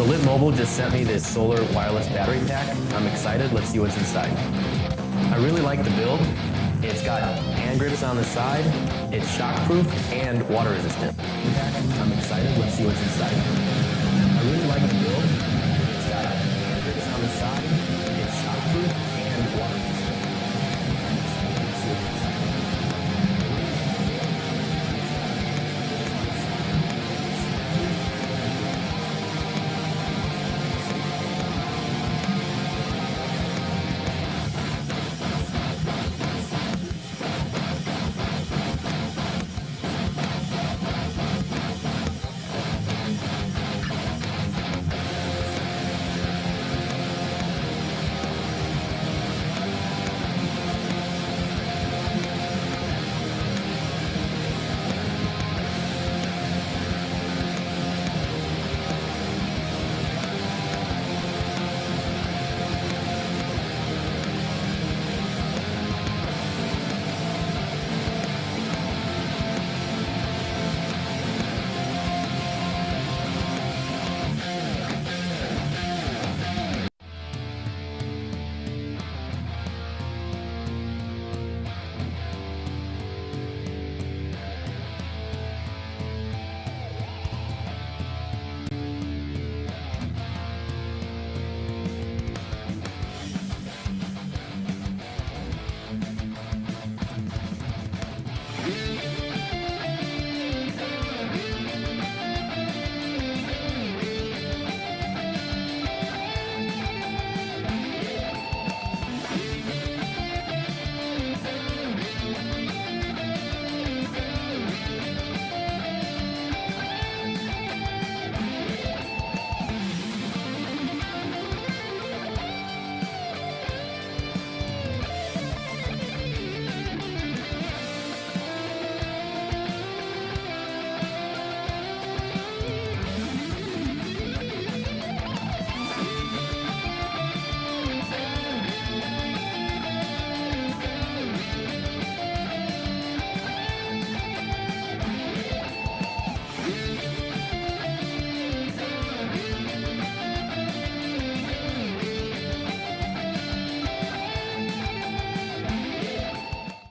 So Lit Mobile just sent me this solar wireless battery pack. I'm excited. Let's see what's inside. I really like the build. It's got hand grips on the side. It's shockproof and water resistant. I'm excited. Let's see what's inside. I really like the build. It's got hand grips on the side. It's shockproof and water resistant. I'm excited. Let's see what's inside.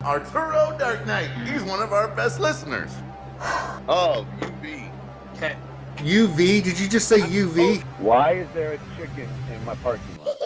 Arturo Dark Knight, he's one of our best listeners. Oh, UV. UV? Did you just say UV? Why is there a chicken in my parking lot?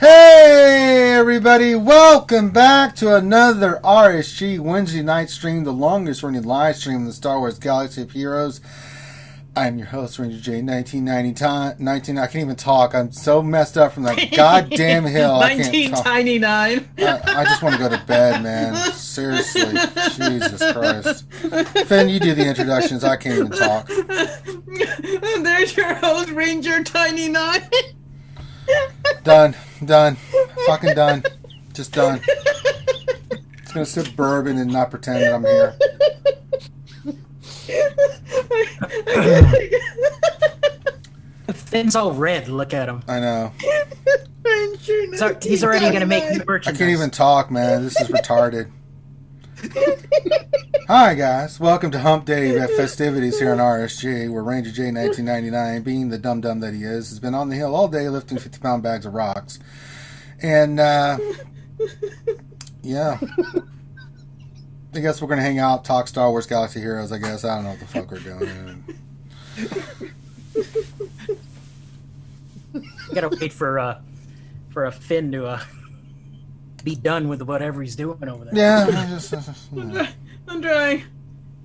Hey everybody, welcome back to another RSG Wednesday night stream, the longest running live stream in the Star Wars Galaxy of Heroes. I'm your host, Ranger J, 1919. I can't even talk. I'm so messed up from that goddamn hill. I can't talk. 1999. I just want to go to bed, man. Seriously. Jesus Christ. Finn, you do the introductions. I can't even talk. There's your host, Ranger Tiny 9. Done. Fucking done. Just done. Just gonna sip bourbon and not pretend that I'm here. Finn's all red. Look at him. I know. So he's already gonna make new merchandise. I can't even talk, man. This is retarded. Hi guys, welcome to Hump Day festivities here on RSG, where Ranger J 1999, being the dum-dum that he is, has been on the hill all day lifting 50-pound bags of rocks. And, yeah. I guess we're going to hang out, talk Star Wars Galaxy Heroes, I guess. I don't know what the fuck we're doing. You gotta wait for a Finn to be done with whatever he's doing over there. Yeah. I'm trying.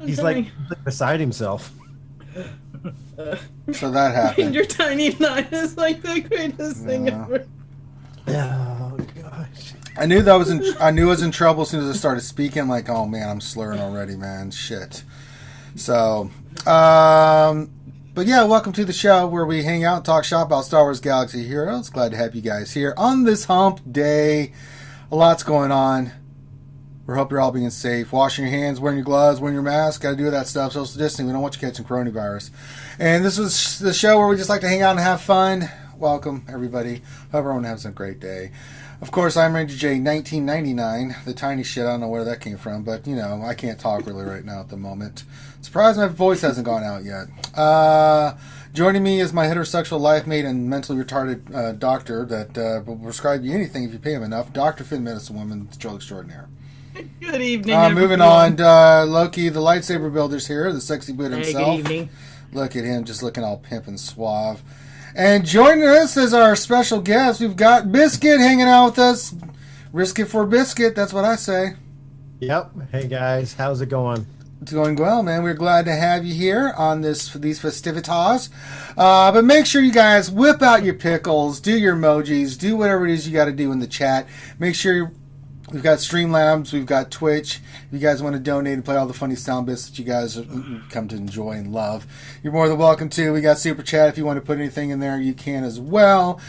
He's like beside himself. So that happened. Your tiny nine is like the greatest thing ever. Oh gosh. I knew I was in trouble as soon as I started speaking. I'm like, oh man, I'm slurring already, man. Shit. So, but yeah, welcome to the show where we hang out and talk shop about Star Wars Galaxy Heroes. Glad to have you guys here on this hump day. A lot's going on. We hope you're all being safe. Washing your hands, wearing your gloves, wearing your mask. Got to do that stuff. Social distancing. We don't want you catching coronavirus. And this is the show where we just like to hang out and have fun. Welcome, everybody. Hope everyone has a great day. Of course, I'm Ranger J 1999. The tiny shit, I don't know where that came from, but, you know, I can't talk really right now at the moment. Surprised my voice hasn't gone out yet. Joining me is my heterosexual life mate and mentally retarded doctor that will prescribe you anything if you pay him enough. Dr. Finn, medicine woman, troll extraordinaire. Good evening, everyone. Moving on, Loki, the lightsaber builder's here, the sexy boot himself. Good evening. Look at him, just looking all pimp and suave. And joining us as our special guest, we've got Biscuit hanging out with us. Risk it for Biscuit, that's what I say. Yep. Hey guys, how's it going? It's going well, man. We're glad to have you here on these festivitas. But make sure you guys whip out your pickles, do your emojis, do whatever it is you got to do in the chat. Make sure we've got Streamlabs, we've got Twitch. If you guys want to donate and play all the funny sound bits that you guys come to enjoy and love, you're more than welcome to. We got Super Chat. If you want to put anything in there, you can as well.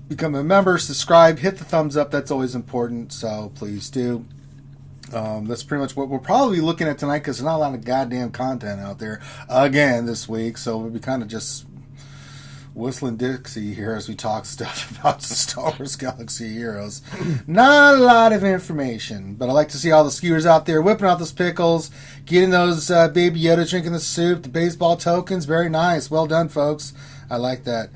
Become a member, subscribe, hit the thumbs up. That's always important, so please do. That's pretty much what we're probably looking at tonight because there's not a lot of goddamn content out there again this week, so we'll be kind of just whistling Dixie here as we talk stuff about Star Wars Galaxy Heroes. Not a lot of information, but I like to see all the skewers out there whipping out those pickles, getting those Baby Yoda drinking the soup, the baseball tokens. Very nice. Well done, folks. I like that.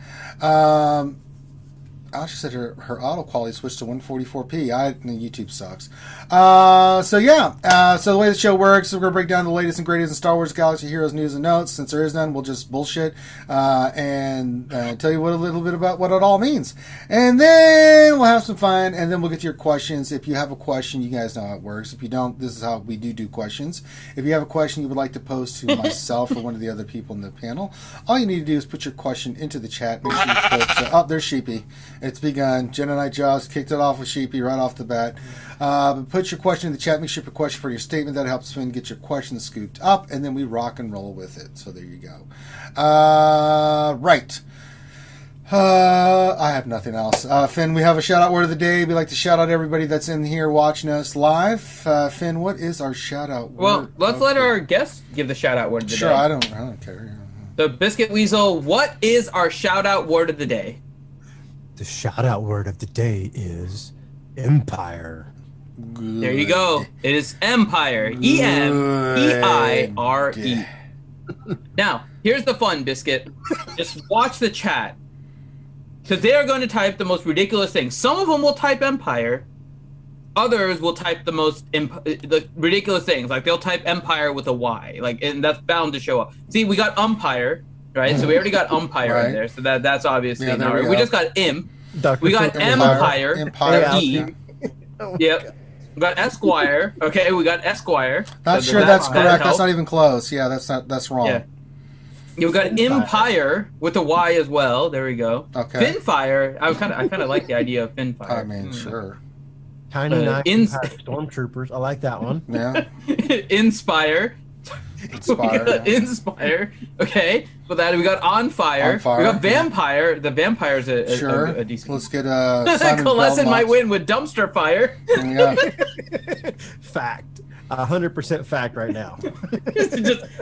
She said her auto quality switched to 144p. YouTube sucks. So the way the show works, we're going to break down the latest and greatest in Star Wars Galaxy Heroes news and notes. Since there is none, we'll just bullshit and tell you a little bit about what it all means. And then we'll have some fun, and then we'll get to your questions. If you have a question, you guys know how it works. If you don't, this is how we do questions. If you have a question you would like to pose to myself or one of the other people in the panel, all you need to do is put your question into the chat. Make sure you put, there's Sheepy. It's begun. Jen and I just kicked it off with Sheepy right off the bat. But put your question in the chat. Make sure you put a question for your statement. That helps Finn get your question scooped up, and then we rock and roll with it. So there you go. Right. I have nothing else. Finn, we have a shout-out word of the day. We like to shout out everybody that's in here watching us live. Finn, what is our shout-out word? Well, let's let our guests give the shout-out word of the day. Sure, I don't care. The Biscuit Weasel, what is our shout-out word of the day? The shout-out word of the day is Empire. Good. There you go. It is Empire. EMPIRE. Now, here's the fun, Biscuit. Just watch the chat. Because they are going to type the most ridiculous things. Some of them will type Empire. Others will type the ridiculous things. Like, they'll type Empire with a Y. And that's bound to show up. See, we got Umpire. Right, so we already got Umpire in there, so that's obviously we just got Imp. We got Empire. E. Yep. We got Esquire. Okay, we got Esquire. Not sure that's correct. That's not even close. Yeah, that's wrong. Yeah. We got Empire with a Y as well. There we go. Okay. Finfire. I kind of like the idea of Finfire. I mean, sure. Tiny Nine Stormtroopers. I like that one. Yeah. Inspire. Inspire. Okay. With that, we got On Fire. We got Vampire. The Vampire's a decent. Let's get Simon Coalescent might win with Dumpster Fire. Yeah. Fact. 100% fact right now.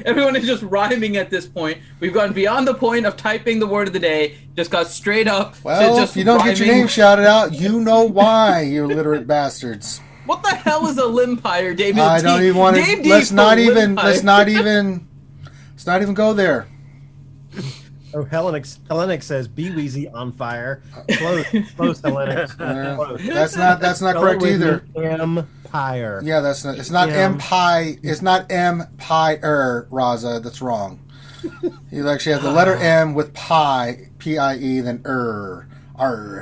Everyone is just rhyming at this point. We've gone beyond the point of typing the word of the day. Just got straight up. Well, just if you don't rhyming. get your name shouted out, you know why, you illiterate bastards. What the hell is a limpire, David? I don't even want to. Dave Let's D not for even. limpire. Let's not even. Let's not even go there. Oh, Hellenic says "Be Weezy on fire." Close, Hellenic. Close. That's not Spell correct it with either. Empire. Yeah, that's not. It's not empire. It's not empire, Raza. That's wrong. You actually have the letter M with pi, P-I-E, then R.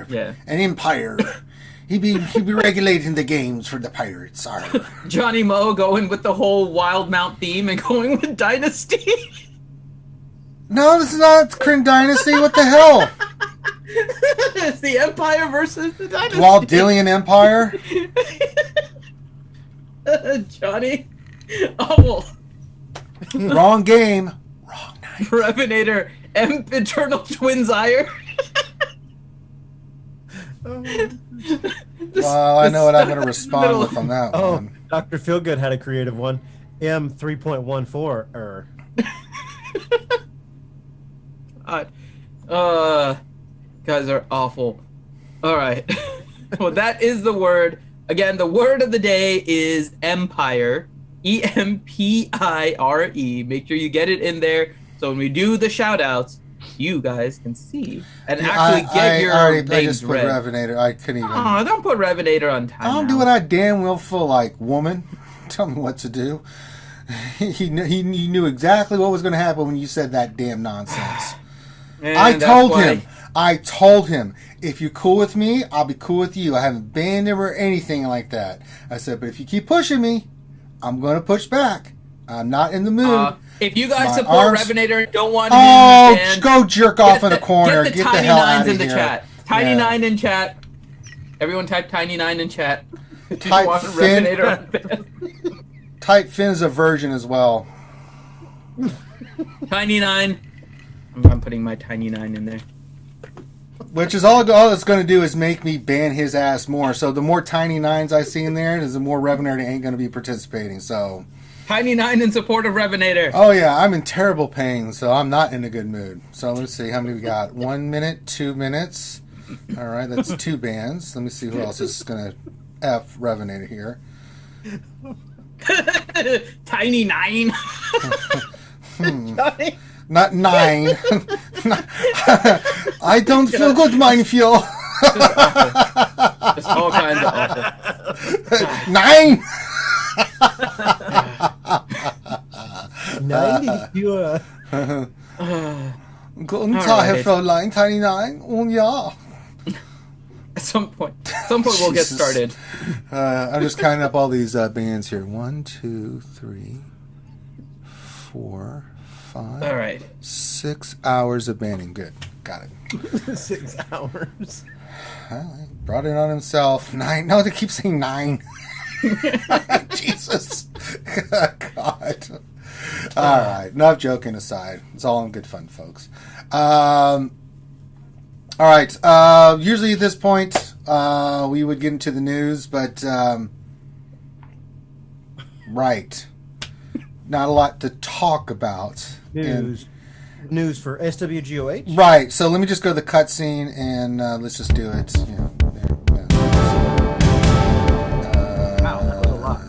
Yeah. An empire. He'd be regulating the games for the pirates. R. Johnny Moe going with the whole Wild Mount theme and going with Dynasty. No, this is not Kryn Dynasty. What the hell? It's the Empire versus the Dynasty. Waldillian Empire? Johnny. Oh, well. Wrong game. Wrong night. Revenator, Eternal Twins Ire. Well, I know what I'm going to respond with on that Oh, one. Dr. Feelgood had a creative one. M 3.14. Guys are awful. All right. Well, that is the word. Again, the word of the day is empire. E-M-P-I-R-E. Make sure you get it in there so when we do the shout outs, you guys can see and actually get your I names just put read. Revenator. I couldn't even. Oh, don't put Revenator on time. I don't do what I damn well feel like, woman. Tell me what to do. He knew exactly what was going to happen when you said that damn nonsense. And I that's told him, if you're cool with me, I'll be cool with you. I haven't banned him or anything like that. I said, but if you keep pushing me, I'm going to push back. I'm not in the mood. If you guys My support arms- Revenator and don't want him Oh, banned, go jerk off in a corner. Get the Get the tiny hell nines out of in the here. chat. Tiny Yeah. nine in chat. Everyone type tiny nine in chat. If you Type want Finn. Revenator unbanned. Type Finn's a virgin as well. Tiny nine. I'm putting my tiny nine in there. Which is all it's going to do is make me ban his ass more. So the more tiny nines I see in there, the more Revenator ain't going to be participating. So, Tiny nine in support of Revenator. oh yeah, I'm in terrible pain, so I'm not in a good mood. So let's see how many we got. 1 minute, 2 minutes. All right, that's 2 bans. Let me see who else is going to F Revenator here. Tiny nine. Johnny. Not 9. I don't feel good, mine feel. Just all kinds of awful. 9. 94. Guten All Tag, right. Fräulein, Tiny 9. Und ja. At some point we'll get Jesus. started. I'm just counting up all these bands here. 1, 2, 3, 4, 5, All right. 6 hours of banning. Good. Got it. 6 hours. Well, he brought it on himself. 9. No, they keep saying 9. Jesus. God. All right. Enough joking aside. It's all in good fun, folks. All right. Usually at this point, we would get into the news, but right. Not a lot to talk about. News for SWGOH. Right. So let me just go to the cutscene and let's just do it. Yeah. There. Wow, that was a lot.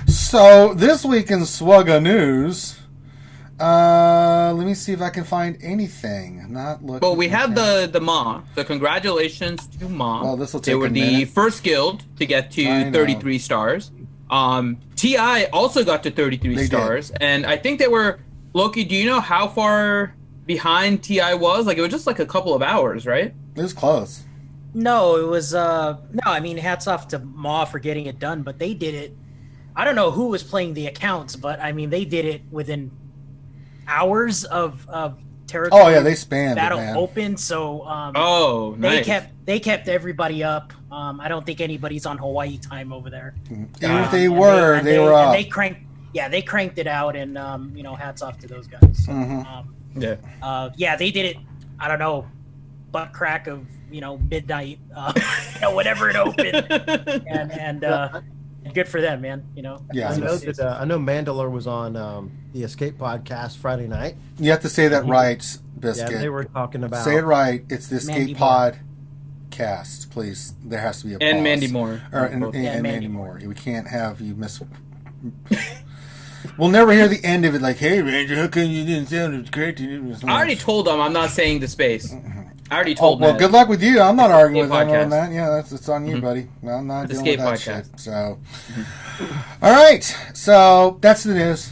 So this week in SWGOH news, let me see if I can find anything. I'm not looking. Well, we have okay. the Ma. So congratulations to Ma. Well, this will They take were a the minute. first guild to get I to know. 33 stars. TI also got to 33 They did. stars, and I think they were. Loki, do you know how far behind TI was? Like it was just like a couple of hours, right? It was close. No, it was no. I mean, hats off to Ma for getting it done, but they did it. I don't know who was playing the accounts, but I mean, they did it within hours of territory. Oh yeah, they spanned battle it, man. open. So Oh, nice. they kept everybody up. I don't think anybody's on Hawaii time over there. Even if they And were, they were up. They cranked. Yeah, they cranked it out, and hats off to those guys. So, Mhm. Yeah. they did it. I don't know, butt crack of midnight, whenever it opened, and good for them, man. Yeah. I know that I know Mandalore was on the Escape podcast Friday night. You have to say that right, Biscuit. Yeah, they were talking about Say it right. It's the Escape Mandy Podcast. cast, please. There has to be a And pause. Mandy Moore. And Mandy Mandy Moore. We can't have you miss. We'll never hear the end of it. Like, hey, Ranger, how come you didn't sound as great? I already told them I'm not saying the space. I already Oh, told well, them. good luck with you. I'm not arguing with Escape them on podcast. that. Yeah, it's on you, buddy. I'm not The dealing with that Escape shit. So, all right. So that's the news.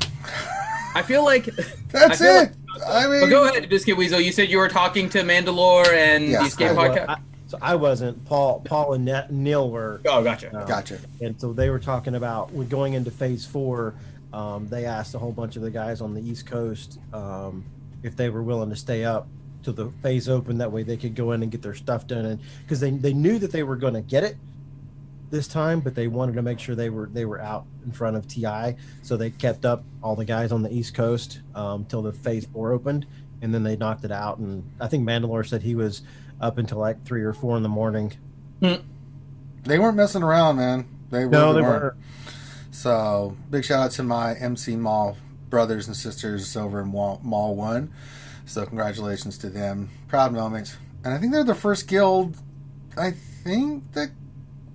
I feel like. That's I feel it. I mean, But go ahead, Biscuit Weasel. You said you were talking to Mandalore and Yes, the Escape I podcast. So I wasn't. Paul and Neil were. Oh, gotcha. Gotcha. And so they were talking about we're going into phase 4. They asked a whole bunch of the guys on the East Coast if they were willing to stay up till the phase open. That way they could go in and get their stuff done. And because they knew that they were going to get it this time, but they wanted to make sure they were out in front of TI. So they kept up all the guys on the East Coast till the phase 4 opened, and then they knocked it out. And I think Mandalore said he was up until like 3 or 4 in the morning. They weren't messing around, man. They No, they weren't. weren't. So, big shout out to my MC Mall brothers and sisters over in Mall 1. So, congratulations to them. Proud moment. And I think they're the first guild, I think, that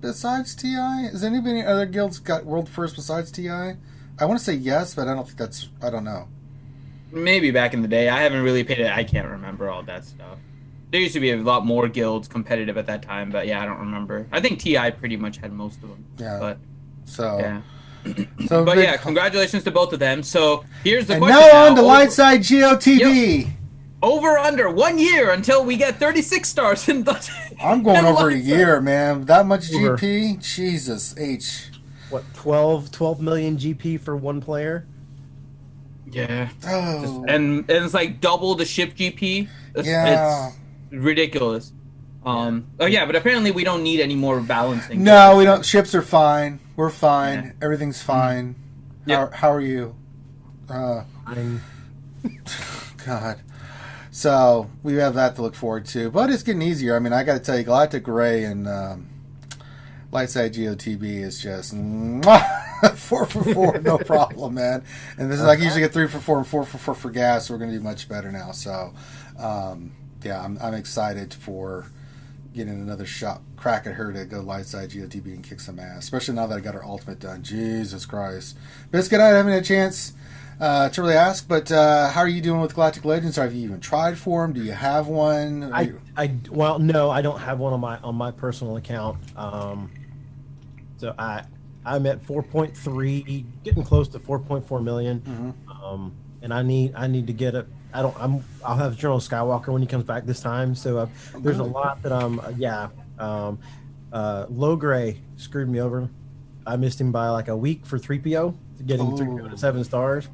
besides TI. Has anybody other guilds got world first besides TI? I want to say yes, but I don't think that's, I don't know. Maybe back in the day. I haven't really paid it. I can't remember all that stuff. There used to be a lot more guilds competitive at that time, but yeah, I don't remember. I think TI pretty much had most of them. Yeah. But So, yeah. so But big- yeah, congratulations to both of them. So here's the And question. now on to Over- Lightside GOTV. Over under 1 year until we get 36 stars in the. I'm going in over a Lightside. year, man. That much Over. GP? Jesus H. What 12 million GP for one player? Yeah. Oh. And it's like double the ship GP. Yeah. It's ridiculous. Oh yeah, but apparently we don't need any more balancing. No, we don't. Ships are fine. We're fine. Yeah. Everything's fine. Yep. How are you? I'm God. So we have that to look forward to, but it's getting easier. I mean, I got to tell you, Galactic Ray and Lightside GOTB is just 4 for 4, no problem, man. And this is like usually get 3 for 4 and 4 for 4 for gas. So we're going to do much better now. So yeah, I'm excited for getting another shot, crack at her to go Lightside GOTB and kick some ass. Especially now that I got her ultimate done. Jesus Christ, Biscuit, I haven't had a chance to really ask, but how are you doing with Galactic Legends? Have you even tried for them? Do you have one? well, no, I don't have one on my personal account. So I'm at 4.3, getting close to 4.4 million. And I need to get it. I'll have General Skywalker when he comes back this time. So there's a lot that Low Gray screwed me over. I missed him by like a week for 3PO, getting 3PO to 7 stars.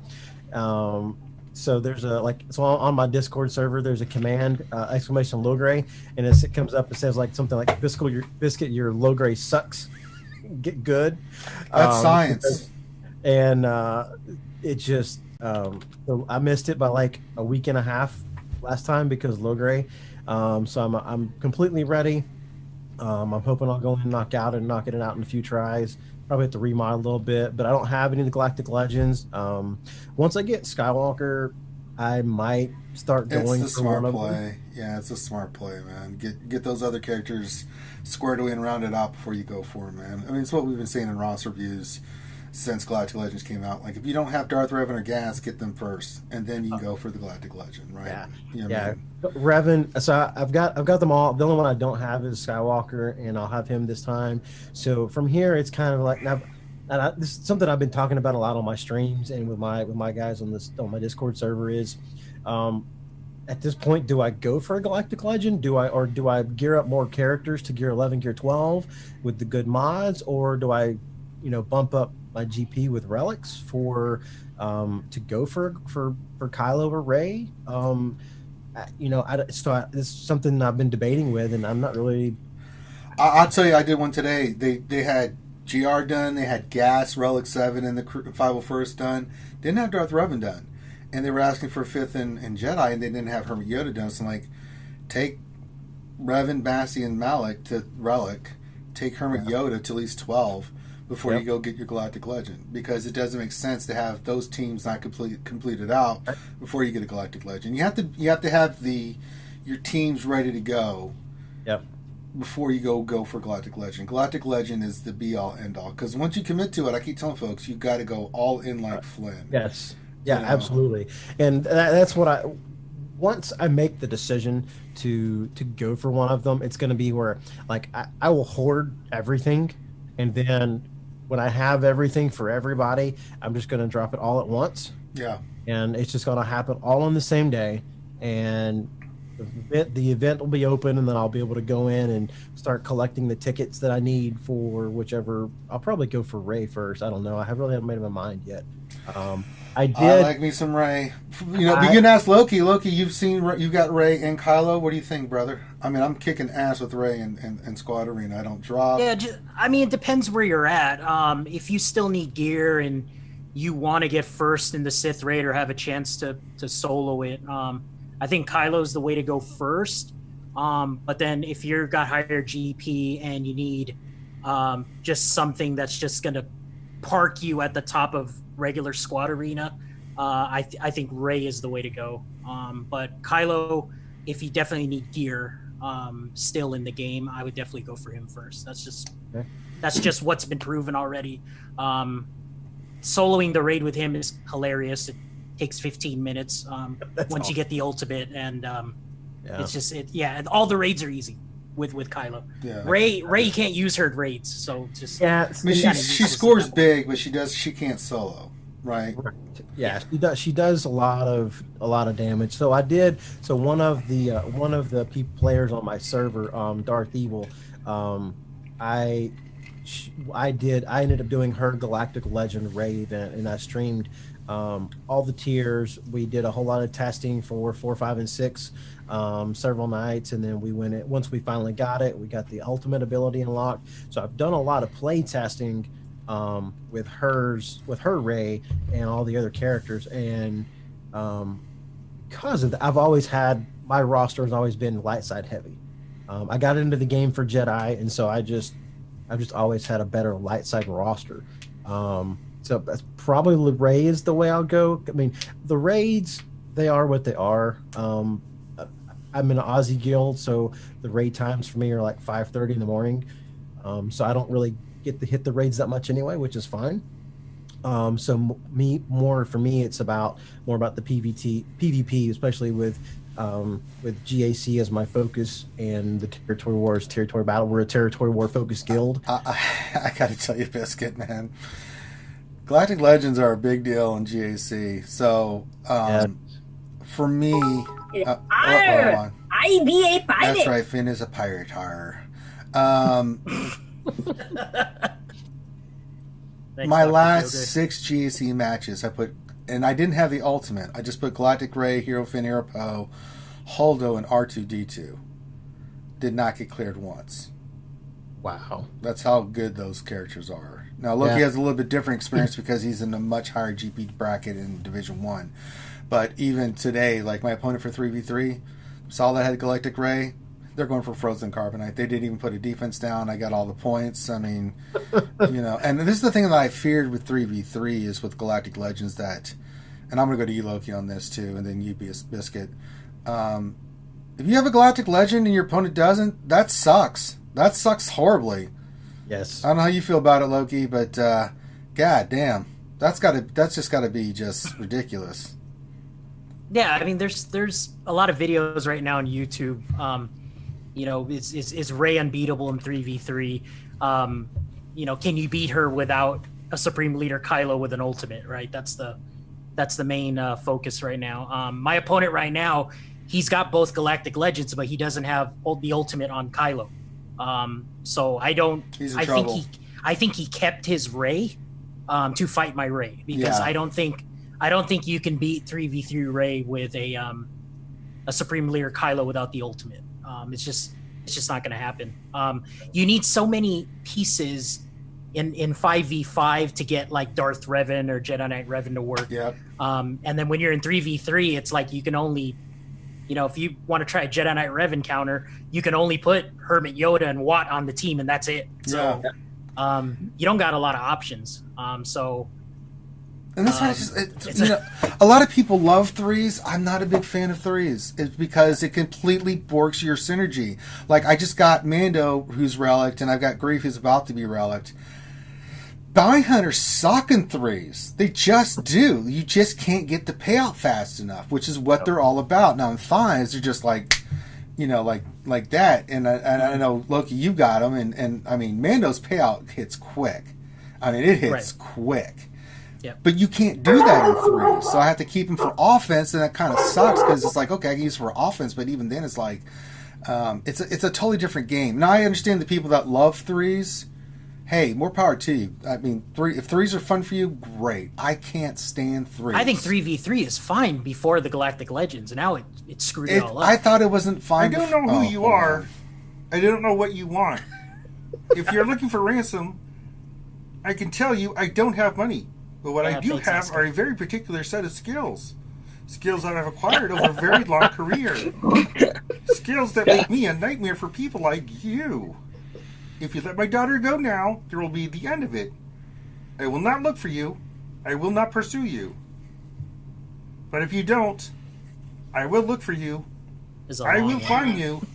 So there's on my Discord server, there's a command, exclamation Low Gray, and it comes up, it says like something like Biscuit, your Low Gray sucks. Get good. That's science. And it just so I missed it by like a week and a half last time because Low Gray. So I'm completely ready. I'm hoping I'll go and knock it out in a few tries. Probably have to remodel a little bit, but I don't have any of the Galactic Legends. Once I get Skywalker, I might start going It's a for one smart of play. them. Yeah, it's a smart play, man. Get those other characters squared away and rounded out before you go for them, man. I mean, it's what we've been seeing in Ross reviews since Galactic Legends came out. Like, if you don't have Darth Revan or Gas, get them first, and then you can go for the Galactic Legend, right? Yeah, You know what I mean? Revan. So I've got them all. The only one I don't have is Skywalker, and I'll have him this time. So from here, it's kind of like now. And this is something I've been talking about a lot on my streams and with my guys on my Discord server is, at this point, do I go for a Galactic Legend? Do I gear up more characters to gear 11, gear 12 with the good mods, or do I, bump up my GP with relics to go for Kylo or Rey? This is something I've been debating with, and I'm not really. I'll tell you, I did one today. They had GR done, they had Gas, Relic 7, and the 501st done. Didn't have Darth Revan done. And they were asking for 5th and Jedi, and they didn't have Hermit Yoda done. So I'm like, take Revan, Bassi, and Malik to Relic. Take Hermit Yoda to at least 12 before you go get your Galactic Legend. Because it doesn't make sense to have those teams not completed out before you get a Galactic Legend. You have to have your teams ready to go. Yep. before you go for Galactic Legend. Galactic Legend is the be all end all, because once you commit to it, I keep telling folks, you've got to go all in like Flynn. Yes. Yeah, You know? absolutely. And that's what once I make the decision to go for one of them, it's going to be where like I will hoard everything, and then when I have everything for everybody, I'm just going to drop it all at once. Yeah. And it's just going to happen all on the same day, and the event will be open, and then I'll be able to go in and start collecting the tickets that I need for whichever. I'll probably go for Ray first. I don't know. I really haven't made up my mind yet. I like me some Ray. You know, you can ask Loki. Loki, you've got Ray and Kylo. What do you think, brother? I mean, I'm kicking ass with Ray and Squad Arena. I don't drop. Yeah, I mean, it depends where you're at. If you still need gear and you want to get first in the Sith raid or have a chance to solo it, I think Kylo's the way to go first. But then if you've got higher GP and you need just something that's just going to park you at the top of regular Squad Arena, I think Ray is the way to go. But Kylo, if you definitely need gear still in the game, I would definitely go for him first. That's just what's been proven already. Soloing the raid with him is hilarious. It takes 15 minutes once you get the ultimate, and it's just and all the raids are easy with Kylo. Yeah. Ray can't use her raids, so just I mean, she scores big, but she can't solo, right? Yeah, she does a lot of damage. So one of the players on my server, Darth Evil, I ended up doing her Galactic Legend raid event, and I streamed all the tiers. We did a whole lot of testing for 4, 5, and 6 several nights, and then once we finally got it, we got the ultimate ability unlocked. So I've done a lot of play testing with her Ray and all the other characters, and because of that, I've always had, my roster has always been light side heavy. I got into the game for Jedi, and so I've just always had a better light side roster. So that's probably Ray is the way I'll go. I mean, the raids, they are what they are. I'm in an Aussie guild, so the raid times for me are like 5:30 in the morning. So I don't really get to hit the raids that much anyway, which is fine. So for me, it's more about the PvP, especially with GAC as my focus and the territory wars, territory battle. We're a territory war focused guild. I got to tell you, Biscuit, man. Galactic Legends are a big deal in GAC. So, for me, hold on. I be a pirate. That's right, Finn is a pirate. My last 6 GAC matches, and I didn't have the ultimate. I just put Galactic Ray, Hero Finn, Hero Poe, Holdo, and R2D2. Did not get cleared once. Wow. That's how good those characters are. Now, Loki has a little bit different experience because he's in a much higher GP bracket in Division 1. But even today, like my opponent for 3v3, saw that had Galactic Ray, they're going for Frozen Carbonite. They didn't even put a defense down. I got all the points. I mean, and this is the thing that I feared with 3v3 is with Galactic Legends that, and I'm going to go to you, Loki, on this too, and then you, Biscuit. If you have a Galactic Legend and your opponent doesn't, that sucks. That sucks horribly. Yes. I don't know how you feel about it, Loki, but god damn, that's just got to be just ridiculous. Yeah, I mean, there's a lot of videos right now on YouTube. Is Ray unbeatable in 3v3? Can you beat her without a Supreme Leader Kylo with an ultimate? Right, that's the main focus right now. My opponent right now, he's got both Galactic Legends, but he doesn't have the ultimate on Kylo. So I don't. He's in trouble. I think he kept his Ray to fight my Ray because I don't think you can beat 3v3 Ray with a Supreme Leader Kylo without the ultimate. It's just not going to happen. You need so many pieces in 5v5 to get like Darth Revan or Jedi Knight Revan to work. Yep. And then when you're in 3v3, it's like you can only, if you want to try a Jedi Knight Revan counter, you can only put Hermit Yoda and Watt on the team, and that's it. So you don't got a lot of options. So And that's why a lot of people love threes. I'm not a big fan of threes. It's because it completely borks your synergy. Like, I just got Mando, who's relicked, and I've got Grief, who's about to be relicked. Bounty Hunters suck in threes. They just do. You just can't get the payout fast enough, which is what they're all about. Now, in fives, they're just like, like that. And I know, Loki, you got them. And I mean, Mando's payout hits quick. I mean, it hits quick. Yep. But you can't do that in threes, so I have to keep him for offense, and that kind of sucks because it's like, okay, I can use it for offense, but even then, it's like, it's a totally different game. Now I understand the people that love threes. Hey, more power to you. I mean, if threes are fun for you, great. I can't stand threes. I think 3v3 is fine before the Galactic Legends. Now it screwed it all up. I thought it wasn't fine. I don't know who you are. I don't know what you want. If you're looking for ransom, I can tell you I don't have money. But what I do have are a very particular set of skills. Skills that I've acquired over a very long career. Skills that make me a nightmare for people like you. If you let my daughter go now, there will be the end of it. I will not look for you. I will not pursue you. But if you don't, I will look for you. I will find you.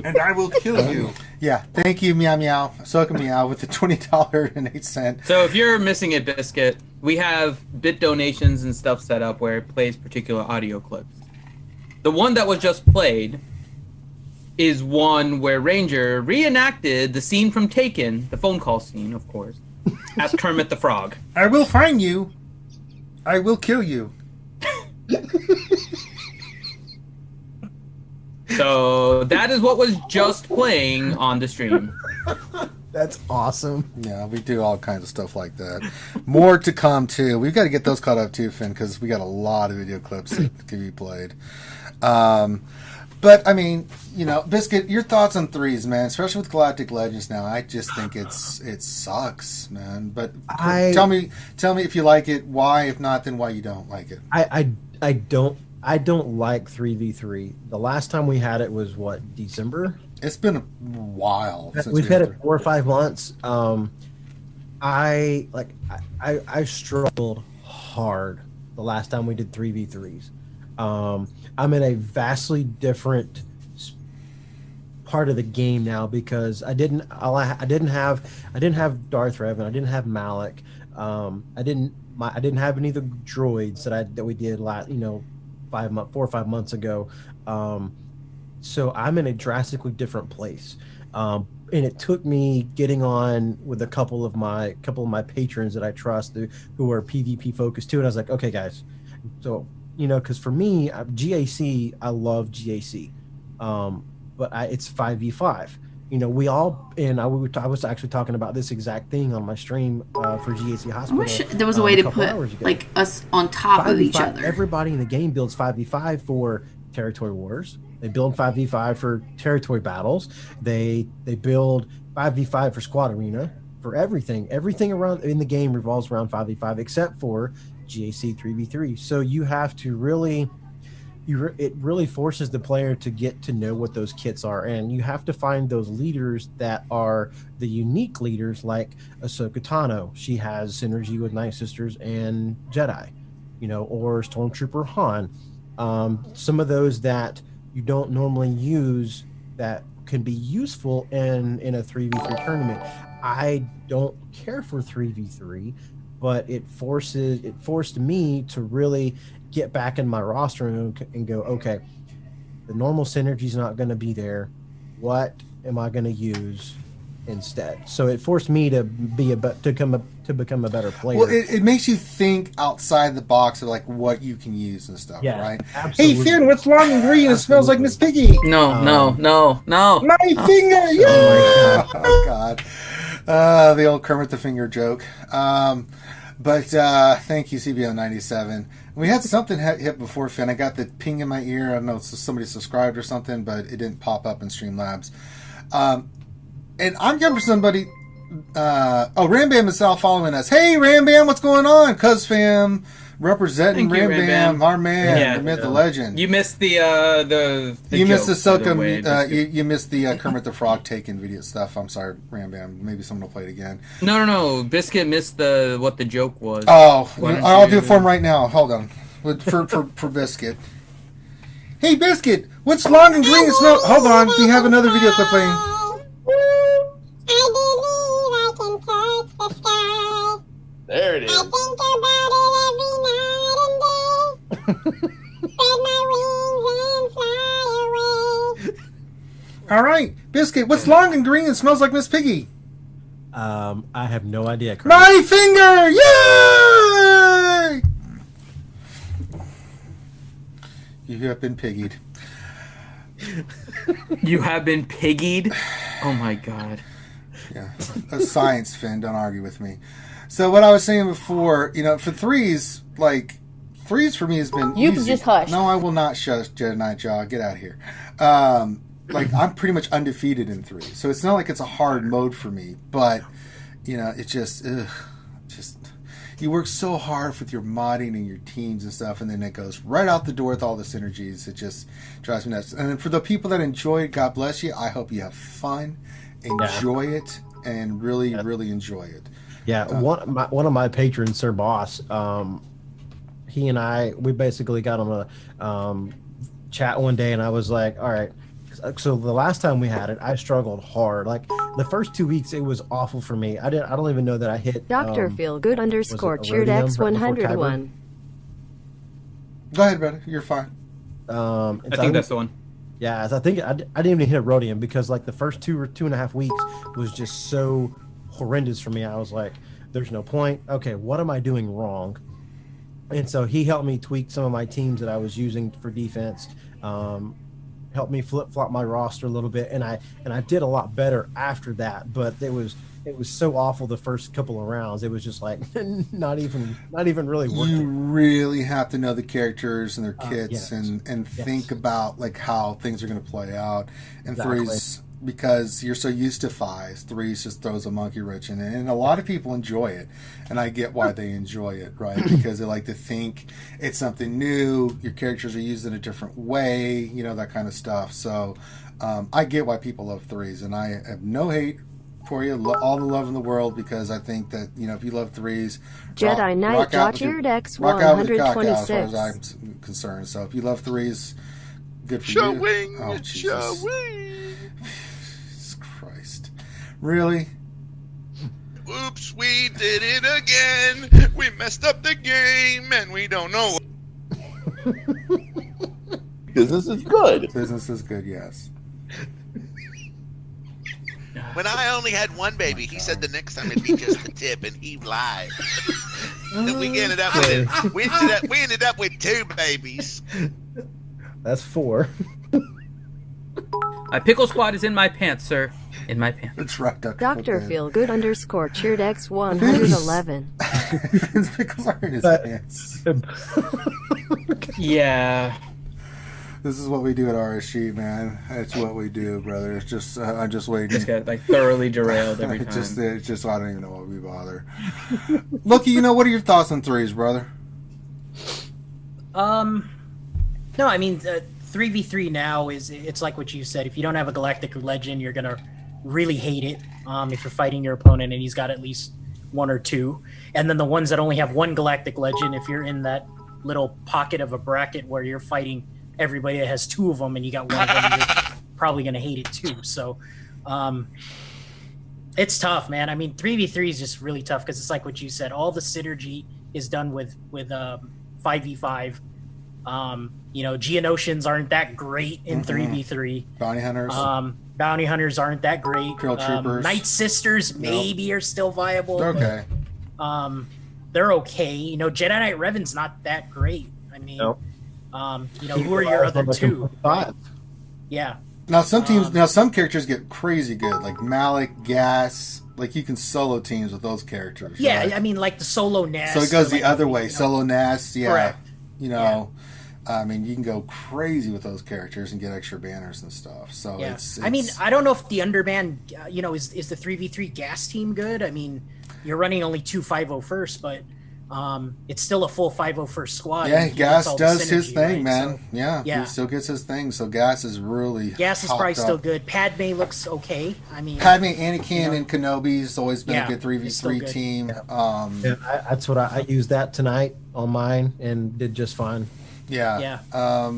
And I will kill you. Yeah, thank you, Meow Meow. Soka Meow with the $20.08. So if you're missing it, Biscuit, we have bit donations and stuff set up where it plays particular audio clips. The one that was just played is one where Ranger reenacted the scene from Taken, the phone call scene, of course, as Kermit the Frog. I will find you. I will kill you. So that is what was just playing on the stream. That's awesome. Yeah, we do all kinds of stuff like that. More to come, too. We've got to get those caught up, too, Finn, because we got a lot of video clips that can be played. But, I mean, Biscuit, your thoughts on threes, man, especially with Galactic Legends now. I just think it sucks, man. But tell me if you like it, why. If not, then why you don't like it. I don't like 3v3. The last time we had it was December? It's been a while. We've had it 4 or 5 months. I struggled hard the last time we did 3v3s. I'm in a vastly different part of the game now because I didn't have Darth Revan, I didn't have Malik, I didn't have any of the droids that we did 4 or 5 months ago. So I'm in a drastically different place. And it took me getting on with a couple of my patrons that I trust who are PvP focused too. And I was like, okay, guys. So, because for me, GAC, I love GAC. But it's 5v5. I was actually talking about this exact thing on my stream for GAC Hospital. I wish there was a way to put us on top of each other. Everybody in the game builds 5v5 for territory wars. They build 5v5 for territory battles. They build 5v5 for squad arena, for everything. Everything around in the game revolves around 5v5 except for GAC 3v3. So you have to really... it really forces the player to get to know what those kits are, and you have to find those leaders that are the unique leaders, like Ahsoka Tano. She has synergy with Night Sisters and Jedi, or Stormtrooper Han. Some of those that you don't normally use that can be useful in a 3v3 tournament. I don't care for 3v3, but it forced me to really get back in my roster and go, okay, the normal synergy is not going to be there. What am I going to use instead? So it forced me to become a better player. Well, it makes you think outside the box of like what you can use and stuff, right? Absolutely. Hey Finn, what's long and green? It smells like Miss Piggy. No. My finger. Yeah. Oh God. The old Kermit the Finger joke. But thank you, CBO97. We had something hit before, Finn. I got the ping in my ear. I don't know if somebody subscribed or something, but it didn't pop up in Streamlabs. And I'm getting for somebody. Rambam is now following us. Hey, Rambam, what's going on? Cuz fam. Representing Thank you, Ram Ram Bam, Bam. our man, Yeah. the myth, the legend. You missed the You missed the joke, by the way. you missed the Kermit the Frog Taken video stuff. I'm sorry, Ram Bam. Maybe someone will play it again. No. Biscuit missed what the joke was. Oh, Why don't I'll you- do it for him right now. Hold on. For Biscuit. Hey, Biscuit, what's long and green and smell? Hold on, we have another video clip playing. There it is. All right, Biscuit, what's long and green and smells like Miss Piggy? I have no idea. Kermit. My finger! Yay! You have been piggied. You have been piggied? Oh my god. Yeah, that's science, Finn. Don't argue with me. So what I was saying before, for threes, threes for me has been You easy. can just hush. No, I will not shush, Jedi Nightjaw. Get out of here. I'm pretty much undefeated in threes, so it's not like it's a hard mode for me. But it's just you work so hard with your modding and your teams and stuff, and then it goes right out the door with all the synergies. It just drives me nuts. And for the people that enjoy it, God bless you. I hope you have fun, enjoy it, and really, really enjoy it. Yeah, one of my patrons, Sir Boss, he and we basically got on a chat one day, and I was like, all right. So the last time we had it, I struggled hard. Like the first 2 weeks, it was awful for me. I don't even know that I hit. Dr. Feelgood _ cheered Rhodium X101. Go ahead, brother. You're fine. I think that's the one. Yeah, I think I didn't even hit a Rhodium because like the first 2.5 weeks was just so horrendous for me. I was like, there's no point. Okay, what am I doing wrong? And so he helped me tweak some of my teams that I was using for defense. Helped me flip-flop my roster a little bit, and I did a lot better after that. But it was so awful the first couple of rounds. It was just like not even really working. You really have to know the characters and their kits yes. and think about like how things are going to play out. And Exactly. threes, because you're so used to fives, threes just throws a monkey wrench in it, and a lot of people enjoy it, and I get why they enjoy it, right? Because they like to think it's something new. Your characters are used in a different way, that kind of stuff. So I get why people love threes, and I have no hate for you, all the love in the world, because I think that if you love threes, Jedi Knight rock out with your cock out as far as 126. I'm concerned. So if you love threes, good for Showing, you. Oh, Jesus. showing. Jesus Christ. Really? Oops, we did it again. We messed up the game, and we don't know. Business is good. Business is good, yes. When I only had one baby, he said the next time it'd be just the tip, and he lied. And we ended up with two babies. That's 4. My pickle squad is in my pants, sir. In my pants. That's right, Dr. Dr. Feelgood. Feelgood _ cheered X111. His pickles are in his pants. Yeah. This is what we do at RSG, man. That's what we do, brother. It's just, I'm just waiting. Just get thoroughly derailed every time. It's just, I don't even know why we bother. Loki, what are your thoughts on threes, brother? No, I mean 3v3 now it's like what you said. If you don't have a galactic legend, you're gonna really hate it. If you're fighting your opponent and he's got at least 1 or 2, and then the ones that only have 1 galactic legend, if you're in that little pocket of a bracket where you're fighting everybody that has 2 of them and you got 1 of them, you're probably gonna hate it too. So, it's tough, man. I mean 3v3 is just really tough because it's like what you said. All the synergy is done with 5v5. Geonosians aren't that great in 3v3. Bounty hunters. Bounty hunters aren't that great. Trail troopers. Night sisters maybe are still viable. They're okay. But, they're okay. Jedi Knight Revan's not that great. I mean, Nope. Who are your other 2? Yeah. Now some teams, some characters get crazy good, like Malik, Gas. Like you can solo teams with those characters. Yeah, right? I mean, like the solo Nest. So it goes or the other way. Solo Nest, yeah. Correct. I mean, you can go crazy with those characters and get extra banners and stuff. So yeah. it's I mean, I don't know if the underband, is the 3v3 gas team good? I mean, you're running only 2 501st, but it's still a full 501st squad. Yeah, and he Gas gets all the does his synergy, thing, right? man. So, yeah, yeah. he still gets his thing. So Gas is really Gas is probably hopped still up. good. Padme looks okay. I mean, Padme, Anakin, and Kenobi's always been Yeah, a good it's still 3v3 good. team. Yeah, that's what I used that tonight on mine and did just fine. Yeah. Yeah.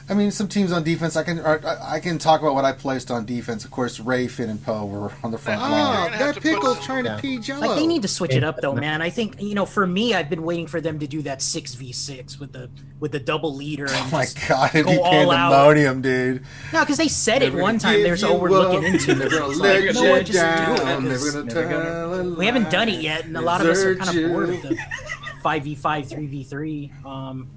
I mean, some teams on defense. I can talk about what I placed on defense. Of course, Ray, Finn, and Poe were on the front Oh, line. gonna have That to put pickle's some- trying to Yeah. pee Jello. Like they need to switch it up though, man. I think for me, I've been waiting for them to do that 6v6 with the double leader. And Oh my just god, it'd be go all out. pandemonium, dude. No, because they said it Never one gonna time. give There's you all we're looking up, into. never gonna It's let like, you no, just do down, it. never gonna tell a We haven't done it lie, yet, and a lot of us are kind desert of bored you. of the 5v5, 3v3.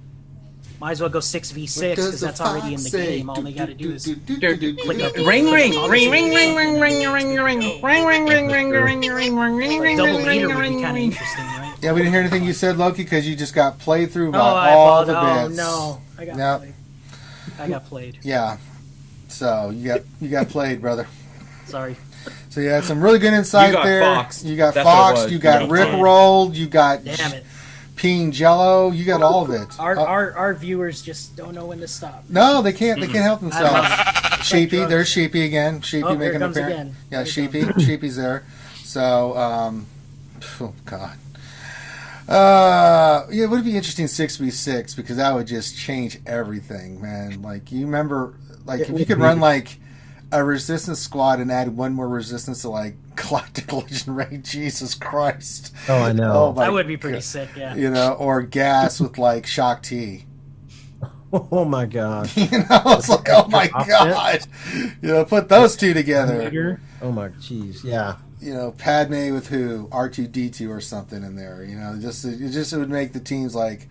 Might as well go 6v6 because that's already in the game. All they got to do is click up. Ring, ring, ring, ring, ring, ring, ring, ring, ring, ring, ring, ring, ring, ring, ring, ring, ring, ring, Double ring, leader ring, would be ring, kind of ring. interesting, right? Yeah, we didn't hear anything you said, Loki, because you just got played through by Oh, all the oh bits. no, I got Yep. played. I got played. Yeah. So you got played, brother. Sorry. So you had some really good insight You got there. foxed. You got That's what it Fox. was. You got You got Rick played. rolled. You got Damn it. peeing Jello. You got all of it. Our viewers just don't know when to stop. No, they can't. They can't help themselves. Sheepy, drugs. there's Sheepy again. Sheepy Oh, here making it an comes appearance. again. Yeah, Here it Sheepy. Sheepy's there. So, oh god. Yeah, it would be interesting 6v6 because that would just change everything, man. Like you remember, like if you could run like a resistance squad and add one more resistance to like Galactic Legend Ray, Jesus Christ. Oh, I know. Oh, my That would be pretty God. sick, yeah. You know, or Gas with like Shock T. Oh my gosh. You know, it's like, oh my god. You know, put those two together. Meter? Oh my jeez. Yeah. You know, Padme with who? R2D2 or something in there. You know, it would make the teams like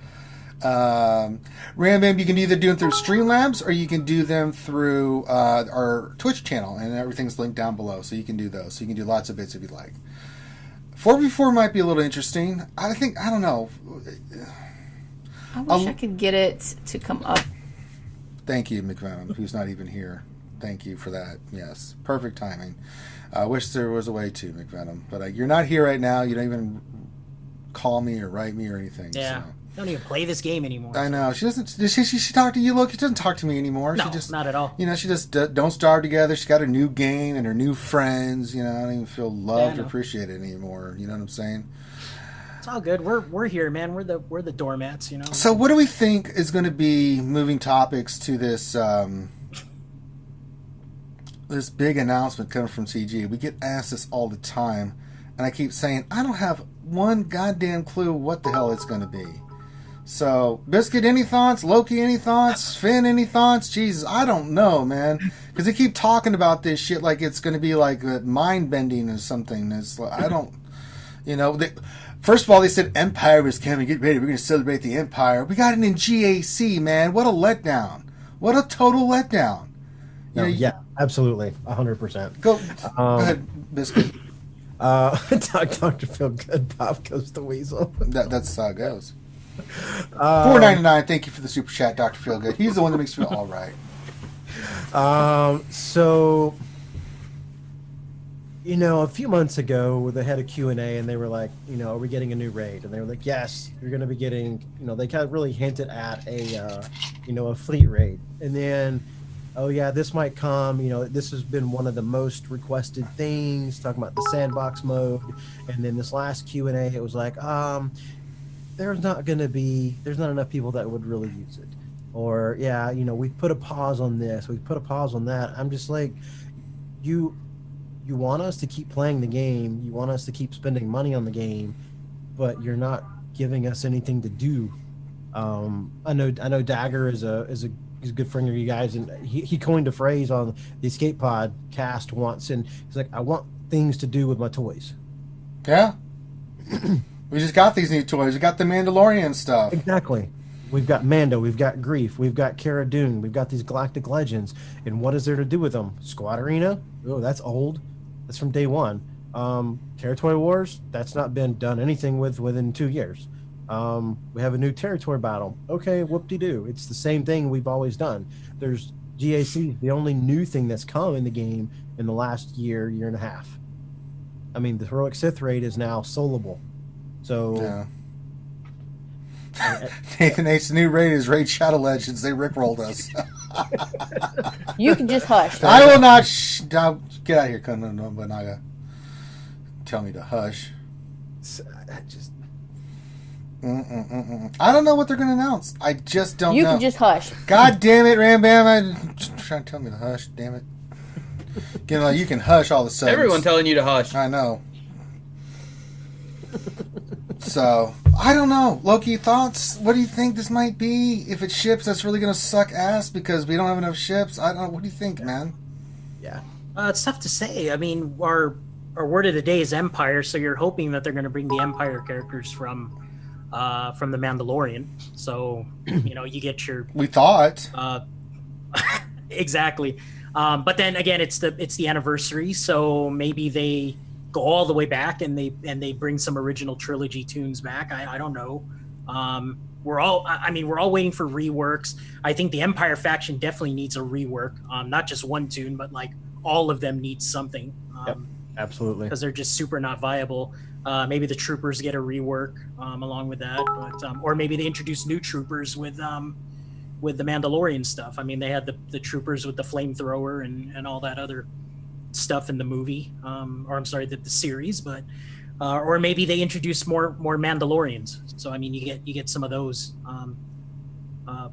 Rambam. You can either do them through Streamlabs or you can do them through our Twitch channel, and everything's linked down below, so you can do those. So you can do lots of bits if you like. 4v4 might be a little interesting. I don't know. I wish I could get it to come up. Thank you, McVenom, who's not even here. Thank you for that. Yes, perfect timing. I wish there was a way to, McVenom, but you're not here right now. You don't even call me or write me or anything. Yeah. So. Don't even play this game anymore. I know. She doesn't. She talk to you? Look, she doesn't talk to me anymore. No, she just, not at all. You know, she just don't starve together. She's got her new game and her new friends. You know, I don't even feel loved or appreciated anymore. You know what I'm saying? It's all good. We're here, man. We're the doormats, you know. So, what do we think is going to be moving topics to this this big announcement coming from CG? We get asked this all the time, and I keep saying I don't have one goddamn clue what the hell it's going to be. So, Biscuit, any thoughts? Loki, any thoughts? Finn, any thoughts? Jesus, I don't know, man. Because they keep talking about this shit like it's going to be like mind bending or something. It's like, I don't, you know. First of all, they said Empire was coming. Get ready. We're going to celebrate the Empire. We got it in GAC, man. What a letdown. What a total letdown. You know, Yeah, absolutely. 100%. Go ahead, Biscuit. Dr. Feel Good, Pop goes the weasel. That's how it goes. $4.99. Thank you for the super chat, Dr. Feelgood. He's the one that makes me feel all right. So, you know, a few months ago, they had a Q&A, and they were like, you know, are we getting a new raid? And they were like, yes, you're going to be getting, you know, they kind of really hinted at a, you know, a fleet raid. And then, oh yeah, this might come, you know, this has been one of the most requested things, talking about the sandbox mode. And then this last Q&A, it was like, there's not enough people that would really use it. Or, yeah, you know, we've put a pause on this, we've put a pause on that. I'm just like, you want us to keep playing the game, you want us to keep spending money on the game, but you're not giving us anything to do. I know Dagger is a good friend of you guys, and he coined a phrase on the Escape Pod cast once, and he's like, I want things to do with my toys. Yeah. We just got these new toys. We got the Mandalorian stuff. Exactly. We've got Mando, we've got Grief, we've got Cara Dune, we've got these Galactic Legends, and what is there to do with them? Squad Arena? Oh, that's old. That's from day one. Territory Wars? That's not been done anything with within 2 years. We have a new territory battle. Okay, whoop-de-doo. It's the same thing we've always done. There's GAC, the only new thing that's come in the game in the last year and a half. I mean, the Heroic Sith raid is now soloable. So, Yeah. Nathan H. The new raid is Raid Shadow Legends. They rickrolled us. You can just hush. I will not. No, get out of here, Conan Nobunaga. Tell me to hush. I just. I don't know what they're going to announce. I just don't know. You can just hush. God damn it, Ram Bam. Trying to tell me to hush. Damn it. You know, you can hush all of a sudden. Everyone telling you to hush. I know. So, I don't know. Loki, thoughts? What do you think this might be? If it ships, that's really going to suck ass because we don't have enough ships. I don't know. What do you think, man? Yeah. It's tough to say. I mean, our word of the day is Empire, so you're hoping that they're going to bring the Empire characters from the Mandalorian. So, you know, you get your... We thought. Exactly. But then again, it's the anniversary, so maybe they go all the way back and they bring some original trilogy tunes back. I don't know. We're all waiting for reworks. I think the Empire faction definitely needs a rework. Not just one tune, but like all of them need something. Yep, absolutely. Because they're just super not viable. Maybe the troopers get a rework along with that, but or maybe they introduce new troopers with the Mandalorian stuff. I mean, they had the troopers with the flamethrower and all that other stuff in the movie, or I'm sorry, the series. But or maybe they introduce more Mandalorians. So I mean, you get some of those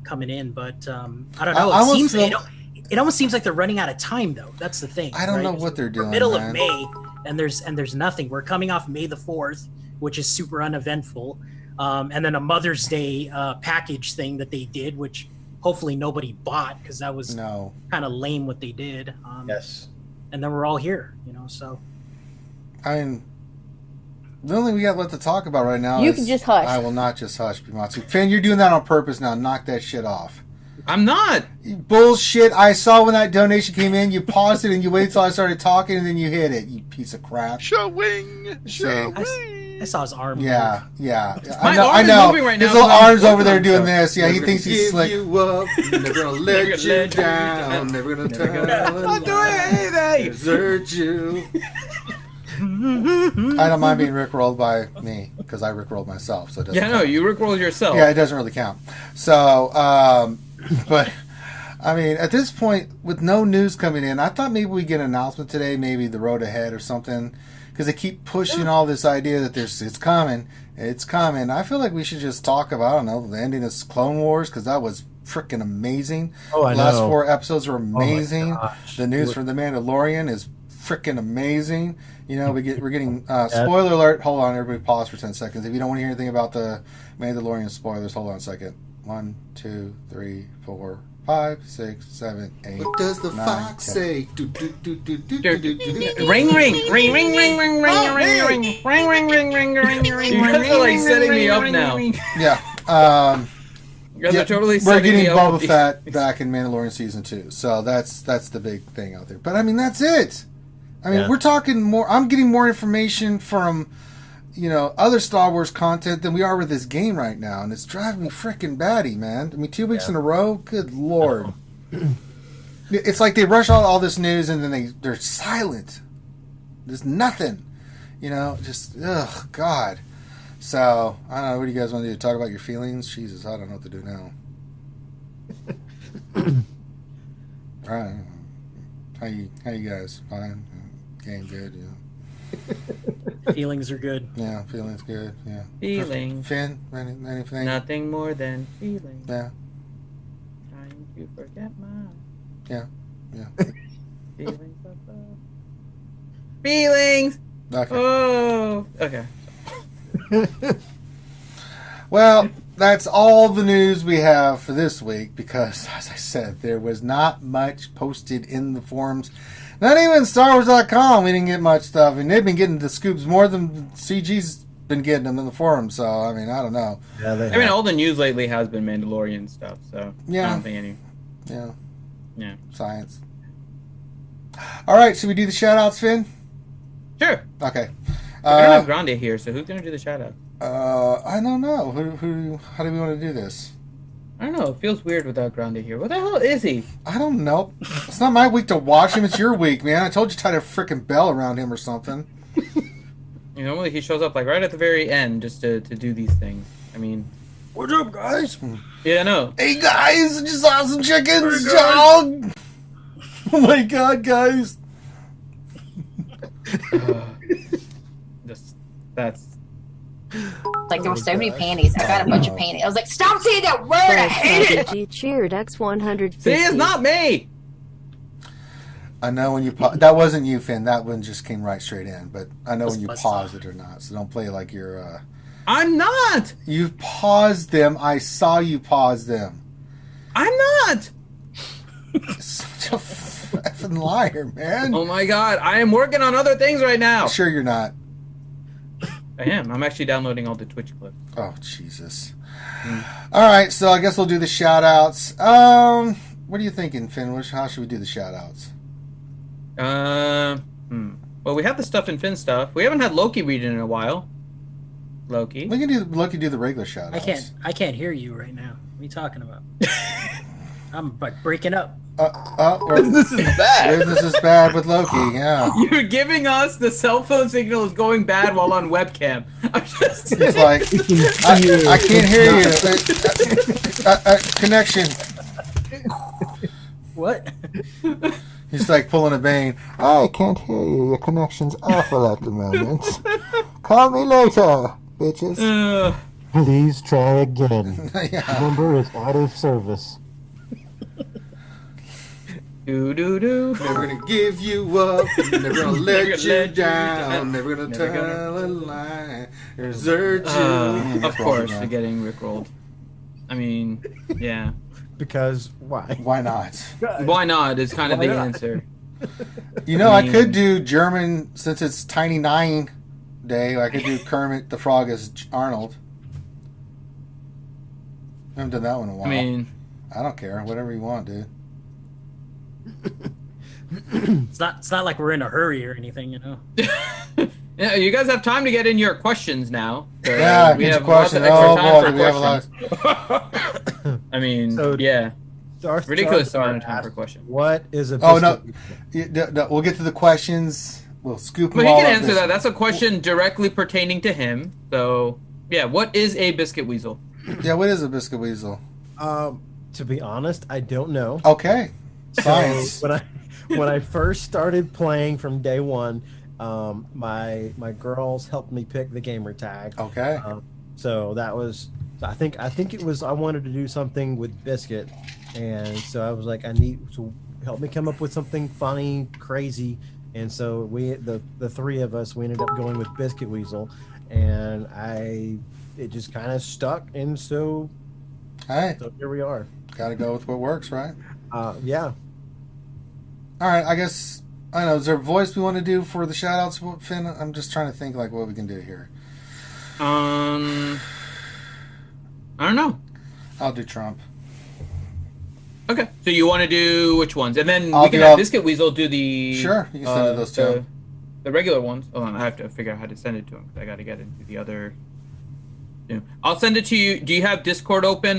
coming in. But I don't know. It almost seems like they're running out of time, though. That's the thing. I don't know what they're doing. Middle of May, and there's nothing. We're coming off May the 4th, which is super uneventful, and then a Mother's Day package thing that they did, which hopefully nobody bought because that was kind of lame what they did. Yes. And then we're all here, you know. So, I mean, the only thing we got left to talk about right now You is... can just hush. I will not just hush, Bimatsu. Finn, you're doing that on purpose now. Knock that shit off. I'm not. Bullshit. I saw when that donation came in, you paused it and you waited till I started talking and then you hit it, you piece of crap. Showing. I saw his arm. Yeah. My I arm know. is moving right now, His little so I'm arm's over working there on doing stuff. this. Yeah, he thinks he's slick. You up, never gonna let you down, never gonna desert you. I don't mind being rickrolled by me because I rickrolled myself. So it doesn't count. You rickrolled yourself. Yeah, it doesn't really count. So, but I mean, at this point, with no news coming in, I thought maybe we get an announcement today, maybe the road ahead or something, because they keep pushing all this idea that it's coming. I feel like we should just talk about, I don't know, the ending of Clone Wars because that was freaking amazing. Oh, I The last know. 4 episodes are amazing. Oh my gosh. The news from The Mandalorian is freaking amazing. You know, we're getting spoiler alert. Hold on, everybody, pause for 10 seconds. If you don't want to hear anything about the Mandalorian spoilers, hold on a second. 1, 2, 3, 4, 5, 6, 7, 8. What does the 9, fox 10. say? Ring, ring, ring, ring, ring, ring, ring, ring, ring, ring, ring, ring, ring, ring. You guys are like setting me up now. Yeah. You guys are totally We're setting getting me up. Boba Fett back in Mandalorian season 2, so that's the big thing out there. But I mean, that's it. I mean, we're talking more. I'm getting more information from, you know, other Star Wars content than we are with this game right now, and it's driving me freaking batty, man. I mean, 2 weeks in a row. Good lord. It's like they rush all this news and then they're silent. There's nothing. You know, just ugh, God. So I don't know. What do you guys want to do? Talk about your feelings? Jesus, I don't know what to do now. All right. How you guys? Fine. Game good. Yeah. Feelings are good. Yeah, feelings good. Yeah. Feelings. Finn, anything? Nothing more than feelings. Yeah. Trying to forget mine. Yeah. Feelings above. Feelings. Okay. Oh. Okay. Well, that's all the news we have for this week because, as I said, there was not much posted in the forums. Not even StarWars.com. We didn't get much stuff, and they've been getting the scoops more than CG's been getting them in the forum. So, I mean, I don't know. Yeah, I mean, all the news lately has been Mandalorian stuff. So Yeah. I don't think any. Yeah. Science. All right, should we do the shout-outs, Finn? Sure. Okay. We don't have Grande here, so who's gonna do the shout out? I don't know. How do we want to do this? I don't know. It feels weird without Grande here. What the hell is he? I don't know. It's not my week to watch him. It's your week, man. I told you to tie a freaking bell around him or something. Normally he shows up like right at the very end just to do these things. I mean, What's up, guys? Yeah, I know. Hey guys, just saw some chickens, dog. Oh my god, guys. That's Like there were so many panties. I got a bunch of panties. I was like, stop saying that word. I hate it. RSG cheered X150. See, it's not me. I know when you that wasn't you, Finn. That one just came right straight in. But I know when you Buzz pause it or not. So don't play like you're. I'm not. You paused them. I saw you pause them. I'm not. Such a effing liar, man. Oh my god, I am working on other things right now. Sure, you're not. I am. I'm actually downloading all the Twitch clips. Oh Jesus! All right, so I guess we'll do the shout outs. What are you thinking, Finn? How should we do the shout outs? Well, we have the stuff in Finn stuff. We haven't had Loki read in a while. Loki. We can do the regular shout outs. I can't hear you right now. What are you talking about? I'm like breaking up. Business is bad. Business is bad with Loki. Yeah. You're giving us the cell phone signal is going bad while on webcam. I'm just. He's like, I can't hear you. Connection. What? He's like pulling a Bane. I can't hear you. Your connection's awful at the moment. Call me later, bitches. Please try again. Yeah. Number is out of service. Do. Never gonna give you up. Never gonna let you down. Never gonna tell a lie. Desert you. Of course, you're getting rickrolled. I mean, yeah. Because why? Why not? Why not is kind of the answer. You know, I could do German since it's Tiny Nine Day. I could do Kermit the Frog as Arnold. I haven't done that one in a while. I mean, I don't care. Whatever you want, dude. It's not like we're in a hurry or anything, you know. yeah, you guys have time to get in your questions now. Yeah, we get have your question. lots of extra Oh boy, time do we have a lot. I mean, So, yeah, Darth ridiculous Jar amount of Jar time for asked, questions. What is a Oh no. biscuit? No, we'll get to the questions. We'll scoop them But he all can up answer this- that. That's a question directly pertaining to him. So, yeah, what is a biscuit weasel? Yeah, what is a biscuit weasel? To be honest, I don't know. Okay, science. So when I first started playing from day one, my girls helped me pick the gamer tag. Okay. So that was I think it was I wanted to do something with biscuit, and so I was like I need to help me come up with something funny, crazy, and so the three of us we ended up going with Biscuit Weasel, and it just kind of stuck, and so here we are. Got to go with what works, right? Yeah. All right, I guess, I don't know, is there a voice we want to do for the shout-outs, Finn? I'm just trying to think, like, what we can do here. I don't know. I'll do Trump. Okay, so you want to do which ones? And then I'll we can do have all- Biscuit Weasel do the... Sure, you can send those to him. The regular ones. Hold on, I have to figure out how to send it to him, because I got to get into the other... Yeah. I'll send it to you. Do you have Discord open,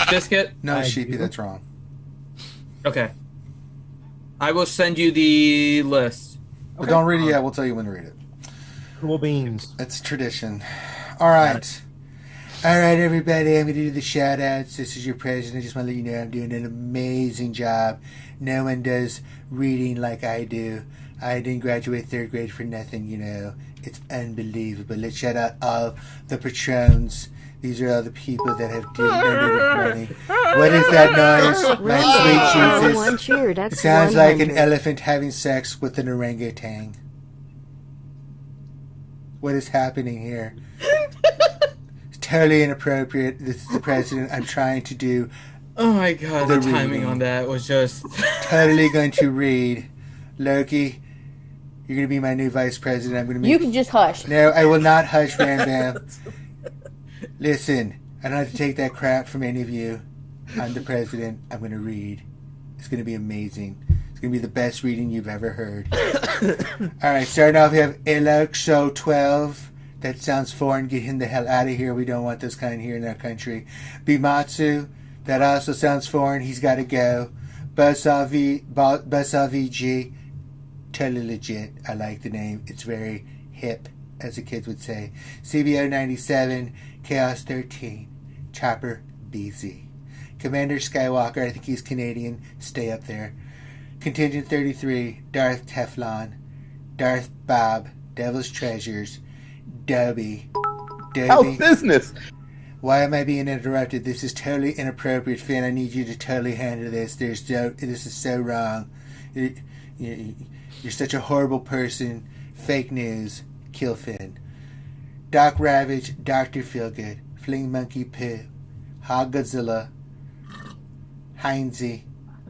Biscuit? No, Sheepy, that's wrong. Okay. I will send you the list. But don't read it yet, we'll tell you when to read it. Cool beans. It's tradition. All right. All right, everybody, I'm going to do the shout-outs. This is your president. I just want to let you know I'm doing an amazing job. No one does reading like I do. I didn't graduate third grade for nothing, you know. It's unbelievable. Let's shout out all the patrons. These are all the people that have donated money. What is that noise? My sweet Jesus. It sounds like an elephant having sex with an orangutan. What is happening here? It's totally inappropriate. This is the president. I'm trying to do. Oh my god, the timing reading. on that was just... Totally going to read. Loki, you're going to be my new vice president. I'm going to make... You can just hush. No, I will not hush, Ram Bam. Listen, I don't have to take that crap from any of you. I'm the president. I'm going to read. It's going to be amazing. It's going to be the best reading you've ever heard. All right, starting off, we have Eloxo 12. That sounds foreign. Get him the hell out of here. We don't want this kind here in our country. Bimatsu. That also sounds foreign. He's got to go. Buzzsaw VG. Totally legit. I like the name. It's very hip, as the kids would say. CBO 97. Chaos 13. Chopper BZ. Commander Skywalker, I think he's Canadian. Stay up there. Contingent 33, Darth Teflon, Darth Bob, Devil's Treasures, Dobby. How's business? Why am I being interrupted? This is totally inappropriate, Finn. I need you to totally handle this. This is so wrong. You're such a horrible person. Fake news. Kill Finn. Doc Ravage, Dr. Feelgood, Fling Monkey Poo, Hog Godzilla, Heinzie.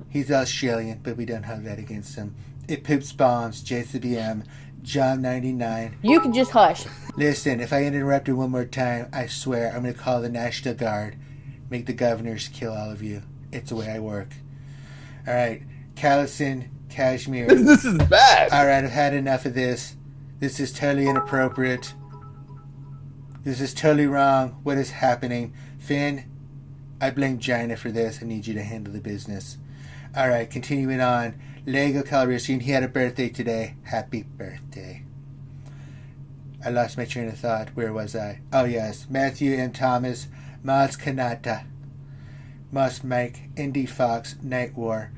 He's Australian, but we don't have that against him. It Poops Bombs, JCBM, John 99. You can just hush. Listen, if I interrupt you one more time, I swear I'm going to call the National Guard. Make the governors kill all of you. It's the way I work. Alright, Callison, Kashmir. This is bad. Alright, I've had enough of this. This is totally inappropriate. This is totally wrong. What is happening? Finn, I blame Jaina for this. I need you to handle the business. Alright, continuing on. Lego Calrissian, he had a birthday today. Happy birthday. I lost my train of thought. Where was I? Oh, yes. Matthew M. Thomas, Maz Kanata, Mus Mike, Indy Fox, Night War,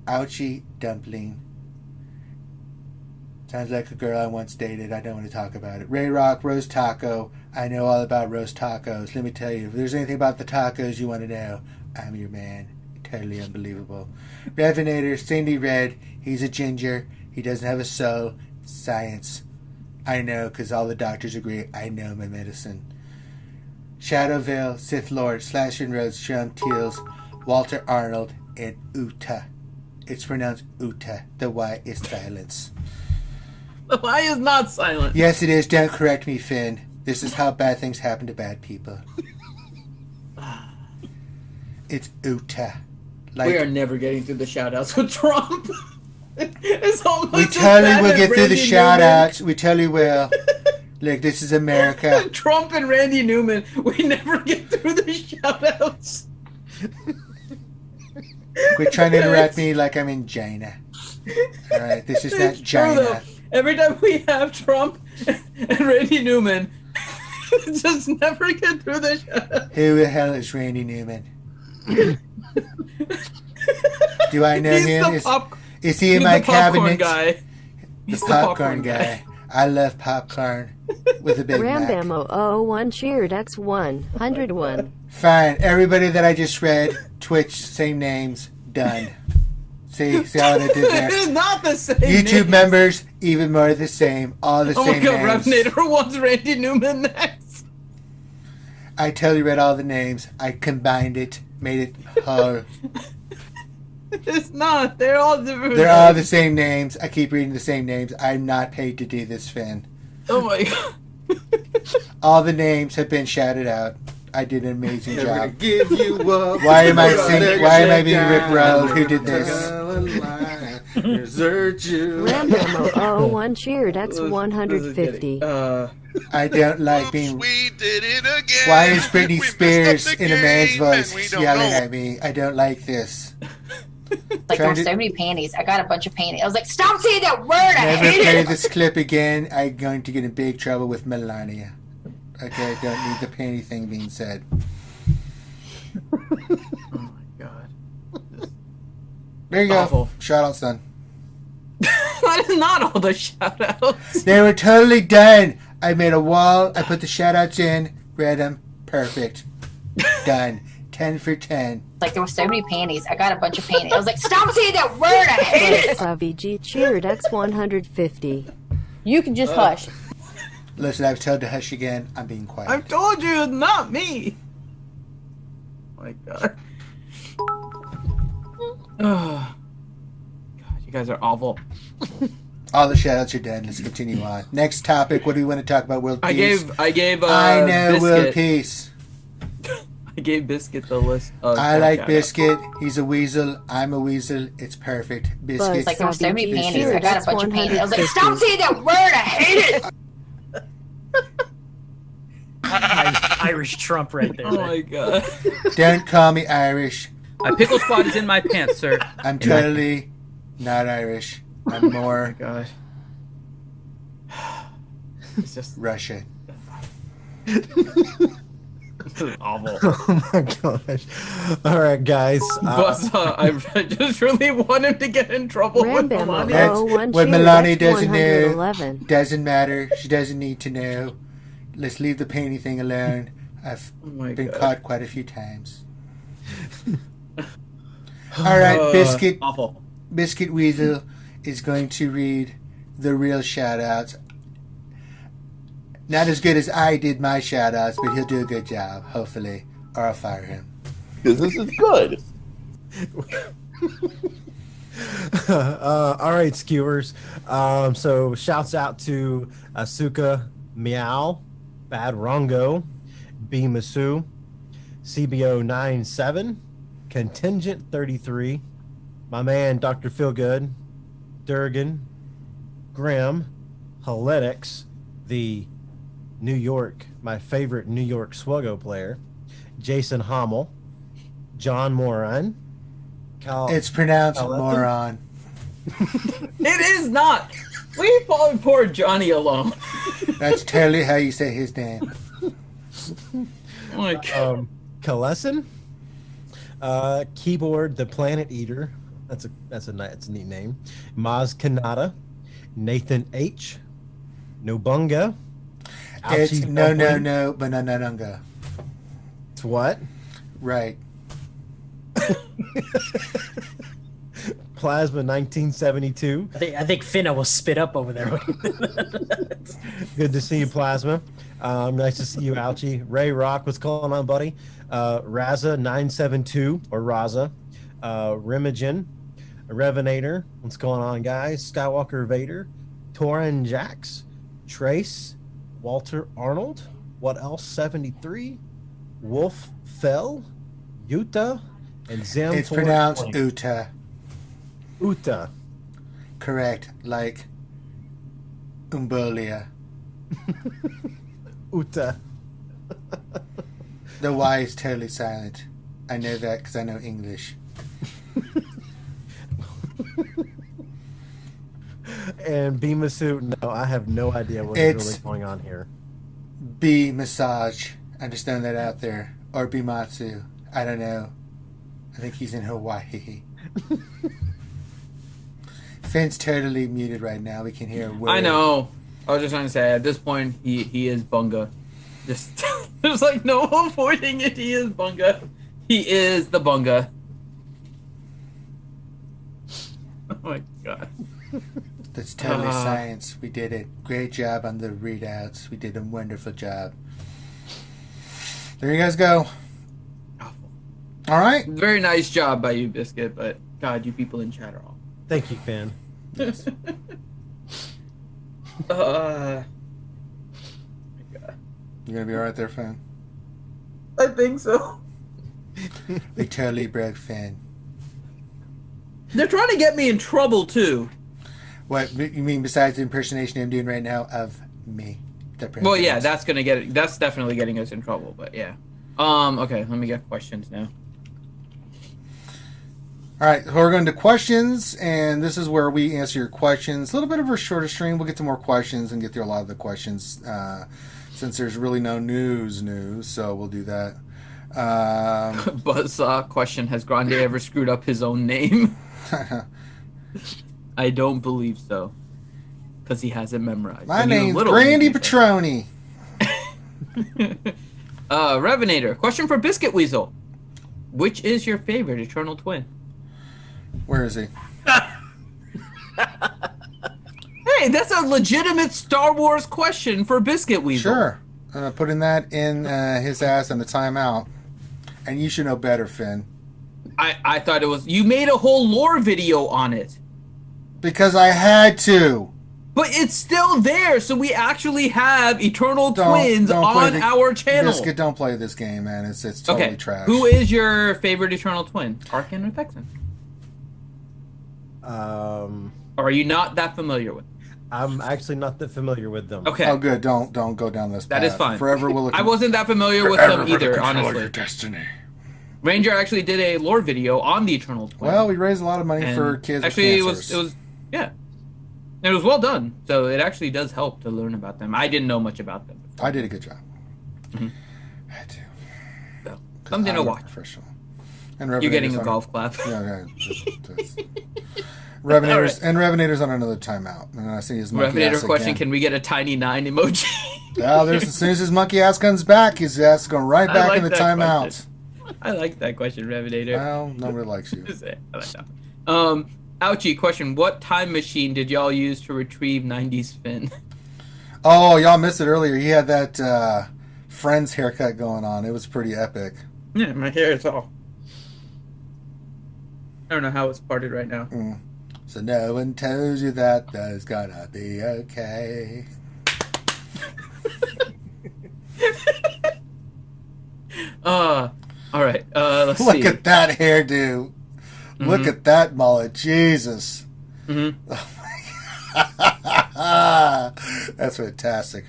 Ouchie Dumpling. Sounds like a girl I once dated. I don't want to talk about it. Ray Rock, Roast Taco. I know all about roast tacos. Let me tell you, if there's anything about the tacos you want to know, I'm your man. Totally unbelievable. Revenator, Cindy Red. He's a ginger. He doesn't have a soul. Science. I know, because all the doctors agree. I know my medicine. Shadowvale, Sith Lord, Slash and Rhodes, Sean Teals, Walter Arnold, and Uta. It's pronounced Uta. The Y is silence. The Y is not silent. Yes, it is. Don't correct me, Finn. This is how bad things happen to bad people. It's Uta. We are never getting through the shout-outs with Trump. It's almost we totally will get through the shout-outs. We totally will. Look, this is America. Trump and Randy Newman, we never get through the shout-outs. Quit trying to interrupt me like I'm in China. Alright, this is not China. Every time we have Trump and Randy Newman, just never get through the shout-outs. Who the hell is Randy Newman? Do I know him? Is he in my cabinet? Guy. The popcorn guy. I love popcorn with a Big Mac. Rambamo 001 cheered X1 101. Fine. Everybody that I just read, Twitch, same names, done. See how I did there? It's not the same YouTube names. members, even more the same. All the same names. Oh my god, Revenator wants Randy Newman next. I totally read all the names. I combined it, made it whole. It's not. They're all different. They're all the same names. I keep reading the same names. I'm not paid to do this, Finn. Oh my god. All the names have been shouted out. I did an amazing job. Give you up. Why am I singing? Why am I being rickrolled? Who did this? Desert you. Rambamo 01 cheered X150. I don't like being. We did it again. Why is Britney We Spears messed up the in a man's game, and we voice don't yelling know. at me? I don't like this. Like there were so many panties. I got a bunch of panties. I was like, stop saying that word. I Never hate play it. this clip again. I'm going to get in big trouble with Melania. Okay, I don't need the panty thing being said. Oh my god. There you go. Awful. Shout outs done. That is not all the shout outs. They were totally done. I made a wall. I put the shout outs in. Read them. Perfect. Done. 10 for 10. Like there were so many panties. I got a bunch of panties. I was like, stop saying that word. I hate it. SWG cheered X150. You can just hush. Listen, I was told to hush again. I'm being quiet. I've told you it's not me. Oh my god. Oh. God, you guys are awful. All the shout outs are done. Let's continue on. Next topic. What do we want to talk about? World peace? I gave I know Biscuit. world peace. I gave Biscuit the list of I like shout-outs. Biscuit. He's a weasel. I'm a weasel. It's perfect. Biscuit. Like there were so many SWG panties. I got a bunch of panties. I was like, 150. stop saying that word. I hate it. Irish Trump right there. Oh my god. Don't call me Irish. My pickle squad is in my pants, sir. I'm totally not Irish. I'm more God. It's just Russian. This is awful. Oh my gosh. All right, guys. But I just really want him to get in trouble with Melania. That's what Melania doesn't know. Doesn't matter. She doesn't need to know. Let's leave the painting thing alone. I've been caught quite a few times. All right, Biscuit. Awful. Biscuit Weasel is going to read the real shout-outs. Not as good as I did my shout-outs, but he'll do a good job, hopefully, or I'll fire him. Because this is good. All right, skewers. So shouts out to Asuka Meow, Bad Rongo, B Masu, CBO 97, Contingent 33, my man Dr. Feelgood, Durgan, Graham, Heletics, the New York, my favorite New York SWGOH player, Jason Hommel, John Moran. It's pronounced moron. It is not. Leave poor Johnny alone. That's totally how you say his name. Oh my God. Kalessin, Keyboard the Planet Eater. That's a neat name. Maz Kanata, Nathan H, Nobunga. It's no, banananga. It's what? Right. Plasma 1972. I think Finna will spit up over there. Good to see you, Plasma. Nice to see you, Ouchie. Ray Rock, what's going on, buddy? Raza 972 or Raza. Rimogen, Revenator, what's going on, guys? Skywalker Vader, Torin Jax, Trace, Walter Arnold, what else? 73, Wolf Fell, Utah, and Zim. It's pronounced Uta. Uta. Correct, like Umbolia. Uta. The Y is totally silent. I know that because I know English. And Bimasu, no, I have no idea what is really going on here. B massage. I'm just throwing that out there. Or Bimatsu. I don't know. I think he's in Hawaii. Finn's totally muted right now. We can hear a word. I know. I was just trying to say, at this point, he is Bunga. Just there's like no avoiding it. He is Bunga. He is the Bunga. Oh my God. That's totally science. We did it. Great job on the readouts. We did a wonderful job. There you guys go. All right. Very nice job by you, Biscuit, but God, you people in chat are all. Thank you, Finn. Yes. God. You gonna be all right there, Finn? I think so. We totally broke Finn. They're trying to get me in trouble too. What you mean besides the impersonation I'm doing right now of me? Well, yeah, that's definitely getting us in trouble. But yeah. Okay, let me get questions now. All right, so we're going to questions, and this is where we answer your questions. A little bit of a shorter stream. We'll get to more questions and get through a lot of the questions since there's really no news, so we'll do that. Buzzsaw question: has Grande ever screwed up his own name? I don't believe so, because he has it memorized. My name's Grande Petroni. Revenator, question for Biscuit Weasel: which is your favorite Eternal Twin? Where is he? Hey, that's a legitimate Star Wars question for Biscuit Weasel. Sure. Putting that in his ass in the timeout. And you should know better, Finn. I thought it was... You made a whole lore video on it. Because I had to. But it's still there, so we actually have Eternal Twins on our channel. Biscuit, don't play this game, man. It's totally trash. Who is your favorite Eternal Twin? Arcan or Texan? Or are you not that familiar with them? I'm actually not that familiar with them. Okay. Oh, good. Don't go down this path. That is fine. Forever will. I wasn't that familiar with them either, honestly. Your destiny. Ranger actually did a lore video on the Eternal Twin. Well, we raised a lot of money for kids. Actually, with cancers. it was yeah. It was well done, so it actually does help to learn about them. I didn't know much about them. I did a good job. Mm-hmm. I had to. So, something to watch. Professional. And you're getting a golf clap. Yeah, Revenators and Revenators on another timeout. And I see his monkey Revenator ass question: again. can we get a tiny 9 emoji? Yeah, as soon as his monkey ass comes back, his ass is going right back in the timeout. I like that question, Revenator. Well, nobody likes you. I like that. Ouchie question: what time machine did y'all use to retrieve 90s Finn? Oh, y'all missed it earlier. He had that Friends haircut going on. It was pretty epic. Yeah, my hair is all. I don't know how it's parted right now. So no one tells you that that's gonna be okay. All right. Let's see. Look at that hairdo. Look at that mullet. Jesus. Oh my God. That's fantastic.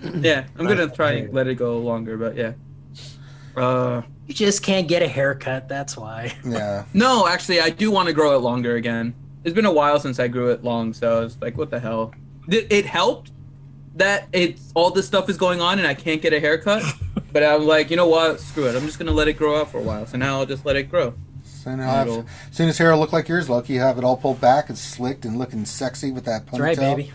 Yeah, I'm gonna try and let it go longer, but yeah. You just can't get a haircut. That's why. Yeah. No, actually, I do want to grow it longer again. It's been a while since I grew it long, so I was like, what the hell? It helped that it's all this stuff is going on and I can't get a haircut. But I'm like, you know what? Screw it. I'm just gonna let it grow out for a while. So now I'll just let it grow. So now as soon as hair will look like yours, Lucky, you have it all pulled back and slicked and looking sexy with that ponytail. That's right, baby.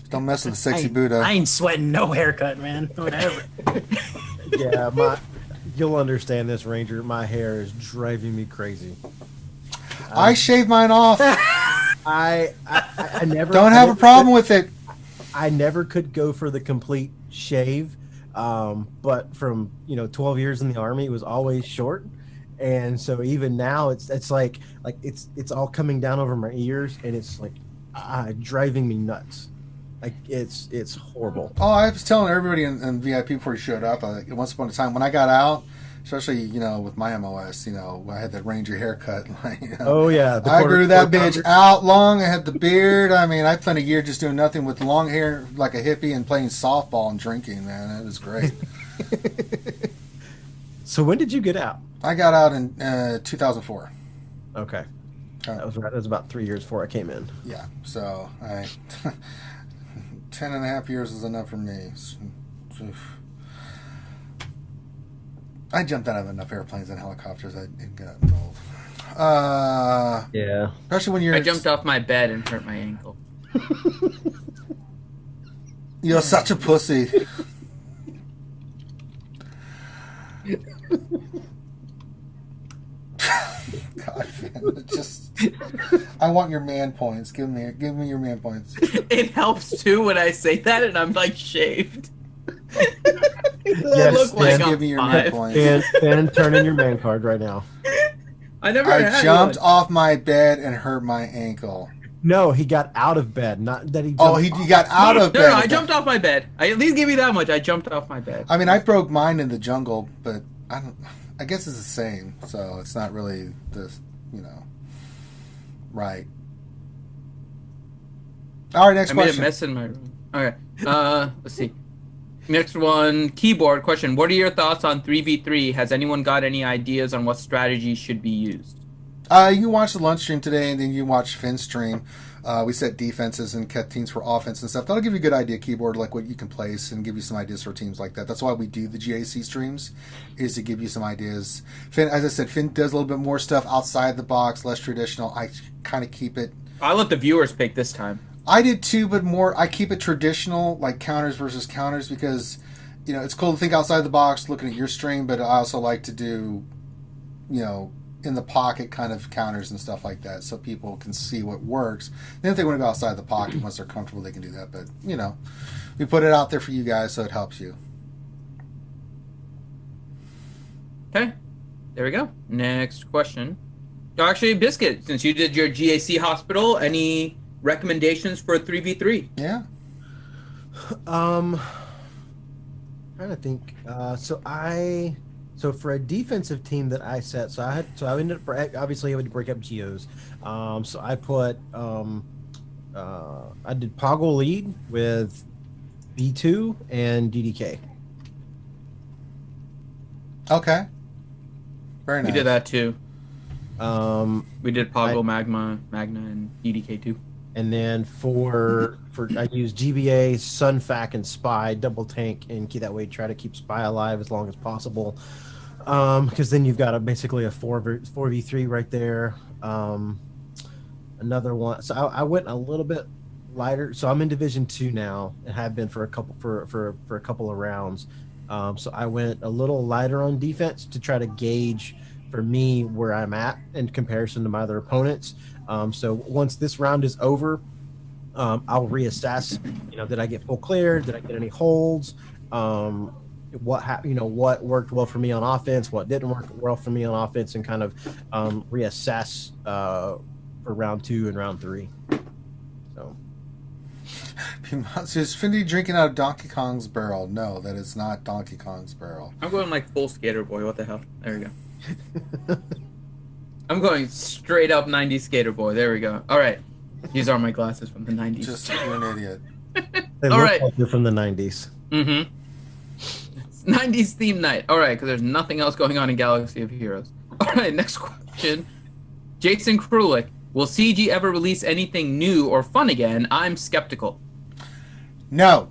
Don't mess with the sexy Buddha. I ain't sweating no haircut, man. Whatever. Yeah, you'll understand this, Ranger. My hair is driving me crazy. I shave mine off. I never don't have a problem with it. I never could go for the complete shave, but from 12 years in the Army, it was always short, and so even now it's like it's all coming down over my ears, and it's like driving me nuts. Like it's horrible. Oh, I was telling everybody in VIP before he showed up. Once upon a time, when I got out, especially with my MOS, I had that Ranger haircut. Oh yeah, I grew that bitch out long. I had the beard. I mean, I spent a year just doing nothing with long hair, like a hippie, and playing softball and drinking. Man, it was great. So when did you get out? I got out in 2004. Okay, that was right. That was about 3 years before I came in. Yeah, so 10 and a half years is enough for me. I jumped out of enough airplanes and helicopters. I got involved. Yeah. Especially when you're... I jumped off my bed and hurt my ankle. You're such a pussy. God, man, I want your man points. Give me your man points. It helps too when I say that and I'm like shaved. Yes, look like give me your man points. And turn in your man card right now. I jumped off my bed and hurt my ankle. No, he got out of bed. Not that he. He got out of bed. No, I jumped off my bed. At least give me that much. I jumped off my bed. I mean, I broke mine in the jungle, but I guess it's the same, so it's not really this, right. All right, next question. I made a mess in my room. Okay, let's see. Next one, keyboard question. What are your thoughts on 3v3? Has anyone got any ideas on what strategies should be used? You watched the lunch stream today, and then you watched Finn's stream. We set defenses and kept teams for offense and stuff. That'll give you a good idea, keyboard, like what you can place, and give you some ideas for teams like that. That's why we do the GAC streams, is to give you some ideas. Finn, as I said, Finn does a little bit more stuff outside the box, less traditional. I kind of keep it. I let the viewers pick this time. I did too, but more. I keep it traditional, like counters versus counters, because it's cool to think outside the box, looking at your stream. But I also like to do, in the pocket kind of counters and stuff like that, so people can see what works. Then if they want to go outside the pocket, once they're comfortable, they can do that. But we put it out there for you guys, so it helps you. Okay, there we go. Next question. Actually, Biscuit, since you did your GAC Hospital, any recommendations for 3v3? Yeah. Trying to think. So for a defensive team that I set, I ended up obviously I would break up geos. So I put I did Poggle lead with B2 and DDK. Okay. Very nice. We did that too. We did Poggle, Magna, and DDK too. And then for I use GBA, Sunfac, and Spy, double tank, and that way try to keep Spy alive as long as possible. Because then you've got basically a 4v3 right there. Another one. So I went a little bit lighter. So I'm in Division 2 now, and have been for a couple of rounds. So I went a little lighter on defense to try to gauge for me where I'm at in comparison to my other opponents. So once this round is over, I'll reassess. Did I get full clear? Did I get any holds? What worked well for me on offense? What didn't work well for me on offense? And kind of reassess for round 2 and round 3. So. Is Findy drinking out of Donkey Kong's barrel? No, that is not Donkey Kong's barrel. I'm going like full skater boy. What the hell? There we go. I'm going straight up 90s skater boy. There we go. All right. These are my glasses from the 90s. Just you're an idiot. They All look right. like they're from the 90s. Mm-hmm. 90s theme night. All right, because there's nothing else going on in Galaxy of Heroes. All right, next question. Jason Krulik. Will CG ever release anything new or fun again? I'm skeptical. No.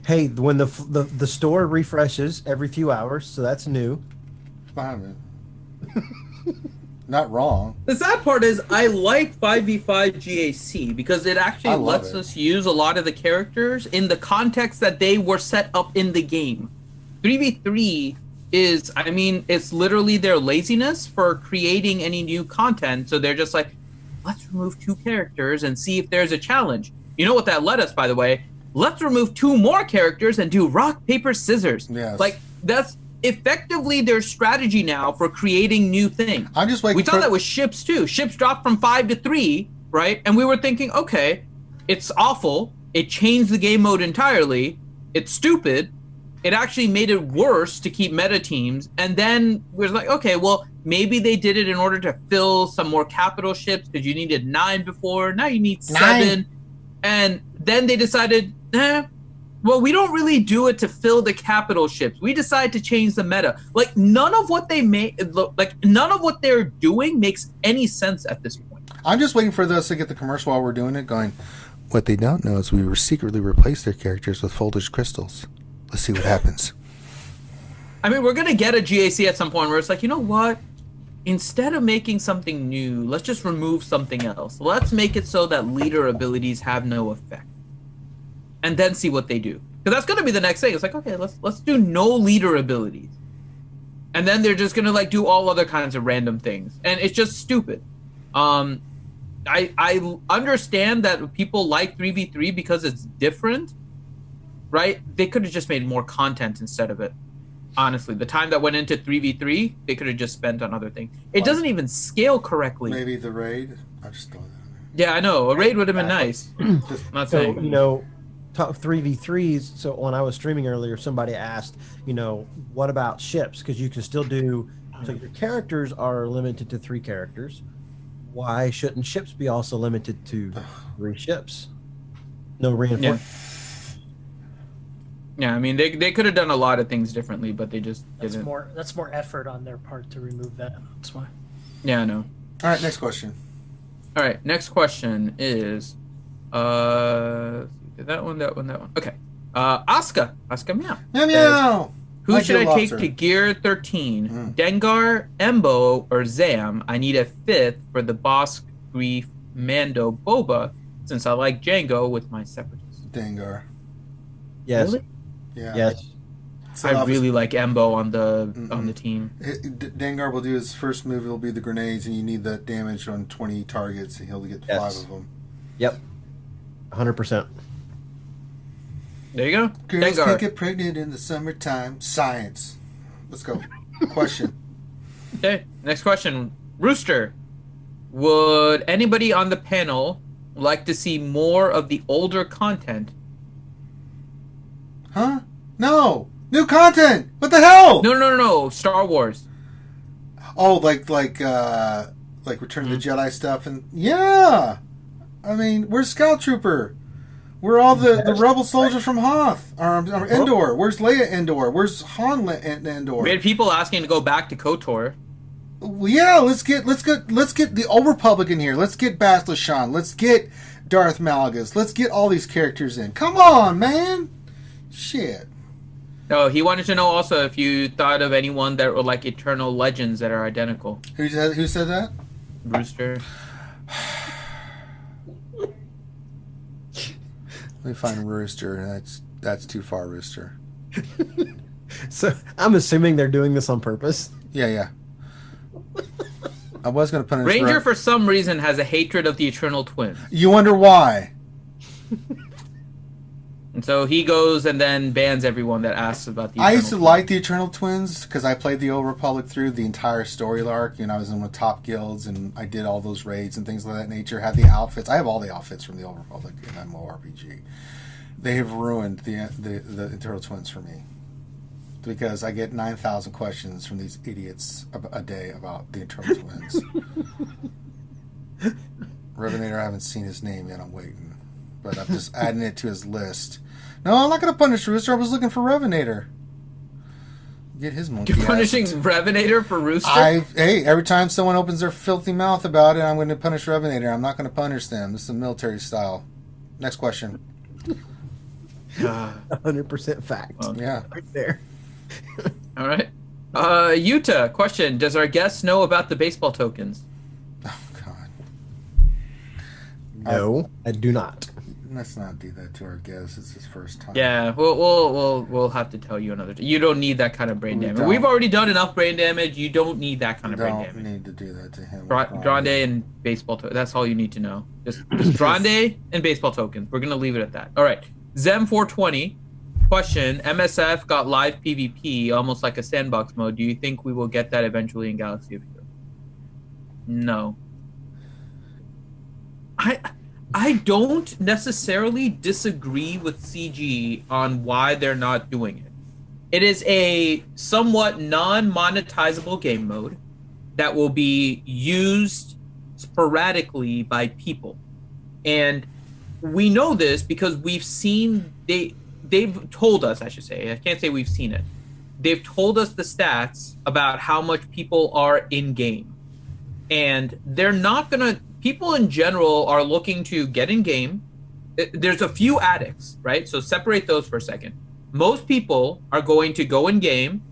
Hey, when the store refreshes every few hours, so that's new. Fine. Not wrong. The sad part is I like 5v5 GAC because it actually lets us use a lot of the characters in the context that they were set up in the game. 3v3 is, it's literally their laziness for creating any new content. So they're just like, let's remove 2 characters and see if there's a challenge. You know what that led us, by the way? Let's remove 2 more characters and do rock, paper, scissors. Yes. Like, that's effectively their strategy now for creating new things. I'm just waiting. We saw that with ships too. Ships dropped from 5 to 3, right? And we were thinking, okay, it's awful. It changed the game mode entirely. It's stupid. It actually made it worse to keep meta teams. And then we're like, okay, well, maybe they did it in order to fill some more capital ships because you needed 9 before. Now you need 7. And then they decided, well, we don't really do it to fill the capital ships. We decide to change the meta. Like, none of what they're doing makes any sense at this point. I'm just waiting for us to get the commercial while we're doing it going, what they don't know is we were secretly replaced their characters with voltage crystals. Let's see what happens. We're going to get a GAC at some point where it's like, you know what? Instead of making something new, let's just remove something else. Let's make it so that leader abilities have no effect. And then see what they do. Because that's going to be the next thing. It's like, okay, let's do no leader abilities. And then they're just going to do all other kinds of random things. And it's just stupid. I understand that people like 3v3 because it's different, right? They could have just made more content instead of it. Honestly, the time that went into 3v3, they could have just spent on other things. It doesn't even scale correctly. Maybe the raid? I just thought that. Yeah, I know. A raid would have been nice. Not So, saying. Top 3v3s. So when I was streaming earlier, somebody asked, what about ships? Because you can still do. So your characters are limited to 3 characters. Why shouldn't ships be also limited to 3 ships? No reinforcement. Yeah, they could have done a lot of things differently, but they just didn't. That's more effort on their part to remove that. That's why. Yeah, I know. All right, next question. All right, next question is, that one. Okay, Asuka meow. Meow meow. Who should I take to Gear 13? Dengar, Embo, or Zam? I need a 5th for the boss grief Mando Boba, since I like Django with my separatists. Dengar. Yes. Really? Yeah. Yes. So I really like Embo on the team. Dengar will do his first move. It'll be the grenades, and you need that damage on 20 targets, and he'll get 5 of them. Yep. 100%. There you go. Girls Dengar. can't get pregnant in the summertime. Science. Let's go. Question. Okay, next question. Rooster, would anybody on the panel like to see more of the older content? Huh? No. New content. What the hell? No. Star Wars. Oh, like Return of the Jedi stuff, and yeah. Where's Scout Trooper? Where are all the rebel soldiers from Hoth or Endor? Where's Leia Endor? Where's Han Endor? We had people asking to go back to KOTOR. Yeah, let's get the Old Republic in here. Let's get Bastila. Let's get Darth Malgus. Let's get all these characters in. Come on, man. Shit. No, he wanted to know also if you thought of anyone that were like eternal legends that are identical. Who said that? Rooster. Let me find Rooster. That's too far, Rooster. So I'm assuming they're doing this on purpose. Yeah. I was going to punish Ranger for some reason has a hatred of the Eternal Twins. You wonder why? And so he goes and then bans everyone that asks about the Eternal I used to Twins. like the Eternal Twins because I played the Old Republic through the entire story arc. I was in one of the top guilds and I did all those raids and things of that nature. Had the outfits. I have all the outfits from the Old Republic in MMORPG. They have ruined the Eternal Twins for me because I get 9,000 questions from these idiots a day about the Eternal Twins. Revenator, I haven't seen his name yet. I'm waiting. But I'm just adding it to his list. No, I'm not going to punish Rooster. I was looking for Revenator. Get his monkey. You're punishing Revenator for Rooster? Hey, every time someone opens their filthy mouth about it, I'm going to punish Revenator. I'm not going to punish them. This is military style. Next question. 100% fact. Yeah. Right there. All right. Utah, question. Does our guest know about the baseball tokens? Oh, God. No, I do not. Let's not do that to our guest. It's his first time. Yeah, we'll have to tell you another time. You don't need that kind of brain damage. don't. We've already done enough brain damage. You don't need that kind of brain Don't damage. need to do that to him. Grande and baseball tokens. That's all you need to know. Just Grande and baseball tokens. We're going to leave it at that. All right. Zem420. Question. MSF got live PvP, almost like a sandbox mode. Do you think we will get that eventually in Galaxy of Heroes? No. I don't necessarily disagree with CG on why they're not doing it. It is a somewhat non-monetizable game mode that will be used sporadically by people. And we know this because we've seen, they've told us, I should say, I can't say we've seen it. They've told us the stats about how much people are in-game. And they're not going to, people in general are looking to get in-game. There's a few addicts, right? So separate those for a second. Most people are going to go in-game,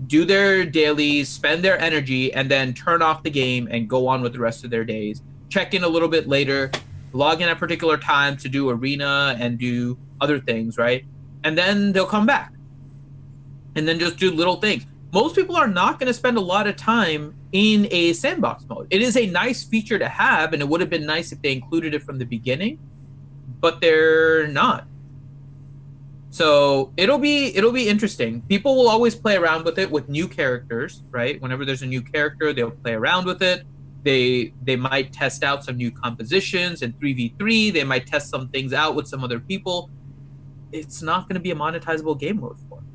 do their dailies, spend their energy, and then turn off the game and go on with the rest of their days. Check in a little bit later, log in at particular times to do arena and do other things, right? And then they'll come back and then just do little things. Most people are not going to spend a lot of time in a sandbox mode. It is a nice feature to have, and it would have been nice if they included it from the beginning, but they're not. So it'll be interesting. People will always play around with it with new characters, right? Whenever there's a new character, they'll play around with it. They might test out some new compositions in 3v3. They might test some things out with some other people. It's not going to be a monetizable game mode for them.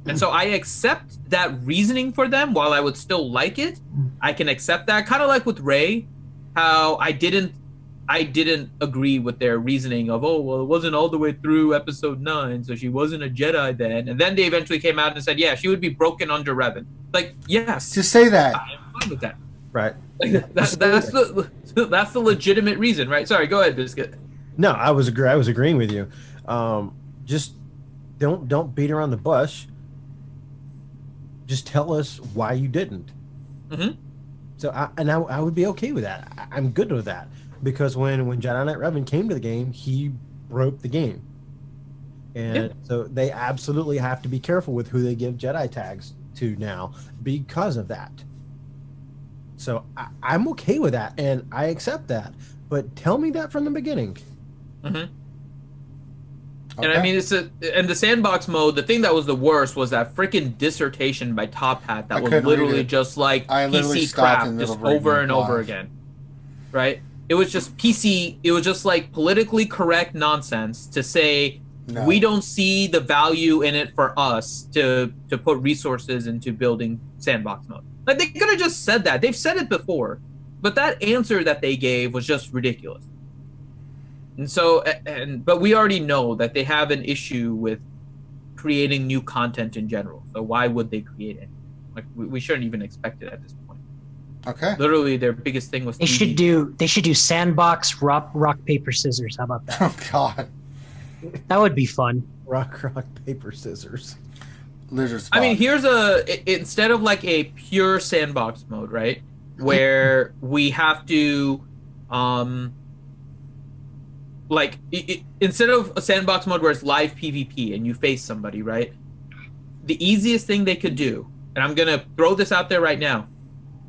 And so I accept that reasoning for them. While I would still like it, I can accept that. Kind of like with Rey, how I didn't agree with their reasoning of, oh, well, it wasn't all the way through episode 9, so she wasn't a Jedi then. And then they eventually came out and said, yeah, she would be broken under Revan. Like, yes. Just say that. I'm fine with that. Right. Like, that's the legitimate reason, right? Sorry, go ahead, Biscuit. No, I was agreeing with you. Just don't beat around the bush. Just tell us why you didn't. Mm-hmm. So I would be okay with that. I'm good with that because when Jedi Knight Revan came to the game, he broke the game, and so they absolutely have to be careful with who they give Jedi tags to now because of that. So I'm okay with that, and I accept that. But tell me that from the beginning. Mm-hmm. Okay. And I mean, and the sandbox mode, the thing that was the worst was that freaking dissertation by Top Hat that was literally just like PC crap just over and over again. Right? It was just PC, it was just like politically correct nonsense to say we don't see the value in it for us to put resources into building sandbox mode. Like they could have just said that. They've said it before. But that answer that they gave was just ridiculous. And so, but we already know that they have an issue with creating new content in general. So why would they create it? Like we shouldn't even expect it at this point. Okay. Literally, their biggest thing was. They should do sandbox rock paper scissors. How about that? Oh God. That would be fun. Rock paper scissors. Lizard spot. I mean, here's instead of like a pure sandbox mode, right? Where we have to, instead of a sandbox mode where it's live PvP and you face somebody, right? The easiest thing they could do, and I'm gonna throw this out there right now,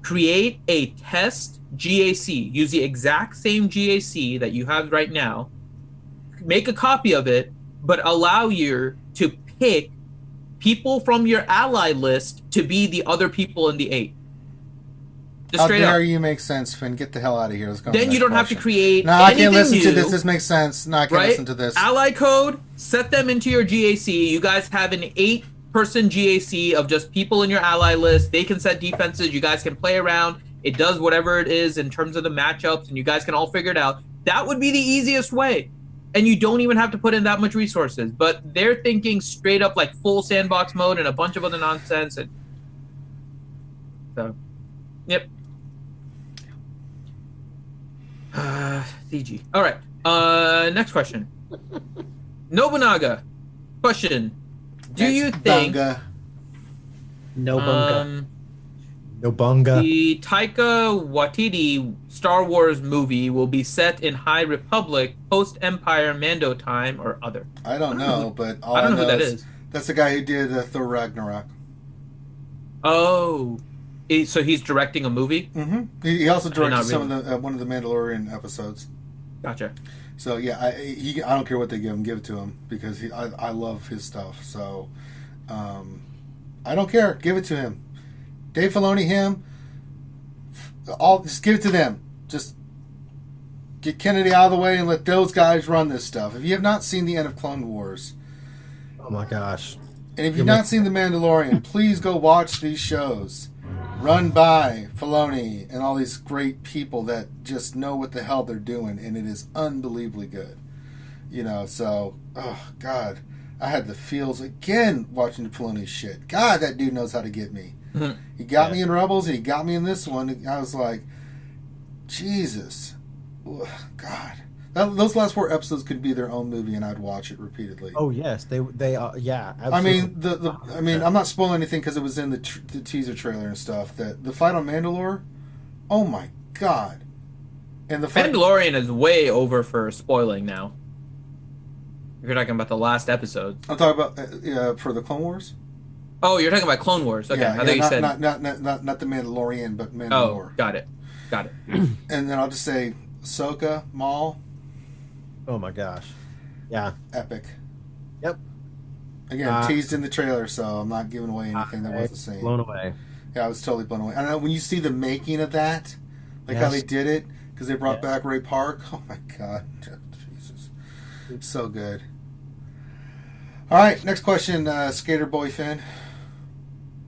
create a test GAC. Use the exact same GAC that you have right now. Make a copy of it, but allow you to pick people from your ally list to be the other people in the 8. Just How straight dare up. you make sense, Finn? Get the hell out of here. Let's go. Then you don't have to create. No, I can't listen anything to this. new, This makes sense. No, I can't right? listen to this. Ally code. Set them into your GAC. You guys have an 8-person GAC of just people in your ally list. They can set defenses. You guys can play around. It does whatever it is in terms of the matchups, and you guys can all figure it out. That would be the easiest way. And you don't even have to put in that much resources. But they're thinking straight up like full sandbox mode and a bunch of other nonsense. And so, yep. CG. All right. Next question. Nobunaga. Question. Do you think Nobunga. Nobunga. the Taika Waititi Star Wars movie will be set in High Republic, post-Empire Mando time, or other? I don't know, but all I don't know who know that is. That's the guy who did Thor Ragnarok. Oh. So he's directing a movie? Mm-hmm. He also directed not some of the one of the Mandalorian episodes. Gotcha. So yeah, I don't care what they give him, give it to him because I love his stuff. So I don't care, give it to him. Dave Filoni, him, just give it to them. Just get Kennedy out of the way and let those guys run this stuff. If you have not seen the end of Clone Wars, Oh my gosh. and if you've not seen The Mandalorian, please go watch these shows. Run by Filoni and all these great people that just know what the hell they're doing, and it is unbelievably good. You know, so, oh, God. I had the feels again watching Filoni's shit. God, that dude knows how to get me. He got me in Rebels, he got me in this one. I was like, Jesus. God. Those last 4 episodes could be their own movie, and I'd watch it repeatedly. Oh yes, they yeah. Absolutely. I mean, I'm not spoiling anything because it was in the teaser trailer and stuff. That the fight on Mandalore, oh my God! And the fight, Mandalorian is way over for spoiling now. If you're talking about the last episode. I'm talking about for the Clone Wars. Oh, you're talking about Clone Wars. Okay, I thought you said not the Mandalorian, but Mandalore. Oh, got it. And then I'll just say Ahsoka, Maul. Oh my gosh. Yeah. Epic. Yep. Again, teased in the trailer, so I'm not giving away anything that wasn't seen. Blown away. Yeah, I was totally blown away. And when you see the making of that, like how they did it, because they brought back Ray Park. Oh my God, Jesus, so good. All right, next question, Skater Boy Finn.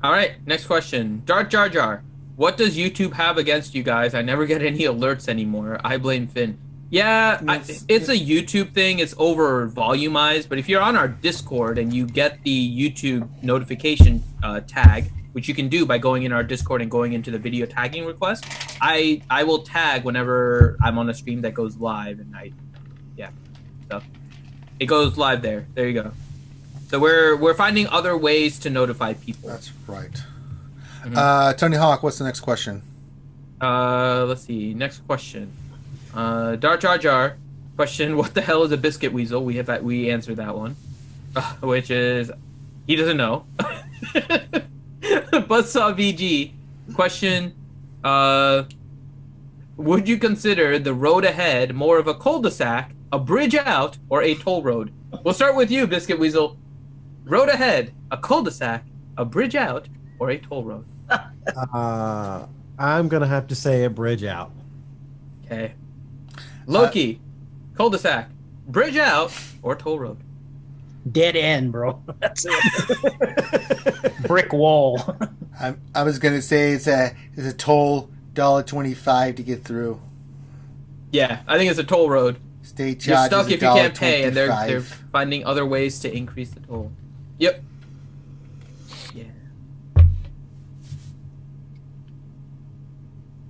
All right, next question. Darth Jar Jar. What does YouTube have against you guys? I never get any alerts anymore. I blame Finn. Yeah, it's a YouTube thing. It's over volumized. But if you're on our Discord and you get the YouTube notification tag, which you can do by going in our Discord and going into the video tagging request, I will tag whenever I'm on a stream that goes live, and so it goes live there. There you go. So we're finding other ways to notify people. That's right. Mm-hmm. Tony Hawk, what's the next question? Let's see. Next question. Darth Jar Jar. Question: what the hell is a biscuit weasel? We answered that one, which is he doesn't know. Buzzsaw VG. Question: would you consider the road ahead more of a cul-de-sac, a bridge out, or a toll road? We'll start with you, Biscuit Weasel. Road ahead, a cul-de-sac, a bridge out, or a toll road? I'm gonna have to say a bridge out. Okay. Loki, cul-de-sac, bridge out, or toll road? Dead end, bro. That's it. Brick wall. I was gonna say it's a toll $1.25 to get through. Yeah, I think it's a toll road. State charge. You're stuck if you can't pay, and they're $1.25. finding other ways to increase the toll. Yep. Yeah.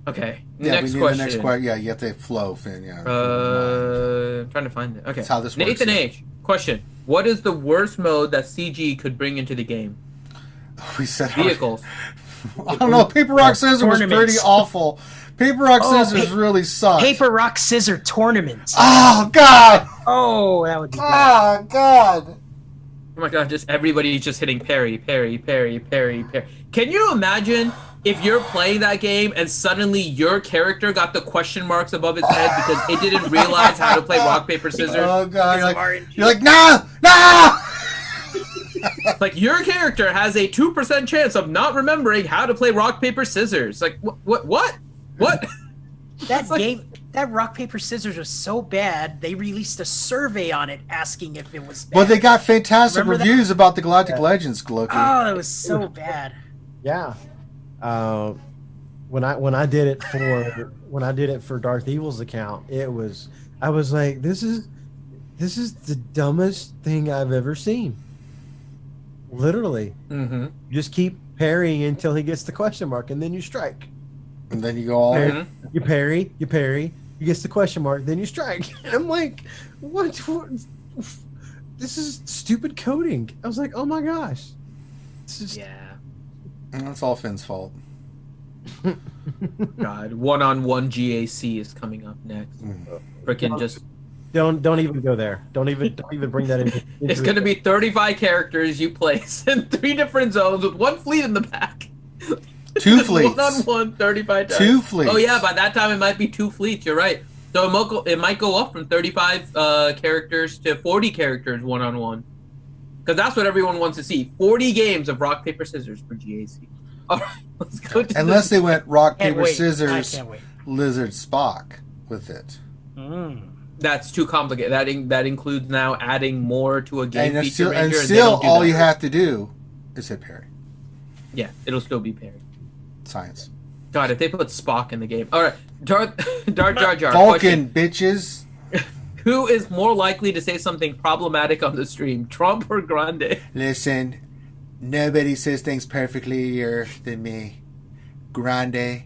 Okay. Yeah, next we need question. the next question. Yeah, you have to flow, Finn. Yeah. I'm trying to find it. Okay. That's how this works. Nathan H. Question: what is the worst mode that CG could bring into the game? We said vehicles. I don't know. Paper rock scissors was pretty awful. Paper rock scissors really sucked. Paper rock scissor tournaments. Oh God. Oh, that would be. Oh God. Oh my God! Just everybody just hitting parry, parry, parry, parry, parry. Can you imagine if you're playing that game and suddenly your character got the question marks above its head because it didn't realize how to play rock paper scissors? Oh God! You're like no, no. Like your character has a 2% chance of not remembering how to play rock paper scissors. Like what? That game, that rock paper scissors was so bad. They released a survey on it asking if it was bad. Well, they got fantastic Remember reviews about the Galactic Legends, Loki. Oh, it was so bad. Yeah. When I did it for Darth Evil's account, I was like, this is the dumbest thing I've ever seen. Literally. Mm-hmm. You just keep parrying until he gets the question mark, and then you strike. And then you go all in. You parry, he gets the question mark, then you strike. And I'm like, what? This is stupid coding. I was like, oh my gosh. This is... Yeah. That's all Finn's fault. God, one-on-one GAC is coming up next. Freaking just don't even go there. Don't even bring that in. It's going to be 35 characters you place in 3 different zones with 1 fleet in the back. 2 fleets. One-on-one, 35 times. 2 fleets. Oh yeah, by that time it might be 2 fleets. You're right. So it might go up from 35 characters to 40 characters one-on-one. Because that's what everyone wants to see. 40 games of rock, paper, scissors for GAC. All right, let's go to Unless they went rock, Can't paper, wait. scissors, I can't wait. lizard, Spock with it. That's too complicated. That includes now adding more to a game And feature. still, ranger, and they don't still do all that. you have to do is hit parry. Yeah, it'll still be parry. Science. God, if they put Spock in the game. All right, Darth Jar Jar. Vulcan, bitches. Who is more likely to say something problematic on the stream, Trump or Grande? Listen, nobody says things perfectlier than me. Grande,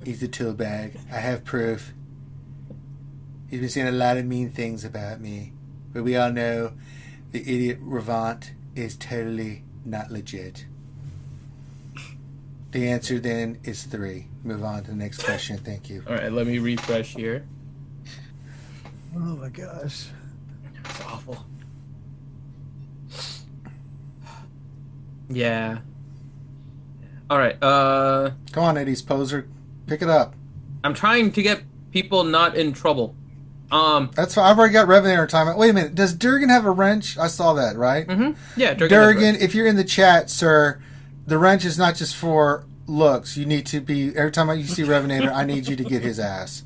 he's a tool bag. I have proof. He's been saying a lot of mean things about me. But we all know the idiot Revant is totally not legit. The answer then is 3. Move on to the next question. Thank you. All right, let me refresh here. Oh my gosh. It's awful. Yeah. All right. Come on, Eddie's poser. Pick it up. I'm trying to get people not in trouble. That's fine. I've already got Revenator time. Wait a minute. Does Durgan have a wrench? I saw that, right? Mm-hmm. Yeah, Durgan, if you're in the chat, sir, the wrench is not just for looks. You need to be, every time you see Revenator, I need you to get his ass.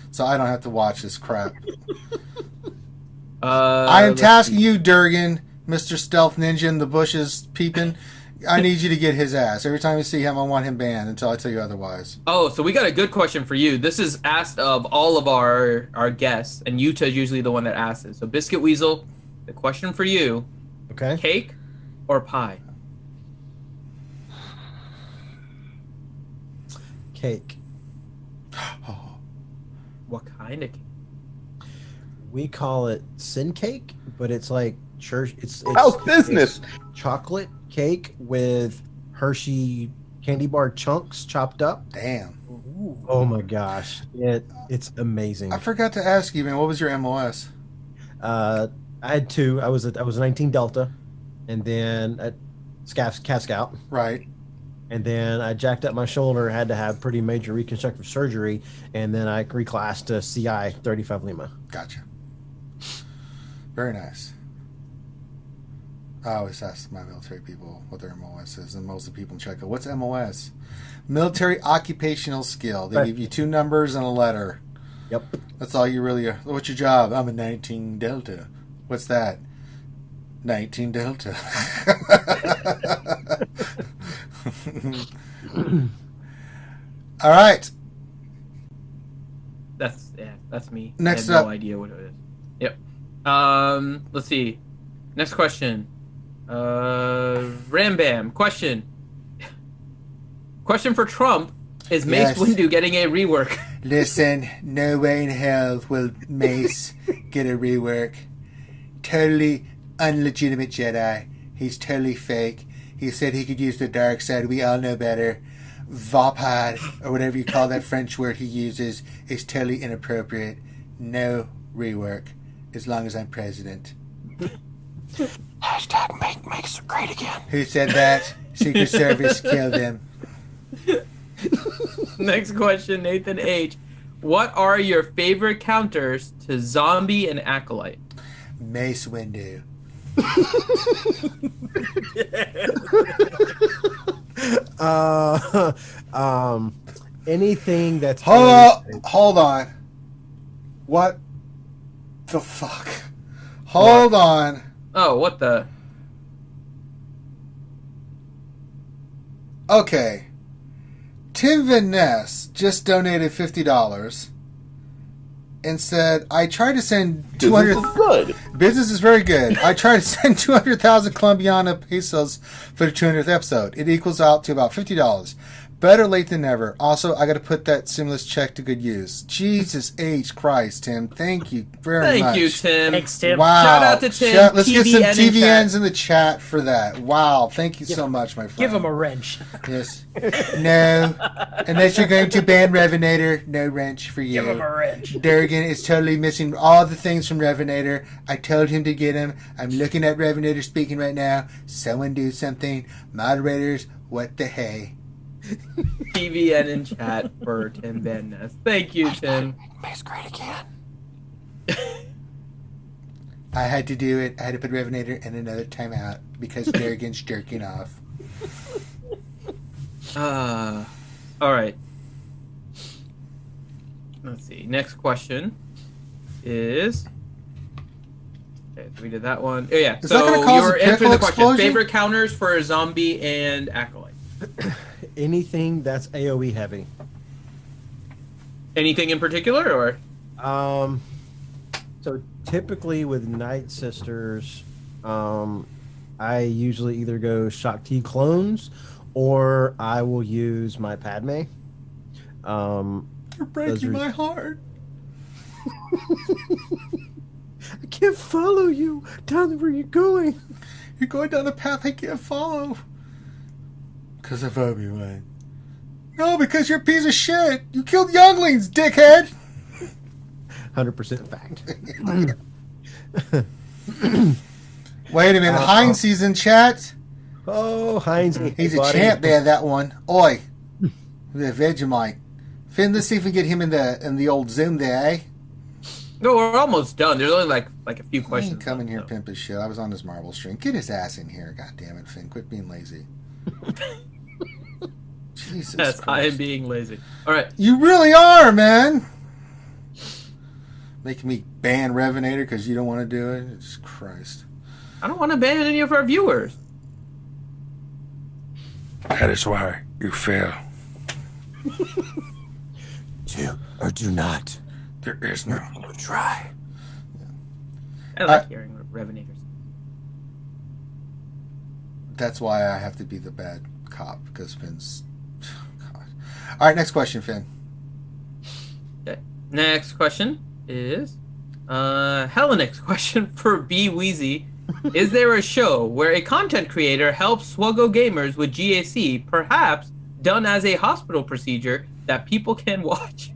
So I don't have to watch this crap. I am tasking you, Durgan, Mr. Stealth Ninja in the bushes peeping. I need you to get his ass. Every time you see him, I want him banned until I tell you otherwise. Oh, so we got a good question for you. This is asked of all of our guests, and Utah's usually the one that asks it. So Biscuit Weasel, the question for you. Okay. Cake or pie? Cake. What kind of cake? We call it sin cake, but it's like church. It's House business. It's chocolate cake with Hershey candy bar chunks chopped up. Damn. Ooh. Oh my gosh, it's amazing. I forgot to ask you, man. What was your MOS? I had 2. I was a 19 Delta, and then at Cat Scout. Right. And then I jacked up my shoulder, had to have pretty major reconstructive surgery, and then I reclassed to CI 35 Lima. Gotcha. Very nice. I always ask my military people what their MOS is, and most of the people in Checo, what's MOS? Military Occupational Skill. They give you 2 numbers and a letter. Yep. That's all you really are. What's your job? I'm a 19 Delta. What's that? 19 Delta. All right. That's me. Next I have up. no idea what it is. Yep. Let's see. Next question. Rambam. Question for Trump. Is Mace Yes. Windu getting a rework? Listen, no way in hell will Mace get a rework. Totally unlegitimate Jedi. He's totally fake. He said he could use the dark side. We all know better. Vapad, or whatever you call that French word he uses, is totally inappropriate. No rework, as long as I'm president. Hashtag makes great again. Who said that? Secret Service killed him. Next question, Nathan H. What are your favorite counters to Zombie and Acolyte? Mace Windu. Anything that's Hold on. What the fuck? Hold on. Oh, what the? Okay. Tim Van Ness just donated $50 and said, I tried to send 200. Business is good. Business is very good. I tried to send 200,000 Colombiana pesos for the 200th episode. It equals out to about $50. Better late than never. Also, I got to put that stimulus check to good use. Jesus H. Christ, Tim. Thank you very much. Thank you, Tim. Thanks, Tim. Wow. Shout out to Tim. Let's get some TVN in TVNs chat. in the chat for that. Wow. Thank you so much, my friend. Give him a wrench. Yes. No. Unless you're going to ban Revenator, no wrench for you. Give him a wrench. Durgan is totally missing all the things from Revenator. I told him to get him. I'm looking at Revenator speaking right now. Someone do something. Moderators, what the hey? TVN in chat for Tim Van Ness. Thank you, Tim. Makes great again. I had to do it. I had to put Revenator in another timeout because Durgan's jerking off. All right. Let's see. Next question is. Okay, so we did that one. Oh, yeah. Is that gonna So cause you were a pickle answering the question. explosion? Favorite counters for Zombie and Acolyte. Anything that's AoE heavy. Anything in particular, or? So typically with Night Sisters, I usually either go Shakti clones or I will use my Padme. You're breaking my heart. I can't follow you down where you're going. You're going down the path I can't follow. Because of Obi-Wan. No, because you're a piece of shit. You killed younglings, dickhead. 100% fact. Wait a minute. Heinz is in chat. Oh, Heinz. He's a champ there, that one. Oi. The Vegemite. Finn, let's see if we get him in the old Zoom there, eh? No, we're almost done. There's only like a few He questions. ain't coming here, pimp his shit. I was on his marble string. Get his ass in here. God damn it, Finn. Quit being lazy. Jesus Yes, Christ. I am being lazy. All right. You really are, man. Making me ban Revenator because you don't want to do it. Jesus Christ. I don't want to ban any of our viewers. That is why you fail. Do or do not. There is no try. I like hearing Revenators. That's why I have to be the bad cop because Finn's. God. All right, next question, Finn. Okay. Next question is Hellenix question for B Weezy. Is there a show where a content creator helps SWGOH gamers with GAC, perhaps done as a hospital procedure that people can watch?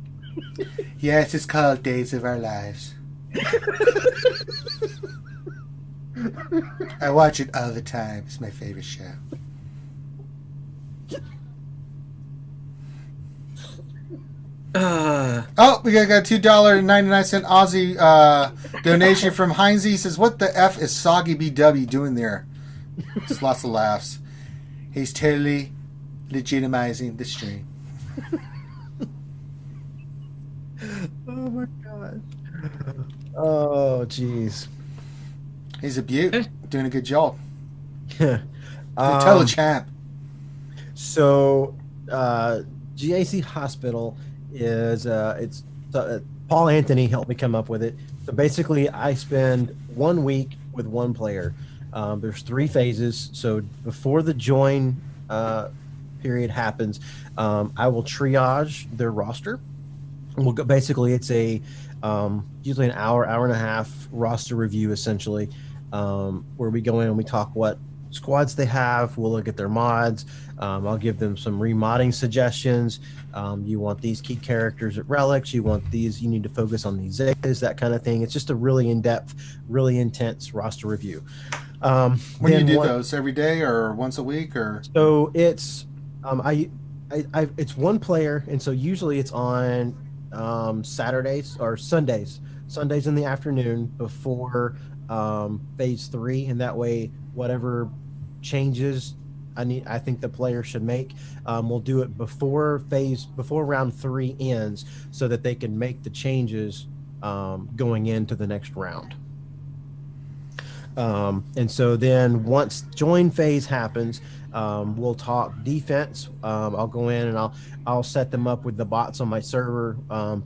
Yes, it's called Days of Our Lives. I watch it all the time. It's my favorite show. Oh, we got a $2.99 Aussie donation from Heinz. He says, "What the F is Soggy BW doing there?" Just lots of laughs. He's totally legitimizing the stream. Oh my god. Oh jeez. He's a beaut. Doing a good job. The telechamp. So, GAC Hospital is Paul Anthony helped me come up with it. So basically, I spend 1 week with one player. There's 3 phases. So before the join period happens, I will triage their roster. We'll go, basically, it's a usually an hour and a half roster review, essentially, where we go in and we talk what squads they have. We'll look at their mods. I'll give them some remodding suggestions. You want these key characters at relics. You want these. You need to focus on these Zetas, that kind of thing. It's just a really in-depth, really intense roster review. When do you do those? Every day or once a week? Or so it's it's one player, and so usually it's on Saturdays or Sundays in the afternoon before phase 3, and that way whatever changes I think the player should make, we'll do it before round 3 ends, so that they can make the changes going into the next round. And so then once join phase happens, we'll talk defense. I'll go in and I'll set them up with the bots on my server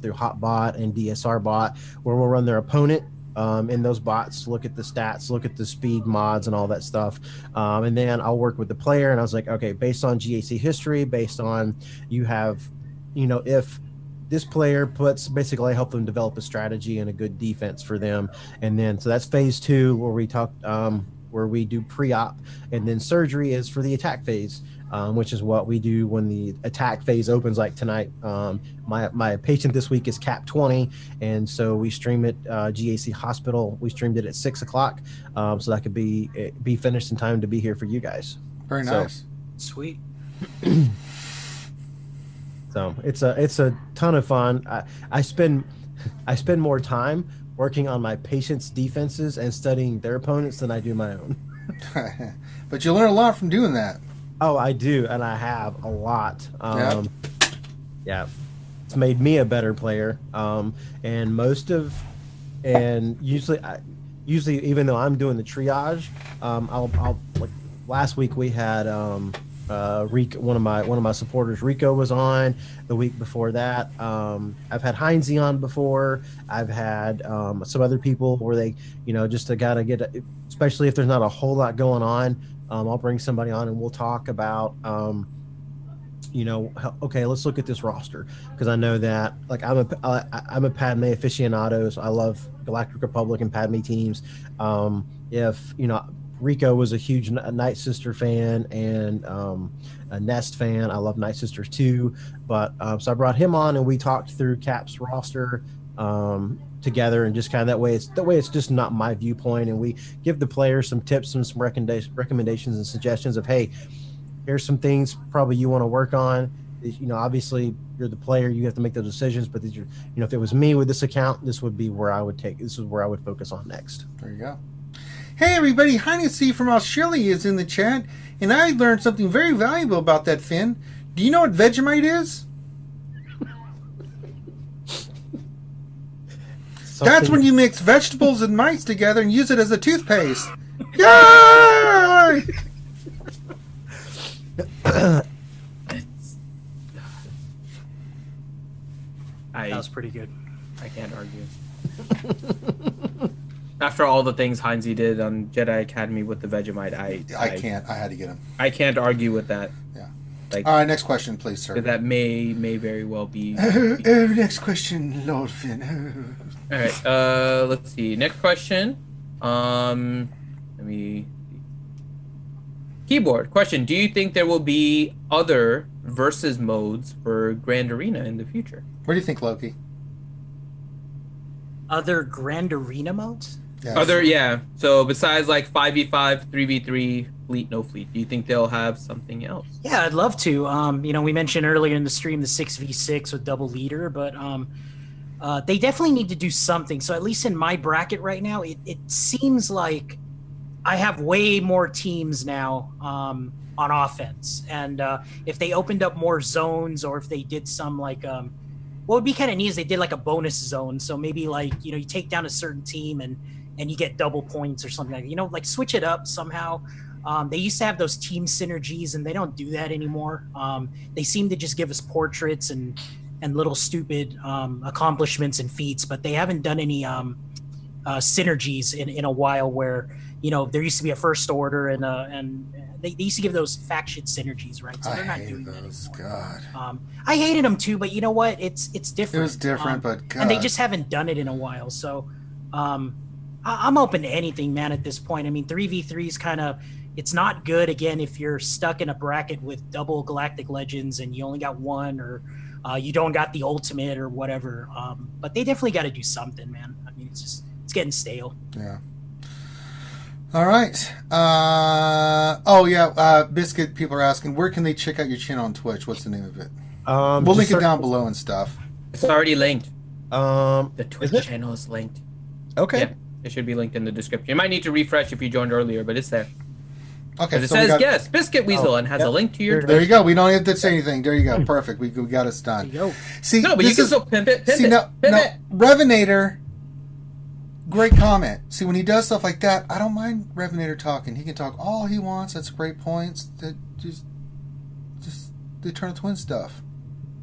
through Hotbot and DSR bot, where we'll run their opponent in those bots, look at the stats, look at the speed mods and all that stuff. And then I'll work with the player, and I was like, okay, based on GAC history, based on if this player puts, basically I help them develop a strategy and a good defense for them. And then, so that's phase 2, where we talk, where we do pre-op, and then surgery is for the attack phase, which is what we do when the attack phase opens, like tonight. My patient this week is Cap 20, and so we stream it GAC Hospital. We streamed it at 6 o'clock, so that could be finished in time to be here for you guys. Very nice. Sweet. So it's a ton of fun. I spend more time working on my patients' defenses and studying their opponents than I do my own. But you learn a lot from doing that. Oh, I do, and I have a lot. Yeah, it's made me a better player. And usually, even though I'm doing the triage, I'll like last week we had Rico, one of my supporters, Rico, was on. The week before that, I've had Heinze on before. I've had some other people where they, just to gotta get, especially if there's not a whole lot going on. I'll bring somebody on and we'll talk about, okay, let's look at this roster, because I know that, like, I'm a Padme aficionado, so I love Galactic Republic and Padme teams. Rico was a huge Night Sister fan and a Nest fan. I love Night Sisters too, but so I brought him on and we talked through Cap's roster together, and just kind of that way it's just not my viewpoint, and we give the players some tips and some recommendations and suggestions of, hey, here's some things probably you want to work on. Obviously you're the player, you have to make those decisions, but these are, if it was me with this account, this is where I would focus on next. There you go. Hey everybody, Hideous from Australia is in the chat, and I learned something very valuable about that fin. Do you know what Vegemite is? That's when you mix vegetables and mites together and use it as a toothpaste. Yay! That was pretty good. I can't argue. After all the things Heinze did on Jedi Academy with the Vegemite, I can't. I had to get him. I can't argue with that. Yeah. All right, next question, please, sir. That may very well be. Next question, Lord Finn. All right. Let's see. Next question. Let me. Keyboard question: do you think there will be other versus modes for Grand Arena in the future? What do you think, Loki? Other Grand Arena modes? Yes. So besides like 5v5, 3v3, fleet, no fleet, do you think they'll have something else? Yeah, I'd love to. We mentioned earlier in the stream the 6v6 with double leader, but they definitely need to do something. So at least in my bracket right now, it seems like I have way more teams now on offense. And if they opened up more zones, or if they did some like what would be kind of neat is they did like a bonus zone. So maybe like, you take down a certain team and you get double points or something like that. Like switch it up somehow. They used to have those team synergies and they don't do that anymore. They seem to just give us portraits and little stupid accomplishments and feats, but they haven't done any synergies in a while, where there used to be a first order and they used to give those faction synergies, right? So they're not doing those. God, I hated them too, but you know what? It's different. It was different, but God. And they just haven't done it in a while. So I'm open to anything, man. At this point, I mean, 3v3 is kind of. It's not good, again, if you're stuck in a bracket with double Galactic Legends and you only got one, or you don't got the ultimate or whatever. But they definitely got to do something, man. I mean, it's getting stale. Yeah. All right. Biscuit, people are asking, where can they check out your channel on Twitch? What's the name of it? We'll link it down below and stuff. It's already linked. The Twitch channel is linked. Okay. Yeah, it should be linked in the description. You might need to refresh if you joined earlier, but it's there. Okay, it says yes, Biscuit Weasel, and has a link to your. There you go. We don't have to say anything. There you go. Perfect. We got us done. See, no, but you can still pimp it. Revenator. Great comment. See, when he does stuff like that, I don't mind Revenator talking. He can talk all he wants. That's great points. That just the Eternal Twin stuff.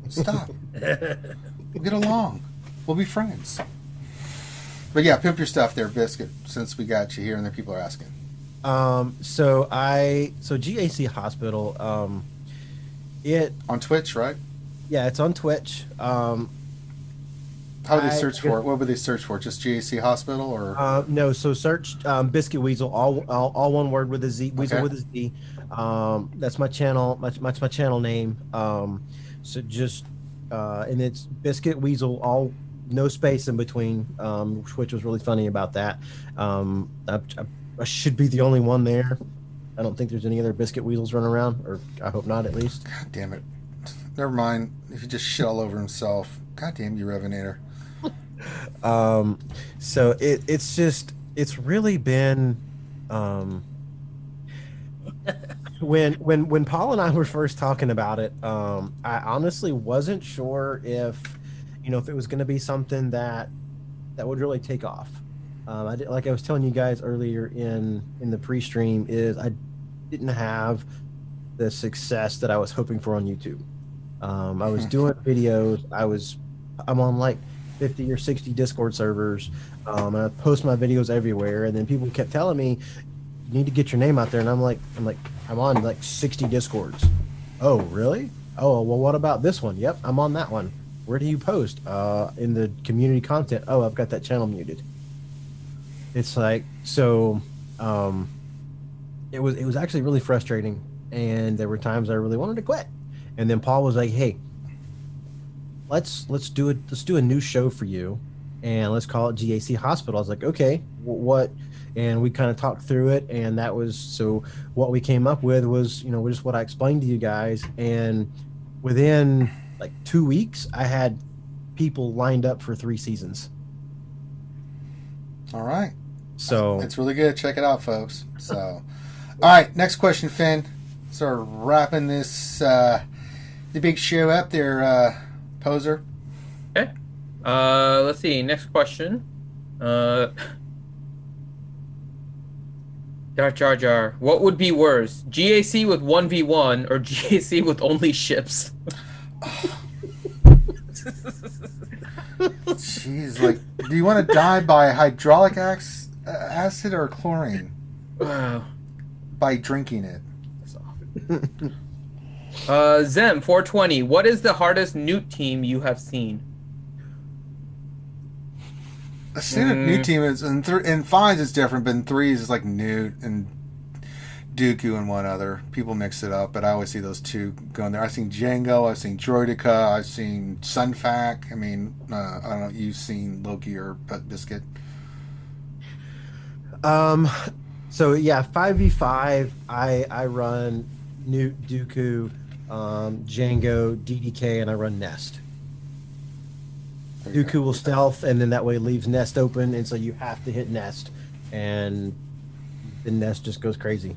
Stop. We'll get along. We'll be friends. But yeah, pimp your stuff there, Biscuit. Since we got you here, and the people are asking. So GAC Hospital, it on Twitch, right? Yeah, it's on Twitch. How would they search for it? What would they search for? Just GAC Hospital, or no? So search Biscuit Weasel, all one word with a Z. Weasel with a Z. That's my channel. That's my channel name. So just and it's Biscuit Weasel, all no space in between, which was really funny about that. I should be the only one there. I don't think there's any other Biscuit Weasels running around, or I hope not, at least. God damn it. Never mind. If he just shit all over himself. God damn you, Revenator. So it's really been when Paul and I were first talking about it, I honestly wasn't sure if it was going to be something that would really take off. Like I was telling you guys earlier in the pre-stream, is I didn't have the success that I was hoping for on YouTube. I was doing videos. I'm on like 50 or 60 Discord servers. And I post my videos everywhere, and then people kept telling me, "You need to get your name out there." And I'm like, I'm on like 60 Discords. Oh, really? Oh, well, what about this one? Yep, I'm on that one. Where do you post? In the community content. Oh, I've got that channel muted. It's like, so it was actually really frustrating, and there were times I really wanted to quit. And then Paul was like, "Hey, let's do a new show for you, and let's call it GAC Hospital." I was like, "Okay, what?" And we kind of talked through it, and that was, so what we came up with was, just what I explained to you guys. And within like 2 weeks, I had people lined up for 3 seasons. All right. So it's really good. Check it out, folks. So, all right, next question, Finn. Sort of wrapping this the big show up there, poser. Okay. Let's see. Next question. Jar Jar. What would be worse, GAC with 1v1 or GAC with only ships? Jeez, like, do you want to die by hydraulic acid or chlorine? Wow. By drinking it. Zem 420. What is the hardest Newt team you have seen? A standard Newt team is in finds it's different, but in threes it's like Newt and Dooku and one other. People mix it up, but I always see those two going there. I've seen Django, I've seen Droideka, I've seen Sunfac. I mean, I don't know. You've seen Loki or Biscuit? So yeah, 5v5. I run Newt, Dooku, Django, DDK, and I run Nest. Dooku will stealth, and then that way leaves Nest open, and so you have to hit Nest, and the Nest just goes crazy.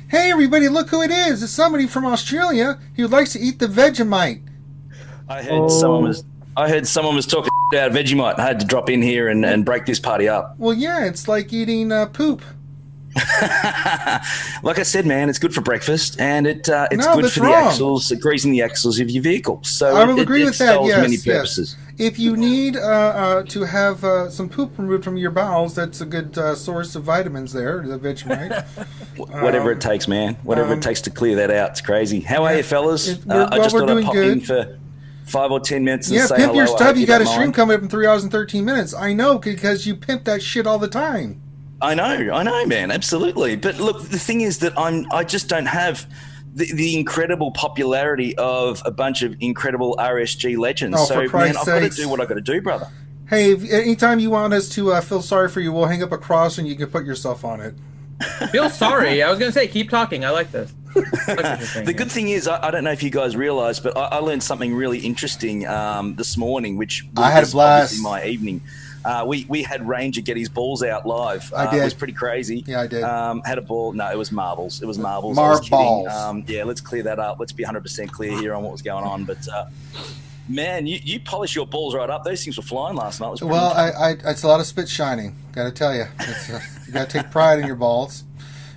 Hey everybody, look who it is! It's somebody from Australia who likes to eat the Vegemite. I heard someone was talking about Vegemite. I had to drop in here and break this party up. Well, yeah, it's like eating poop. Like I said, man, it's good for breakfast, and it's good for the axles, greasing the axles of your vehicle. So I will agree with that. Many Yes, purposes. if you need to have some poop removed from your bowels, that's a good source of vitamins there, the Vegemite. Whatever it takes, man. Whatever it takes to clear that out. It's crazy. How are you, fellas? I just thought I'd pop in for 5 or 10 minutes and say pimp hello. your stuff. You got a don't stream mind. coming up in 3 hours and 13 minutes. I know, because you pimp that shit all the time. I know, man, absolutely. But look, the thing is that I just don't have the incredible popularity of a bunch of incredible RSG legends. Oh, so, for man, Christ's I've got to sakes. do what I got to do, brother. Hey, anytime you want us to feel sorry for you, we'll hang up a cross and you can put yourself on it. Feel sorry. I was gonna say, keep talking. I like this. I like what you're saying The here. good thing is, I don't know if you guys realize, but I learned something really interesting this morning, which I had a was blast. obviously my evening. We had Ranger get his balls out live. I did. It was pretty crazy. Yeah, I did. Had a ball. No, it was marbles. It was marbles. I was kidding. Marbles. Yeah, let's clear that up. Let's be 100% clear here on what was going on. But man, you polish your balls right up. Those things were flying last night. It was pretty Well, it's a lot of spit shining. Got to tell you, you got to take pride in your balls.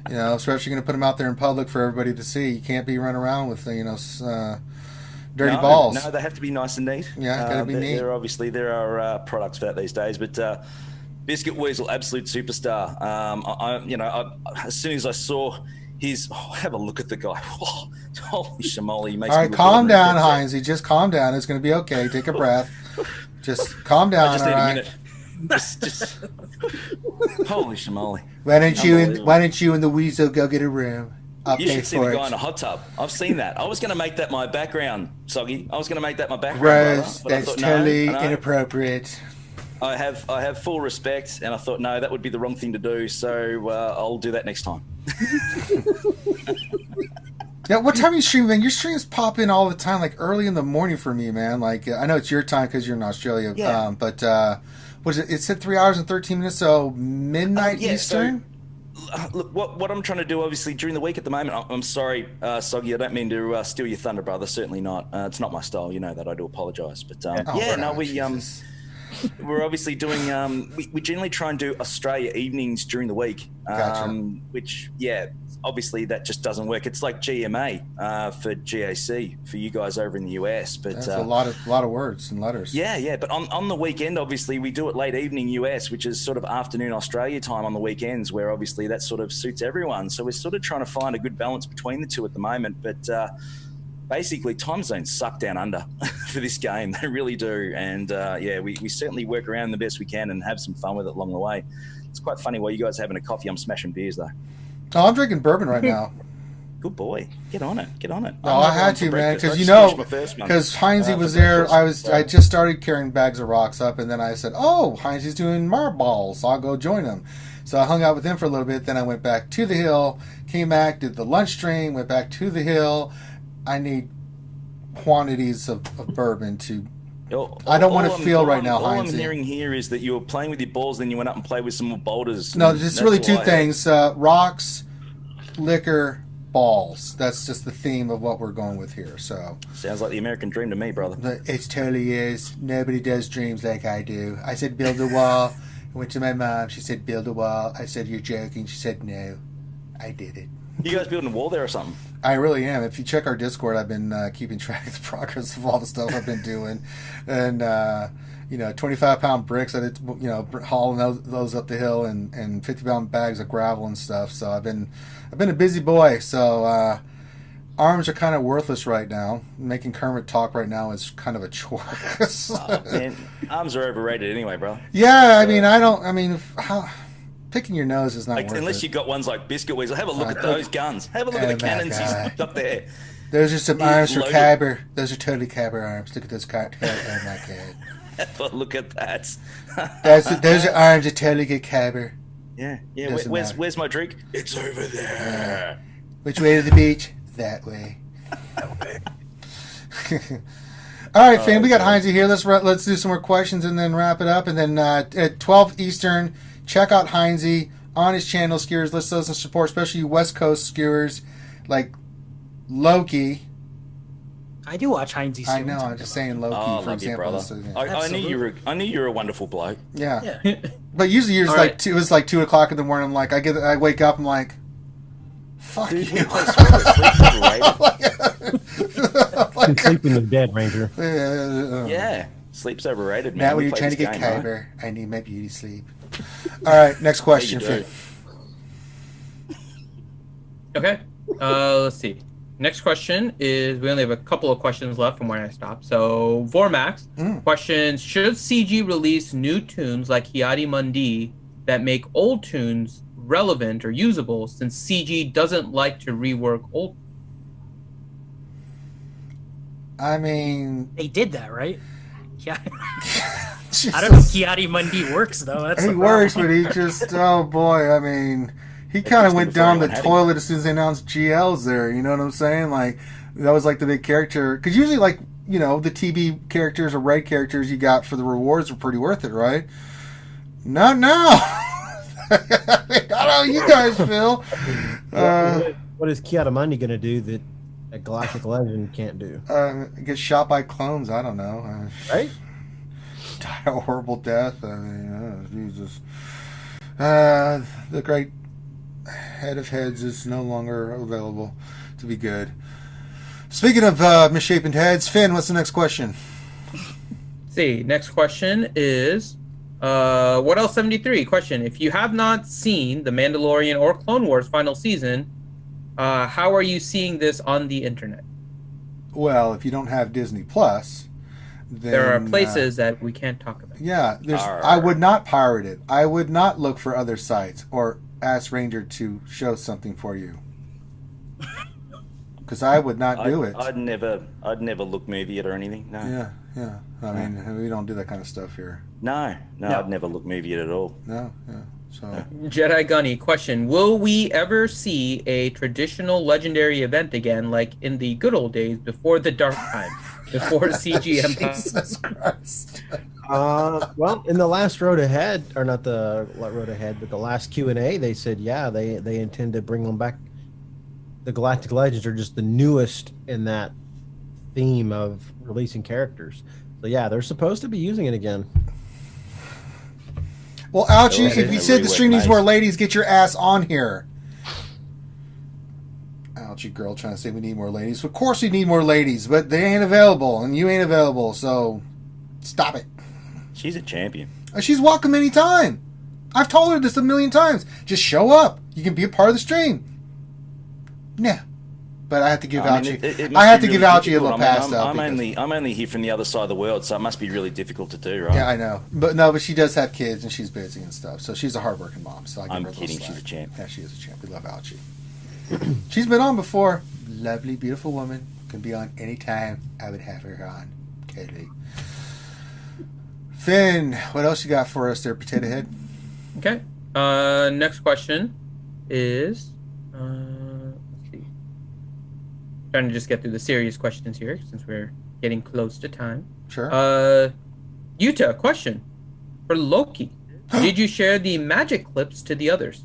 You know, especially going to put them out there in public for everybody to see. You can't be running around with dirty balls. No, they have to be nice and neat. Yeah, gotta be neat. There are products for that these days, but Biscuit Weasel, absolute superstar. As soon as I saw his, have a look at the guy. Holy shamoly! He makes All me right, look calm ordinary. down, Heinzie. Just calm down. It's going to be okay. Take a breath. Just calm down. I just all need right. a minute. Just holy shamoly! Why don't you and the Weasel go get a room? I'll You pay should see for the it. guy in a hot tub. I've seen that. I was going to make that my background, Soggy. I was going to make that my background. Gross. Brother, but I That's thought, totally no. inappropriate. I have full respect, and I thought, no, that would be the wrong thing to do. So I'll do that next time. Yeah, what time are you streaming, man? Your streams pop in all the time, like early in the morning for me, man. Like, I know it's your time because you're in Australia. Yeah. But what is it? It said 3 hours and 13 minutes, so midnight Yeah, Eastern? Look, what I'm trying to do, obviously, during the week at the moment, I'm sorry, Soggy, I don't mean to steal your thunder, brother. Certainly not. It's not my style. You know that. I do apologise. But we're obviously doing. We generally try and do Australia evenings during the week, Gotcha. which obviously that just doesn't work. It's like GMA for GAC for you guys over in the US. But That's a lot of words and letters. yeah. But on the weekend, obviously, we do it late evening US, which is sort of afternoon Australia time on the weekends, where obviously that sort of suits everyone. So we're sort of trying to find a good balance between the two at the moment. But basically, time zones suck down under for this game. They really do. And we certainly work around the best we can and have some fun with it along the way. It's quite funny while you guys are having a coffee, I'm smashing beers though. Oh, I'm drinking bourbon right now. Good boy. Get on it. No, I had to, man, because because Heinzie was there. I just started carrying bags of rocks up, and then I said, "Oh, Heinzie's doing marbles, so I'll go join him." So I hung out with him for a little bit. Then I went back to the hill, came back, did the lunch stream, went back to the hill. I need quantities of bourbon to. I don't want to feel right now, All I'm Heinzie. hearing here is that you were playing with your balls, then you went up and played with some more boulders. No, and there's that's really all two I heard. things: rocks, liquor, balls. That's just the theme of what we're going with here. So sounds like the American dream to me, brother. It totally is. Nobody does dreams like I do. I said build a wall. I went to my mom. She said build a wall. I said you're joking. She said no. I did it. You guys building a wall there or something? I really am. If you check our Discord, I've been keeping track of the progress of all the stuff I've been doing, and 25-pound bricks. I did, hauling those up the hill, and 50-pound bags of gravel and stuff. So I've been a busy boy. So arms are kind of worthless right now. Making Kermit talk right now is kind of a chore. Man, arms are overrated anyway, bro. Yeah, how. Picking your nose is not worth unless it. you got ones like Biscuit Weasel. Have a look at those guns. Have a look at the cannons he's put up there. Those are some arms for loaded. Kyber. Those are totally Kyber arms. Look at those. Oh my god. Have a look at that. Those are arms that totally get Kyber. Yeah. Doesn't matter. Where's my drink? It's over there. Which way to the beach? That way. All right, fam. We got Heinzie here. Let's do some more questions and then wrap it up. And then at 12 Eastern. Check out Heinzie on his channel, Skewers. Let's show some support, especially you West Coast skewers like Loki. I do watch Heinzie. I know. I'm just saying Loki, for example. You, brother. I knew you were a wonderful bloke. Yeah. But usually yours it was like 2 o'clock in the morning. I'm like, I wake up. I'm like, fuck Dude, you. Been sleeping in bed, Ranger. Yeah. Sleep's overrated, man. Matt, when We you're play trying to this get game, right? Kyber, I need my beauty sleep. All right, next question. Yeah, you do. Okay. Let's see. Next question is, we only have a couple of questions left from where I stopped. So, Vormax, questions, should CG release new tunes like Hiadi Mundi that make old tunes relevant or usable, since CG doesn't like to rework old? I mean... They did that, right? Yeah. I don't know if Hiadi Mundi works, though. That's he works, but he just... Oh, boy, I mean... He kind of went down the toilet as soon as they announced GLs there. You know what I'm saying? Like, that was like the big character. Because usually, like, you know, the TB characters or raid characters you got for the rewards were pretty worth it, right? Not now. I don't know how you guys feel. What is Kiadamundi going to do that a Galactic Legend can't do? Get shot by clones. I don't know. Right? Die a horrible death. I mean, Jesus. The great head of heads is no longer available to be good. Speaking of misshapen heads, Finn, what's the next question? See, next question is, what else 73? Question, if you have not seen The Mandalorian or Clone Wars final season, how are you seeing this on the internet? Well, if you don't have Disney Plus, then, there are places that we can't talk about. Yeah, I would not pirate it. I would not look for other sites or ask Ranger to show something for you. Because I would not do it. I'd never look movie it or anything. No. Yeah. I mean, we don't do that kind of stuff here. No. I'd never look movie it at all. No. So Jedi Gunny, question, will we ever see a traditional legendary event again, like in the good old days before the dark time, before CG Empire? Jesus Christ. Well, in the last Road Ahead, or not the Road Ahead, but the last Q&A, they said, yeah, they intend to bring them back. The Galactic Legends are just the newest in that theme of releasing characters. So yeah, they're supposed to be using it again. Well, Ouchie, if you said the stream needs more ladies, get your ass on here. Ouchie girl trying to say we need more ladies. Of course we need more ladies, but they ain't available, and you ain't available, so stop it. She's a champion. She's welcome anytime. I've told her this a million times. Just show up. You can be a part of the stream. Yeah. But I have to give Ouchie. I have to give Ouchie a little pass though. I'm only here from the other side of the world, so it must be really difficult to do, right? Yeah, I know. But she does have kids and she's busy and stuff. So she's a hardworking mom. So I give her a little kidding. slack. She's a champ. Yeah, she is a champ. We love Ouchie. She's been on before. Lovely, beautiful woman. Can be on anytime. I would have her on. Katie. Finn, what else you got for us there, Potato Head? Okay. Next question is, let's see. Trying to just get through the serious questions here since we're getting close to time. Sure. Utah, question for Loki. Did you share the magic clips to the others?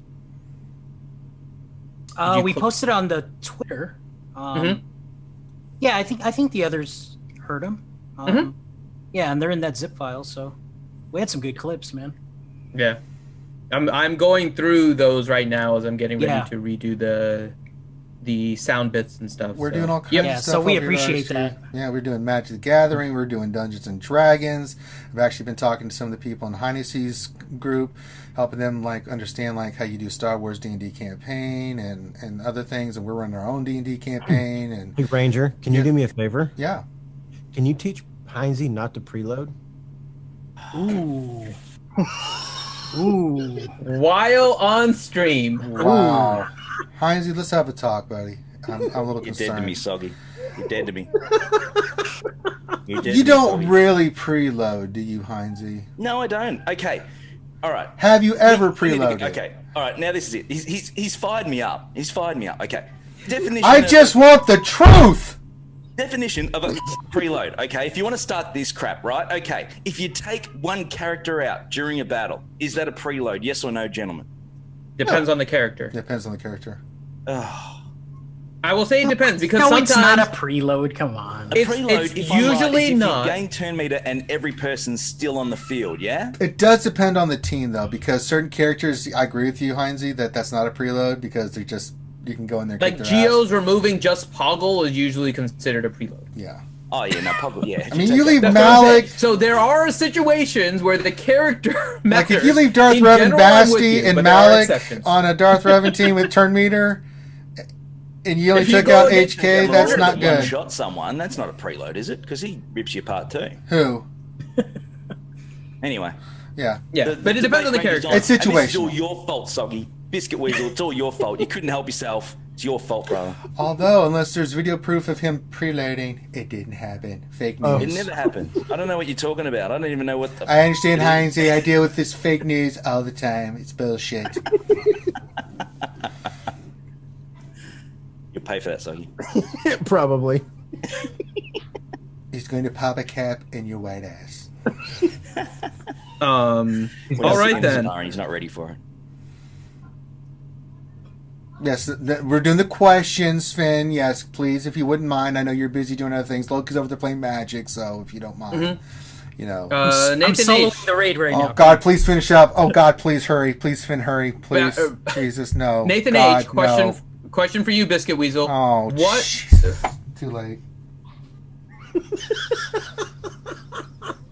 We posted on the Twitter. Yeah, I think the others heard them. Yeah, and they're in that zip file, so we had some good clips, man. Yeah, I'm going through those right now as I'm getting ready to redo the sound bits and stuff. We're doing all kinds of stuff. So we appreciate that. Yeah, we're doing Magic the Gathering. We're doing Dungeons and Dragons. I've actually been talking to some of the people in Hideous group, helping them understand how you do Star Wars D&D campaign and other things. And we're running our own D&D campaign. And hey, Ranger, can you do me a favor? Yeah. Can you teach Heinze not to preload? Ooh. While on stream. Wow. Heinze, let's have a talk, buddy. I'm a little concerned. You're dead to me, Soggy. You're dead to me. You don't really preload, do you, Heinze? No, I don't. Okay. All right. Have you ever preloaded? Okay. All right. Now this is it. He's fired me up. He's fired me up. Okay. Definition. I just want the truth. Definition of a preload, okay? If you want to start this crap, right? Okay. If you take one character out during a battle, is that a preload? Yes or no, gentlemen? Depends on the character. Depends on the character. I will say it depends because sometimes it's not a preload. Come on. A preload, it's usually not. You gain turn meter and every person's still on the field, yeah? It does depend on the team, though, because certain characters, I agree with you, Heinze, that's not a preload because you can go in there and like kick their Geo's ass. removing just Poggle is usually considered a preload. Yeah. Oh yeah, no, probably yeah. I mean, you leave That's what I'm Malik. saying. So there are situations where the character Like matters. if you leave Darth In Revan general, I'm with Basti you, and but there are Malik exceptions. on a Darth Revan team with turn meter, and you only If you took go out against HK, Yeah, that's but not good. One-shot someone. That's not a preload, is it? Because he rips you apart too. Who? Anyway. Yeah. Yeah, but it depends on the character. It's And this is situational. all your fault, Soggy. Biscuit Weasel, it's all your fault. You couldn't help yourself. It's your fault, brother. Although, unless there's video proof of him preloading, it didn't happen. Fake news. It never happened. I don't know what you're talking about. I don't even know what the... I understand, Heinzie. I deal with this fake news all the time. It's bullshit. You'll pay for that, Soggy. Probably. He's going to pop a cap in your white ass. All right then. He's not ready for it. Yes, we're doing the questions, Finn. Yes, please, if you wouldn't mind. I know you're busy doing other things. Loki's over there playing Magic, so if you don't mind, you know. I'm Nathan soloing H. the raid right now. Oh God, please finish up. Oh God, please hurry. Please, Finn, hurry. Please, Jesus, no. Nathan God, H. Question. no. Question for you, Biscuit Weasel. Oh, what? Jesus. Too late.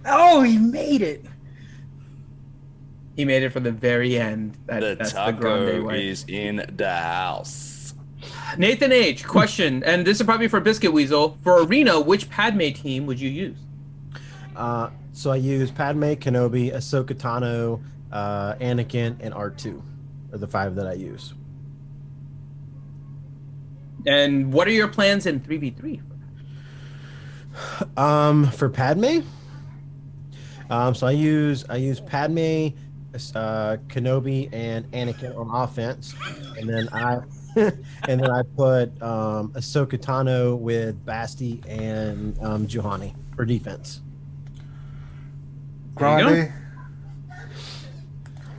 Oh, he made it. He made it for the very end. That's the Grande taco way. is in the house. Nathan H. Question, and this is probably for Biscuit Weasel. For Arena, which Padme team would you use? So I use Padme, Kenobi, Ahsoka Tano, Anakin, and R2 are the 5 that I use. And what are your plans in 3v3? For Padme, so I use Padme, Kenobi, and Anakin on offense, and then I put Ahsoka Tano with Basti and Juhani for defense. Grande.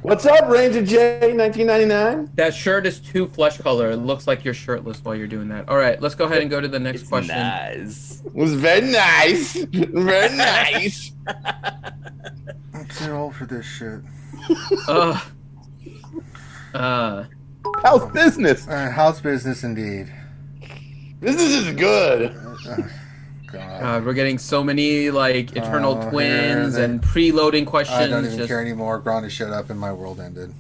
What's up, Ranger J, 1999? That shirt is too flesh color. It looks like you're shirtless while you're doing that. All right, let's go ahead and go to the next question. Nice. It was very nice. Very nice. I'm too old for this shit. House business. House business, indeed. Business is good. God, we're getting so many like eternal twins and preloading questions. I don't even care anymore. Grande showed up and my world ended.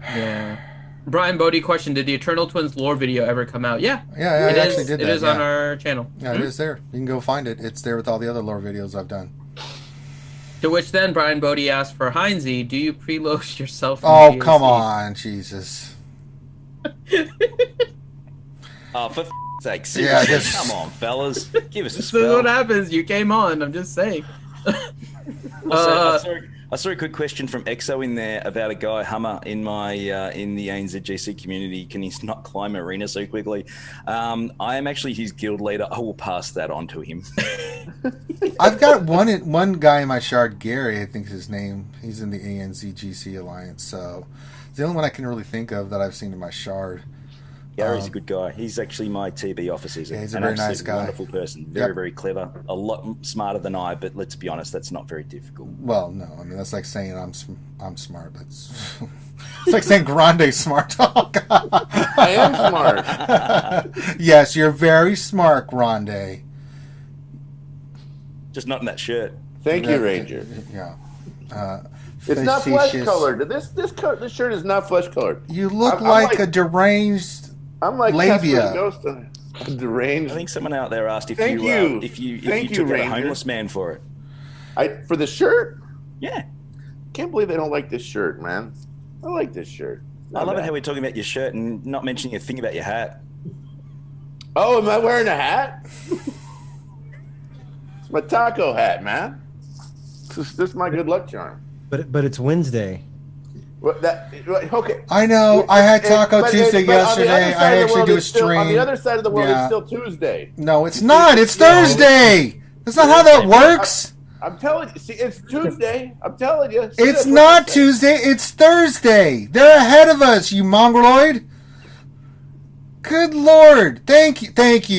Yeah. Brian Bodie question: did the Eternal Twins lore video ever come out? Yeah. Yeah, I actually did that. It is on our channel. Yeah, it is there. You can go find it. It's there with all the other lore videos I've done. To which then Brian Bodie asked for Heinzie, do you preload yourself? Oh, come on, Jesus. Oh, for sake, Yeah, seriously, come on, fellas. Give us a This spell. is what happens. You came on. I'm just saying. I saw a good question from Exo in there about a guy Hummer in my in the ANZGC community. Can he not climb arena so quickly? I am actually his guild leader. I will pass that on to him. I've got one guy in my shard, Gary, I think is his name. He's in the ANZGC Alliance, so it's the only one I can really think of that I've seen in my shard. Gary's a good guy. He's actually my TB officer. Yeah, he's a an very nice absolute guy. wonderful person. Very, very clever. A lot smarter than I, but let's be honest, that's not very difficult. Well, no, I mean that's like saying I'm smart. That's it's like saying Grande's smart. Oh, God. I am smart. Yes, you're very smart, Grande. Just not in that shirt. Thank you, Ranger. Yeah. It's not flesh facetious. colored. This shirt is not flesh colored. You look I'm like a deranged I'm like labia. Ghost deranged. I think someone out there asked if Thank you you. if you Thank you, took out a Ranger. homeless man for it. For the shirt? Yeah. Can't believe they don't like this shirt, man. I like this shirt. I love it how we're talking about your shirt and not mentioning a thing about your hat. Oh, am I wearing a hat? It's my taco hat, man. This is my good luck charm. But it's Wednesday. Okay. I know. I had Taco Tuesday but on the yesterday. other side I of the actually world, do a it's still- stream. On the other side of the world, Yeah. it's still Tuesday. No, it's not. It's Thursday. That's not how that works. I'm telling you. See, it's Tuesday. I'm telling you. See, It's that's what not I'm saying. Tuesday. It's Thursday. They're ahead of us, you mongoloid. Good Lord. Thank you,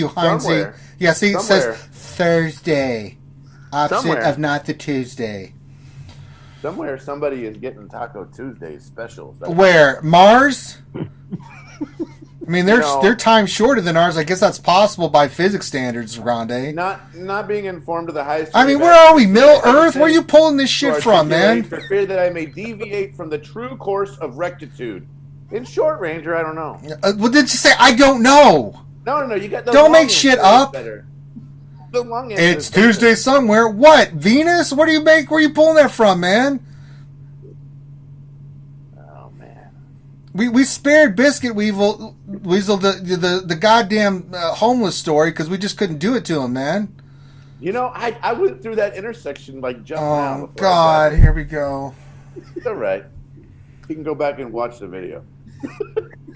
Heinzie. Somewhere. Yeah, see, it Somewhere. says Thursday. Opposite Somewhere. of not the Tuesday. Somewhere, somebody is getting Taco Tuesday specials. Where? Mars? I mean, their time's shorter than ours. I guess that's possible by physics standards, Grande. Not being informed of the highest. I mean, where are we? Middle Earth? Where are you pulling this shit from, man? For fear that I may deviate from the true course of rectitude. In short range, or I don't know. What did you say? I don't know. No. You got the don't long make shit up. Better. The long it's Tuesday somewhere. What? Venus? What do you make? Where are you pulling that from, man? Oh man. We spared Biscuit Weasel the goddamn homeless story because we just couldn't do it to him, man. You know, I went through that intersection like just now. Oh God, here we go. It's all right. You can go back and watch the video.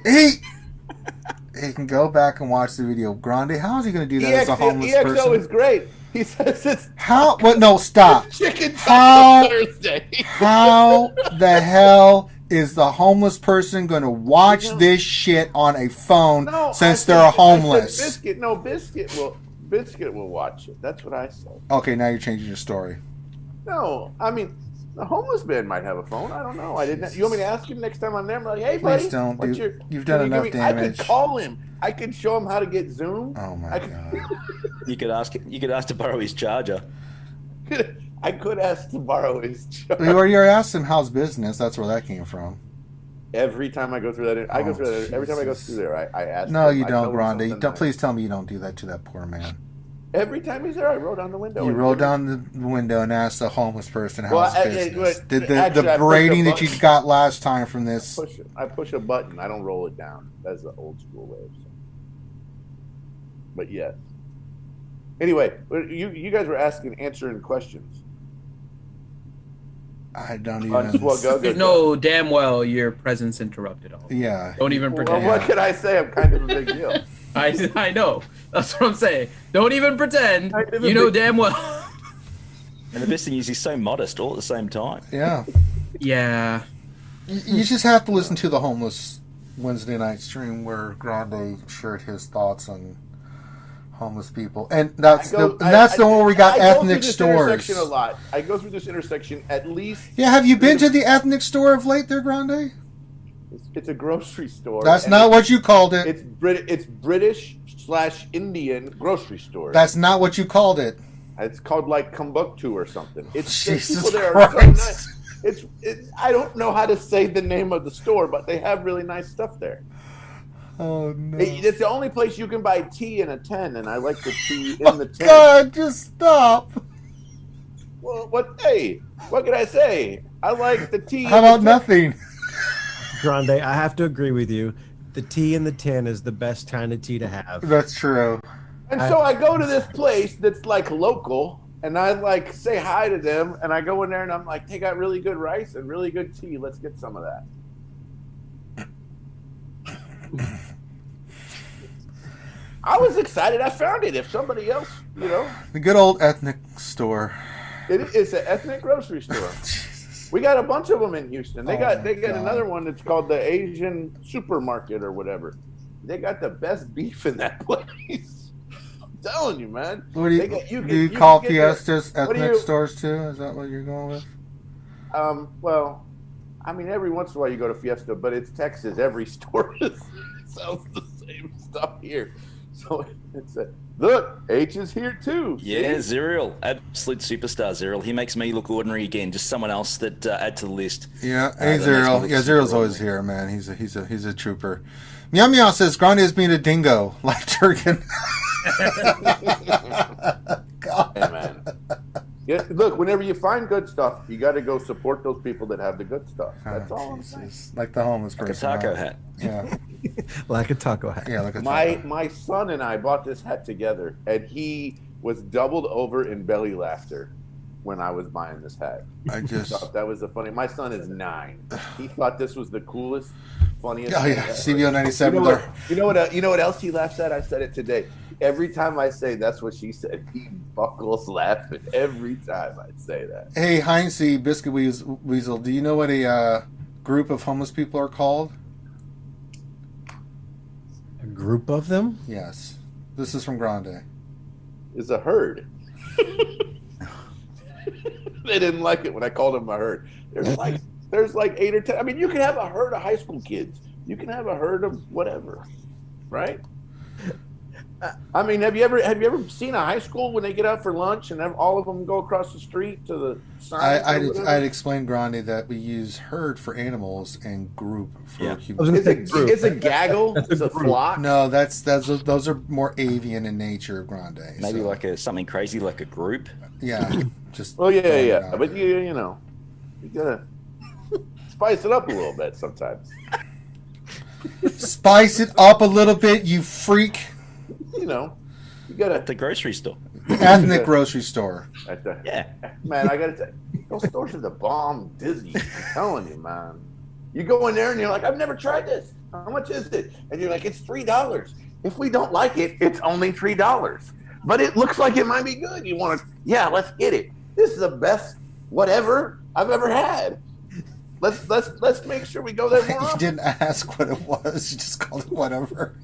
He can go back and watch the video. Grande, how is he going to do that as a homeless person? EXO is great. He says it's how. What? No, stop. Chicken Taco Thursday. How the hell is the homeless person going to watch this shit on a phone since they're homeless? Biscuit will watch it. That's what I said. Okay, now you're changing your story. No, I mean. The homeless man might have a phone. I don't know. I didn't. You want me to ask him next time I'm there? I'm like, hey, buddy. Please don't. You've done enough damage. I could call him. I could show him how to get Zoom. Oh my God. You could ask to borrow his charger. I could ask to borrow his charger. You already asked him how's business. That's where that came from. Every time I go through that, every time I go through there, I ask. No, you don't, Grande. Please tell me you don't do that to that poor man. Every time he's there, I roll down the window. You roll down the window and ask the homeless person how's business. The berating that you got last time from this. I push a button. I don't roll it down. That's the old school way of saying. But yes. Anyway, you guys were answering questions. I don't even. You know damn well your presence interrupted all. Yeah. Don't even pretend. Well, what could I say? I'm kind of a big deal. I know. That's what I'm saying. Don't even pretend. You know damn well. And the best thing is he's so modest all at the same time. Yeah. Yeah. You just have to listen to the homeless Wednesday night stream where Grande shared his thoughts on homeless people, and that's the one where we got ethnic stores. A lot. I go through this intersection at least. Yeah, have you been to the ethnic store of late, there, Grande? It's a grocery store. That's not what you called it. It's British/Indian grocery store. That's not what you called it. It's called like Kumbuktu or something. Jesus there Christ. Are so nice. I don't know how to say the name of the store, but they have really nice stuff there. Oh no! It's the only place you can buy tea in a 10, and I like the tea in the 10. God, just stop. Well, what can I say? I like the tea. How about nothing? Grande, I have to agree with you. The tea in the tin is the best kind of tea to have. That's true. And so I go to this place that's like local, and I like say hi to them, and I go in there and I'm like, they got really good rice and really good tea. Let's get some of that. I was excited. I found it. If somebody else, the good old ethnic store. It's an ethnic grocery store. We got a bunch of them in Houston. They got another one that's called the Asian Supermarket or whatever. They got the best beef in that place. I'm telling you, man. What do you call Fiestas ethnic stores too? Is that what you're going with? Well, I mean, every once in a while you go to Fiesta, but it's Texas. Every store sells the same stuff here. So it's look, H is here too. Yeah, Zerial, absolute superstar Zerial. He makes me look ordinary again. Just someone else that add to the list. Yeah, hey Zerial. Yeah, Zerial's always here, man. He's a trooper. Meow Meow says Grande is being a dingo like Turkin. God. Hey, man. Yeah, look, whenever you find good stuff, you got to go support those people that have the good stuff. That's all I'm saying. Like the homeless person. Like a taco hat. Yeah. Like a taco hat. Yeah, like a taco hat. My son and I bought this hat together, and he was doubled over in belly laughter when I was buying this hat. I just thought that was the funny. My son is 9. He thought this was the coolest, funniest. Oh yeah, CBO 97. You know what else he laughs at? I said it today. Every time I say that's what she said, he buckles laughing every time I say that. Hey, Heinze Biscuit Weasel, do you know what a group of homeless people are called? A group of them? Yes. This is from Grande. It's a herd. They didn't like it when I called them a herd. There's like 8 or 10. I mean, you can have a herd of high school kids. You can have a herd of whatever. right? I mean, have you ever seen a high school when they get out for lunch and all of them go across the street to the sign? I'd explain, Grande, that we use herd for animals and group for humans. Is it gaggle? Is it flock? No, those are more avian in nature, Grande. Maybe like something crazy like a group. Yeah, just. Oh yeah. But you know, you gotta spice it up a little bit sometimes. Spice it up a little bit, you freak. You know, you gotta at the grocery store. Ethnic grocery store. Man, I gotta tell you, those stores are the bomb dizzy. I'm telling you, man. You go in there and you're like, I've never tried this. How much is it? And you're like, it's $3. If we don't like it, it's only $3. But it looks like it might be good. You want to, let's get it. This is the best whatever I've ever had. Let's make sure we go there more often. You didn't ask what it was. You just called it whatever.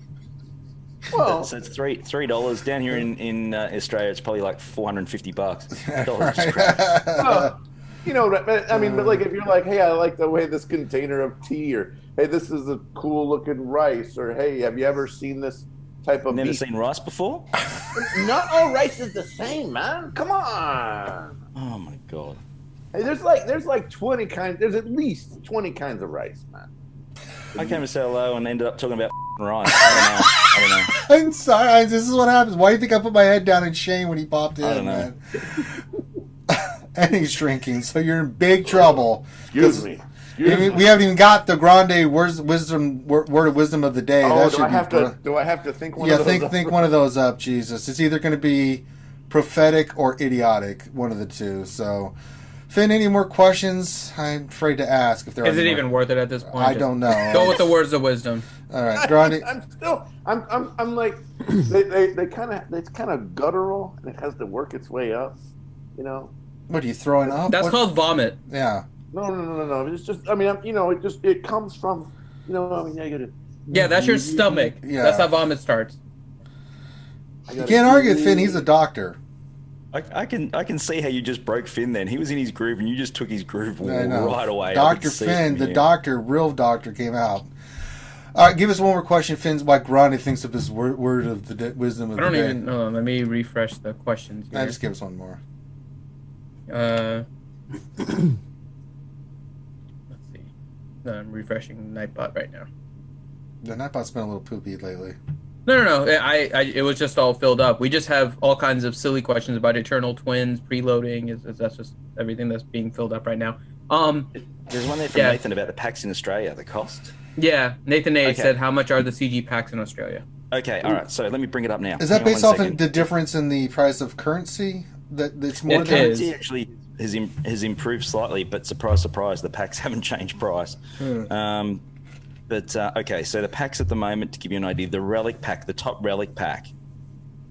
Well, so it's $3 down here in Australia. It's probably like $450. Well, you know, I mean, but like if you're like, hey, I like the way this container of tea, or hey, this is a cool looking rice, or hey, have you ever seen this type of? Never seen rice before. Not all rice is the same, man. Come on. Oh my god. Hey, there's like 20 kinds. There's at least 20 kinds of rice, man. I came to say hello and ended up talking about rice. I don't know. I'm sorry. This is what happens. Why do you think I put my head down in shame when he popped in, I don't know. man? And he's drinking, so you're in big trouble. Excuse me. We haven't even got the Grande word of wisdom of the day. Oh, that do I have to think one of those? Yeah, think one of those up, Jesus. It's either going to be prophetic or idiotic, one of the two. So, Finn, any more questions? I'm afraid to ask if there Is are. it even worth it at this point? I don't know. Go with the words of wisdom. All right, Grande. I'm like, they kind of, it's kind of guttural, and it has to work its way up, you know. What are you throwing up? That's called vomit. Yeah. No. It's just, I mean, you know, it comes from, you know, I mean, I gotta. Yeah, that's your stomach. Yeah. That's how vomit starts. You can't argue with Finn. He's a doctor. I can see how you just broke Finn then. He was in his groove and you just took his groove right away. Dr. Finn, the doctor, real doctor, came out. All right, give us one more question, Finn. Why Grande thinks of this word of the wisdom of the day. I don't even know. Let me refresh the questions here. Just give us one more. Let's see. No, I'm refreshing Nightbot right now. The Nightbot's been a little poopy lately. No. It was just all filled up. We just have all kinds of silly questions about eternal twins, preloading. That's just everything that's being filled up right now. There's one there from Nathan about the packs in Australia, the cost. Yeah, Nathan A said, how much are the CG packs in Australia? Okay, all right. So let me bring it up now. Is that based off of the difference in the price of currency? That's more. Currency actually has improved slightly, but surprise, surprise, the packs haven't changed price. But okay, so the packs at the moment, to give you an idea, the relic pack, the top relic pack,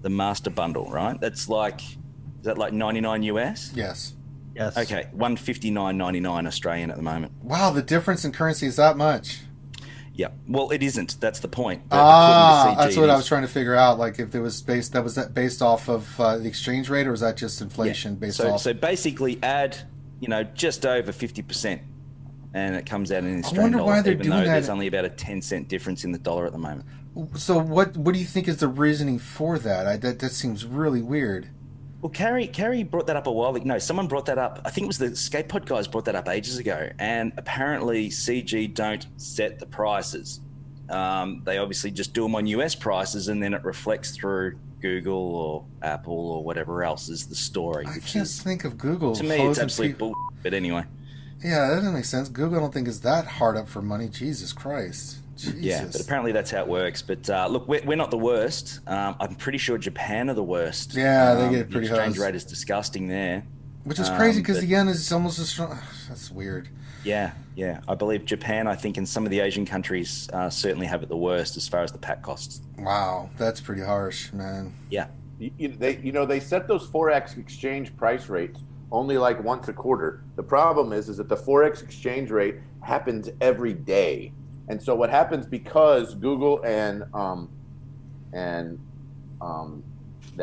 the master bundle, right? That's like, is that like 99 US? Yes. Okay, 159.99 Australian at the moment. Wow, the difference in currency is that much. Yeah, well, it isn't. That's the point. That's what I was trying to figure out. Like, if it was based off of the exchange rate, or is that just inflation based off? So basically, add just over 50%, and it comes out in Australian dollar. Why they're even doing though that. There's only about a 10-cent difference in the dollar at the moment. So what do you think is the reasoning for that? That seems really weird. Well, Carrie brought that up a while ago. No, someone brought that up. I think it was the Skatepod guys brought that up ages ago. And apparently CG don't set the prices. They obviously just do them on US prices, and then it reflects through Google or Apple or whatever else is the story. I can't think of Google. To me, it's absolute bullshit. But anyway. Yeah, that doesn't make sense. Google, I don't think is that hard up for money. Jesus Christ. Jesus. Yeah, but apparently that's how it works. But look, we're not the worst. I'm pretty sure Japan are the worst. Yeah, they get pretty high. The exchange rate is disgusting there. Which is crazy because the yen is almost as strong. That's weird. Yeah. I believe Japan, I think, and some of the Asian countries certainly have it the worst as far as the pack costs. Wow, that's pretty harsh, man. Yeah. They set those Forex exchange price rates only like once a quarter. The problem is that the Forex exchange rate happens every day. And so what happens, because Google and the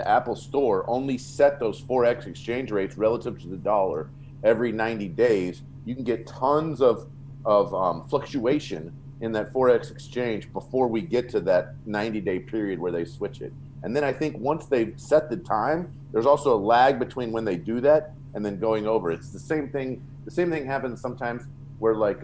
Apple Store only set those Forex exchange rates relative to the dollar every 90 days, you can get tons of fluctuation in that 4X exchange before we get to that 90-day period where they switch it. And then I think once they've set the time, there's also a lag between when they do that and then going over. It's the same thing. The same thing happens sometimes where like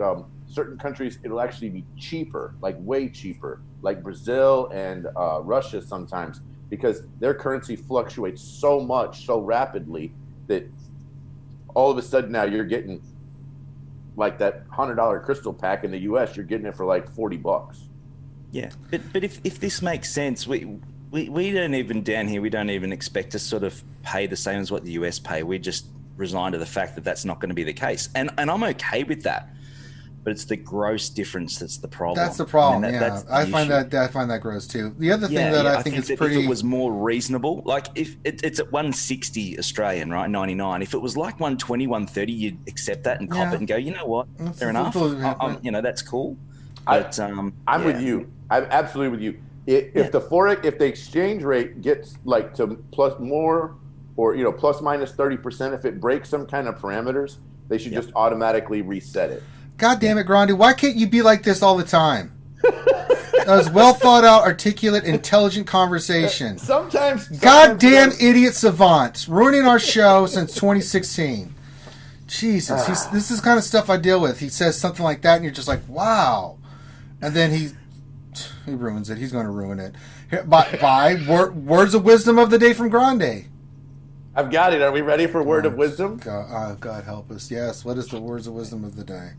certain countries, it'll actually be cheaper, like way cheaper, like Brazil and Russia sometimes, because their currency fluctuates so much, so rapidly that all of a sudden now you're getting like that $100 crystal pack in the US, you're getting it for like $40. Yeah, but if this makes sense, we don't even down here, we don't even expect to sort of pay the same as what the US pay. We just resign to the fact that that's not going to be the case. And I'm okay with that. But it's the gross difference that's the problem. That's the problem. That's the I find issue. I find that gross too. The other thing that I think is pretty. If it was more reasonable, like if it's at 160 Australian, right, 99. If it was like 120, 130, you'd accept that and cop it and go, you know what, fair enough. You know, that's cool. But I'm with you. I'm absolutely with you. If the exchange rate gets like to plus more, or plus minus 30%, if it breaks some kind of parameters, they should just automatically reset it. God damn it, Grande! Why can't you be like this all the time? That was well thought out, articulate, intelligent conversation. Sometimes goddamn idiot savants ruining our show since 2016. Jesus, this is kind of stuff I deal with. He says something like that, and you're just like, wow. And then he ruins it. He's going to ruin it. Here, by words of wisdom of the day from Grande. I've got it. Are we ready for word of wisdom? God help us. Yes. What is the words of wisdom of the day?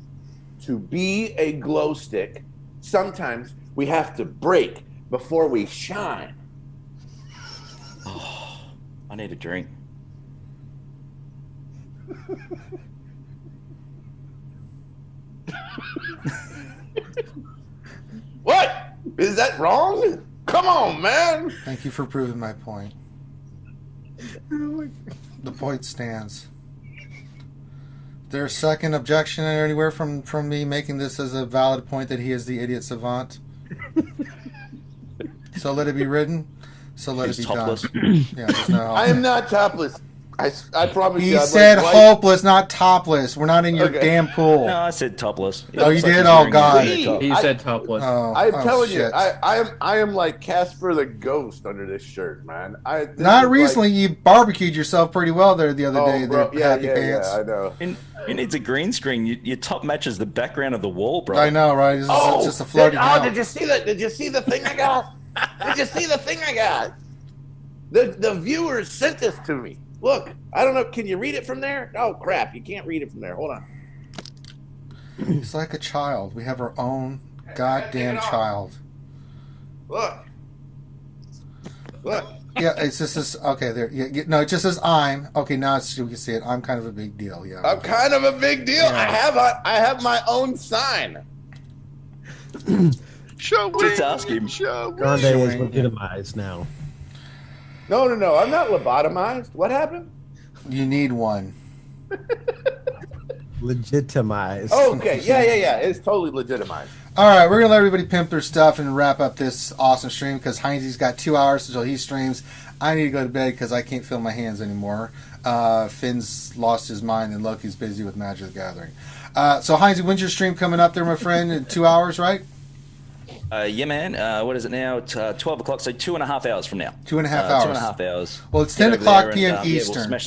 To be a glow stick, sometimes we have to break before we shine. Oh, I need a drink. What? Is that wrong? Come on, man. Thank you for proving my point. The point stands. There's a second objection anywhere from me making this as a valid point that he is the idiot savant. So let it be written. So let it be topless. done. Yeah, I am not topless. I promise you. He said hopeless, not topless. We're not in your Okay. damn pool. No, I said topless. Oh, you did? Oh, God. He said topless. I'm telling you, shit. I am like Casper the Ghost under this shirt, man. Not recently. You barbecued yourself pretty well there the other day. Bro, there, Happy Pants. I know. And it needs a green screen. Your top matches the background of the wall, bro. I know, right? It's just a floating out. Did you see that? Did you see the thing I got? Did you see the thing I got? The viewers sent this to me. Look, I don't know. Can you read it from there? Oh, crap. You can't read it from there. Hold on. He's like a child. We have our own goddamn child. Look. Look. Yeah, it's just this. Okay, there. Yeah, no, it just says I'm. Okay, now we can see it. I'm kind of a big deal. Yeah. I'm kind of a big deal. Yeah. I have my own sign. Show me. Just ask him. Grande is legitimized now. No. I'm not lobotomized. What happened? You need one. Legitimized. Okay. Yeah. It's totally legitimized. All right, we're going to let everybody pimp their stuff and wrap up this awesome stream because Heinzie's got 2 hours until he streams. I need to go to bed because I can't feel my hands anymore. Finn's lost his mind, and Loki's busy with Magic the Gathering. So, Heinzie, when's your stream coming up there, my friend? In 2 hours, right? Yeah, man. What is it now? 12 o'clock, so 2.5 hours from now. 2.5 hours. 2.5 hours. Well, it's 10 o'clock p.m. And, Eastern. We'll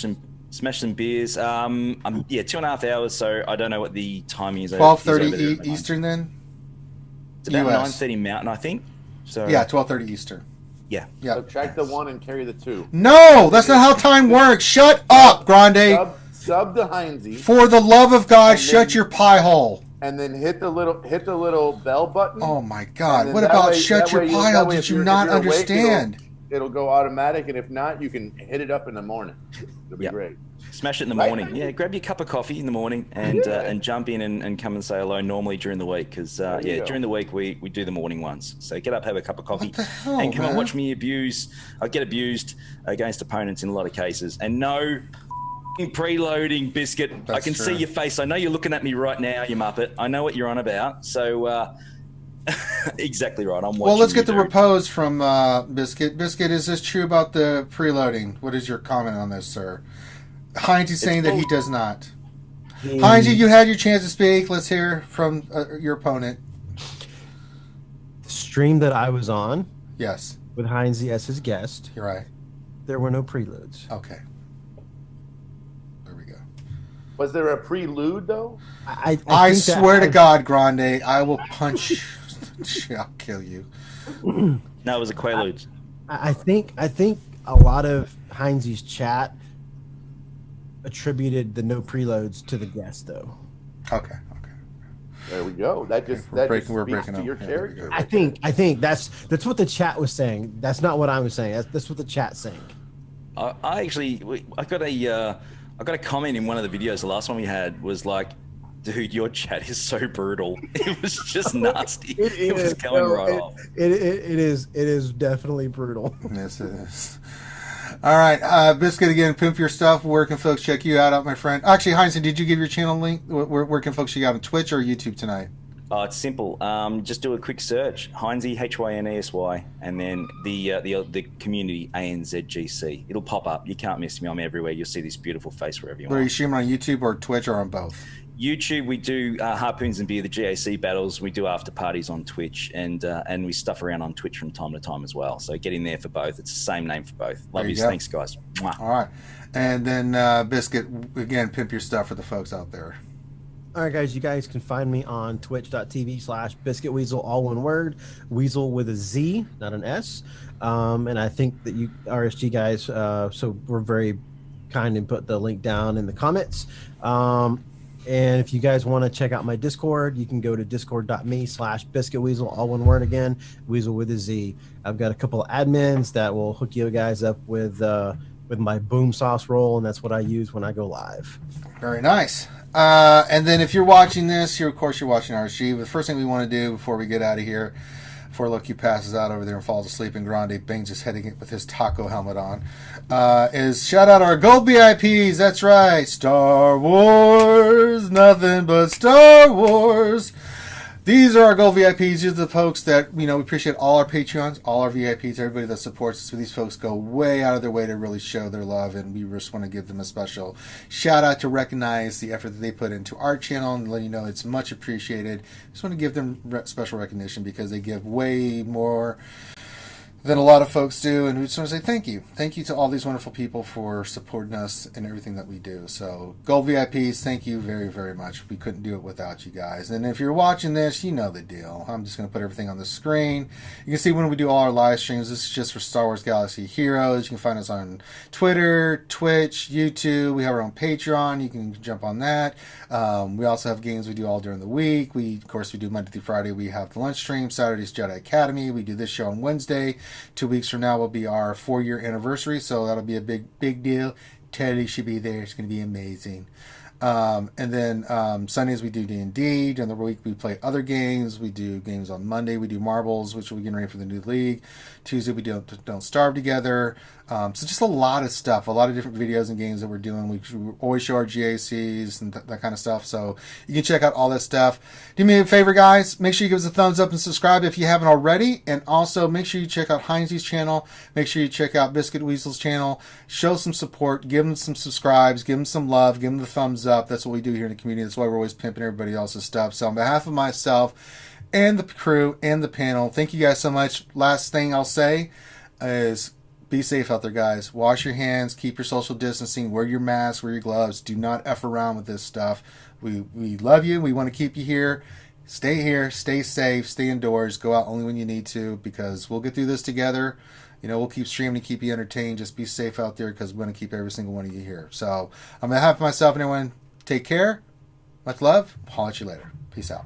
smash some beers. 2.5 hours, so I don't know what the timing is. 12:30 Eastern, then? It's about US. 9:30 Mountain, I think. So Yeah, 12:30 Eastern. Yeah. So track the 1 and carry the 2. No, that's not how time works. Shut up, Grande. Sub the Heinzie. For the love of God, shut your pie hole. And then hit the little bell button. Oh my God! What about shut your pie hole? Did you not understand? It'll go automatic, and if not, you can hit it up in the morning. It'll be great. Smash it in the morning. Yeah, grab your cup of coffee in the morning and jump in and come and say hello normally during the week because during the week we do the morning ones. So get up, have a cup of coffee, and come and watch me abuse. I get abused against opponents in a lot of cases, and no preloading, Biscuit. I can see your face. I know you're looking at me right now, you muppet. I know what you're on about. So exactly right. I'm watching. Well, let's get the repose from Biscuit. Biscuit, is this true about the preloading? What is your comment on this, sir? Heinz saying that he does not. Heinz, you had your chance to speak. Let's hear from your opponent. stream that I was on, yes, with Heinzie as his guest, you're right. There were no preludes. Okay. There we go. Was there a prelude though? I swear to God, Grande, I will punch. I'll kill you. No, it was a quaalude. I think a lot of Heinzie's chat attributed the no preloads to the guest, though. Okay. There we go. That just speaks to your character. I think that's what the chat was saying. That's not what I was saying. That's what the chat's saying. I got a comment in one of the videos. The last one we had was like, "Dude, your chat is so brutal." It was just nasty. It was going right off. It is definitely brutal. Yes, it is. All right, Biscuit again. Pimp your stuff. Where can folks check you out, my friend? Actually, Heinz, did you give your channel link? Where can folks check you out on Twitch or YouTube tonight? Oh, it's simple. Just do a quick search, Heinzie HYNESY, and then the community ANZGC. It'll pop up. You can't miss me. I'm everywhere. You'll see this beautiful face wherever you want. Are you streaming on YouTube or Twitch or on both? YouTube, we do Harpoons and Beer, the GAC battles. We do after parties on Twitch, and we stuff around on Twitch from time to time as well. So get in there for both. It's the same name for both. Love you. Thanks, guys. Mwah. All right. And then, Biscuit, again, pimp your stuff for the folks out there. All right, guys, you guys can find me on twitch.tv/BiscuitWeasel, all one word, Weasel with a Z, not an S. And I think that you RSG guys, so we're very kind and put the link down in the comments. And if you guys want to check out my Discord, you can go to discord.me/BiscuitWeasel, all one word again, Weasel with a Z. I've got a couple of admins that will hook you guys up with my boom sauce roll, and that's what I use when I go live. Very nice. And then if you're watching this, of course you're watching RSG, but the first thing we want to do before we get out of here, before Loki passes out over there and falls asleep and Grande bangs his head with his taco helmet on, is shout out our gold VIPs. That's right. Star Wars. Nothing but Star Wars. These are our gold VIPs. These are the folks that, we appreciate all our Patreons, all our VIPs, everybody that supports us. So these folks go way out of their way to really show their love, and we just want to give them a special shout out to recognize the effort that they put into our channel and let you know it's much appreciated. Just want to give them special recognition because they give way more than a lot of folks do, and we just want to say thank you. Thank you to all these wonderful people for supporting us in everything that we do. So, Gold VIPs, thank you very, very much. We couldn't do it without you guys. And if you're watching this, you know the deal. I'm just going to put everything on the screen. You can see when we do all our live streams. This is just for Star Wars Galaxy Heroes. You can find us on Twitter, Twitch, YouTube. We have our own Patreon. You can jump on that. We also have games we do all during the week. Of course, we do Monday through Friday. We have the lunch stream. Saturday's Jedi Academy. We do this show on Wednesday. 2 weeks from now will be our 4-year anniversary, so that'll be a big deal. Teddy should be there. It's going to be amazing. And then Sundays we do D&D. During the week we play other games. We do games on Monday. We do marbles, which we're getting ready for the new league. Tuesday we don't starve together. So just a lot of stuff, a lot of different videos and games that we're doing. We always show our GACs and that kind of stuff. So you can check out all that stuff. Do me a favor, guys. Make sure you give us a thumbs up and subscribe if you haven't already. And also make sure you check out Heinzie's channel. Make sure you check out Biscuit Weasel's channel. Show some support. Give them some subscribes. Give them some love. Give them the thumbs up. That's what we do here in the community. That's why we're always pimping everybody else's stuff. So on behalf of myself and the crew and the panel, thank you guys so much. Last thing I'll say is be safe out there, guys. Wash your hands. Keep your social distancing. Wear your mask. Wear your gloves. Do not F around with this stuff. We love you. We want to keep you here. Stay here. Stay safe. Stay indoors. Go out only when you need to, because we'll get through this together. We'll keep streaming to keep you entertained. Just be safe out there, because we want to keep every single one of you here. So on behalf of myself and everyone, take care. Much love. I'll holler at you later. Peace out.